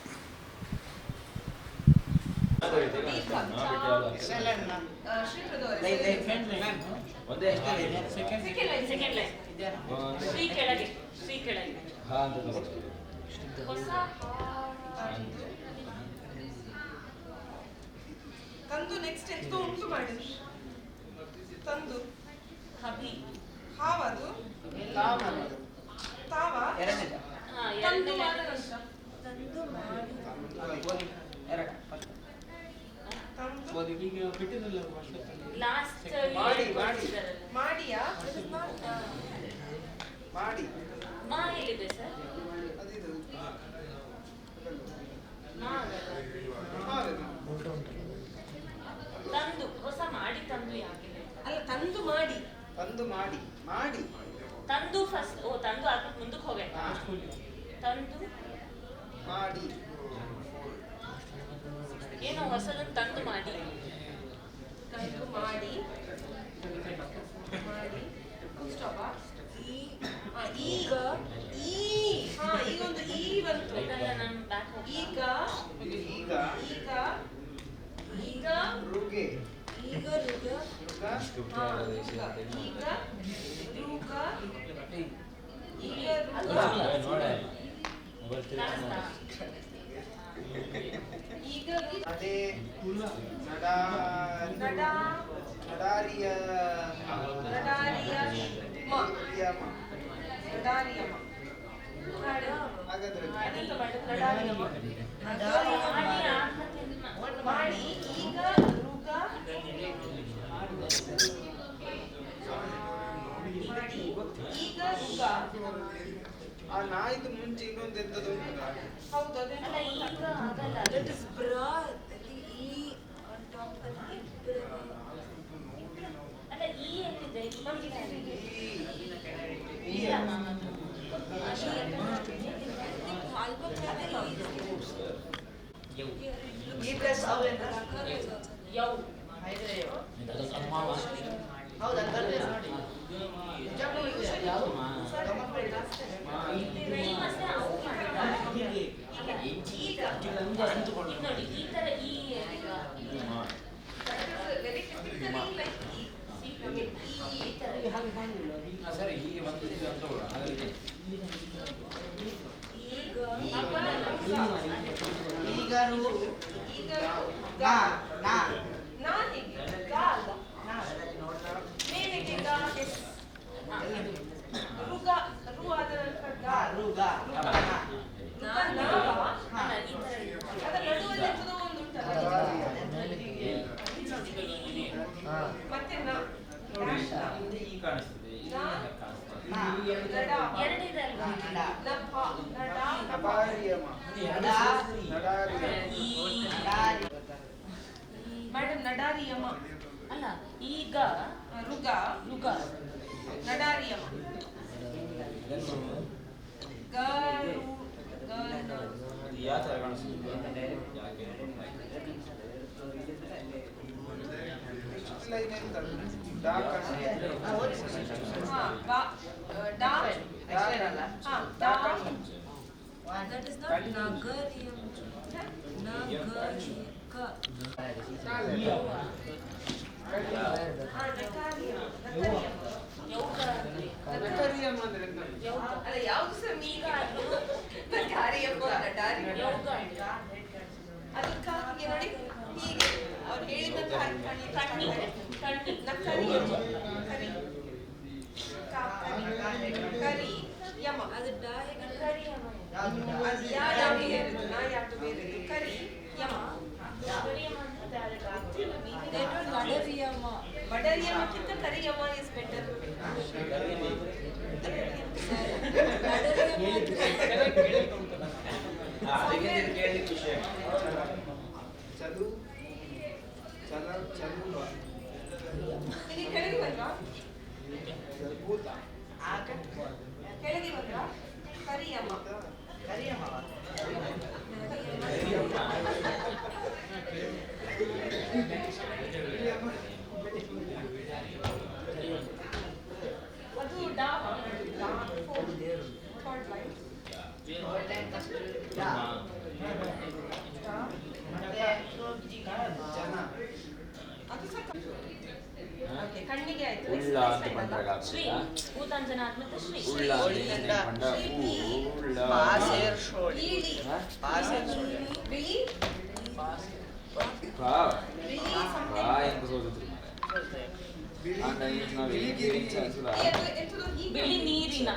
Speaker 3: ತಂದು ನೆಕ್ಸ್ಟ್ ಎಷ್ಟು ಉಂಟು ಮಾಡಿ ತಂದು ಹಬಿ ಹಾವದು ತಾವ ತಂದು ಮಾಡಿಯಾ ಮಾಡಿ ಮಾ ಎಲ್ಲಿದೆ ಸರ್? ತಂದು ಹೊಸ ಮಾಡಿ ತಂದು ಯಾಕೆ ಅಲ್ಲ, ತಂದು ಮಾಡಿ ಮಾಡಿ ತಂದು ಫಸ್ಟ್. ಓ, ತಂದು ಆದ್ಮೇಲೆ ಮುಂದಕ್ಕೆ ಹೋಗ. ತಂದು ಮಾಡಿ ಏನೋ ಹೊಸದನ್ನು ತಂದು ಮಾಡಿ ಈಗ ಒಂದು ಈ ಬಂತು. ನಾನು ಬ್ಯಾಕ್ ಈಗ ರುಗೆ ಈಗ ರುಗ ಮಾಡಿ ಈಗ ರುಗ ಈಗ ರುಗ ಆ ನಾಯಿದು ಮುಂಚೆ ಇನ್ನೊಂದು ಎಂತದ್ದು ಹೌದು ಅಲ್ಲ ಈಗ ಆಗಲ್ಲ. ದಟ್ ಇಸ್ ಬ್ರಾ ಈ ಆನ್ ಟಾಪ್ ಅಲ್ಲಿ ಅಲ್ಲ ಈ ಎಲ್ಲಿದೆ? ಈ ಪ್ಲಸ್ ಯೌ ಮೇಡಮ್ ನಡಾರಿಯಮ್ಮ ಅಲ್ಲ ಈಗ ರುಗ ರುಗ ನಡಾರಿಯಮ್ಮ That is not Nagariyam. Nagarika. ಅಲ್ಲ ಯಾವ್ದು ಸರ್ ಈಗ ಅದಕ್ಕೆ ನೋಡಿ ಹೀಗೆ ಅವ್ರು ಹೇಳಿದಂತ ಕರಿ ಯಮ ಅದು ಕರಿ ಯಮ ಅದು ಯಾವುದು ಬೇರೆ ಕರಿ ಯಮ ನಡರಿಯಮ್ಮ ಕಣ್ಣಿಗೆ ಆಯ್ತು
Speaker 5: ಉಳ್ಳ ಅಂತ ಬಂದಾಗ
Speaker 2: ಶ್ರೀ ಭೂತಾಂಜನಾತ್ಮಕ ಶ್ರೀ
Speaker 5: ಉಳ್ಳ ಅಂತ ಬಂದ ಉಳ್ಳ
Speaker 3: ಈಡಿ ಬಿಳಿ
Speaker 5: ಬಾ ಎಂತ ಸೋದಿದ್ರು
Speaker 2: ಬಿಳಿ ನೀರಿನ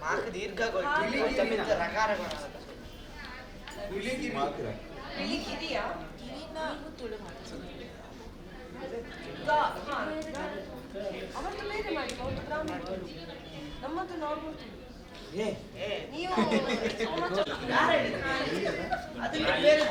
Speaker 3: మాకు దీర్ఘ ಅವತ್ತು ಬೇರೆ ಮಾಡಿ ಅವತ್ತು ಬ್ರಾಹ್ಮಣ ನಮ್ಮದು ನಾರ್ಮಲ್ ನೀವು ಅದಕ್ಕೆ ಬೇರೆ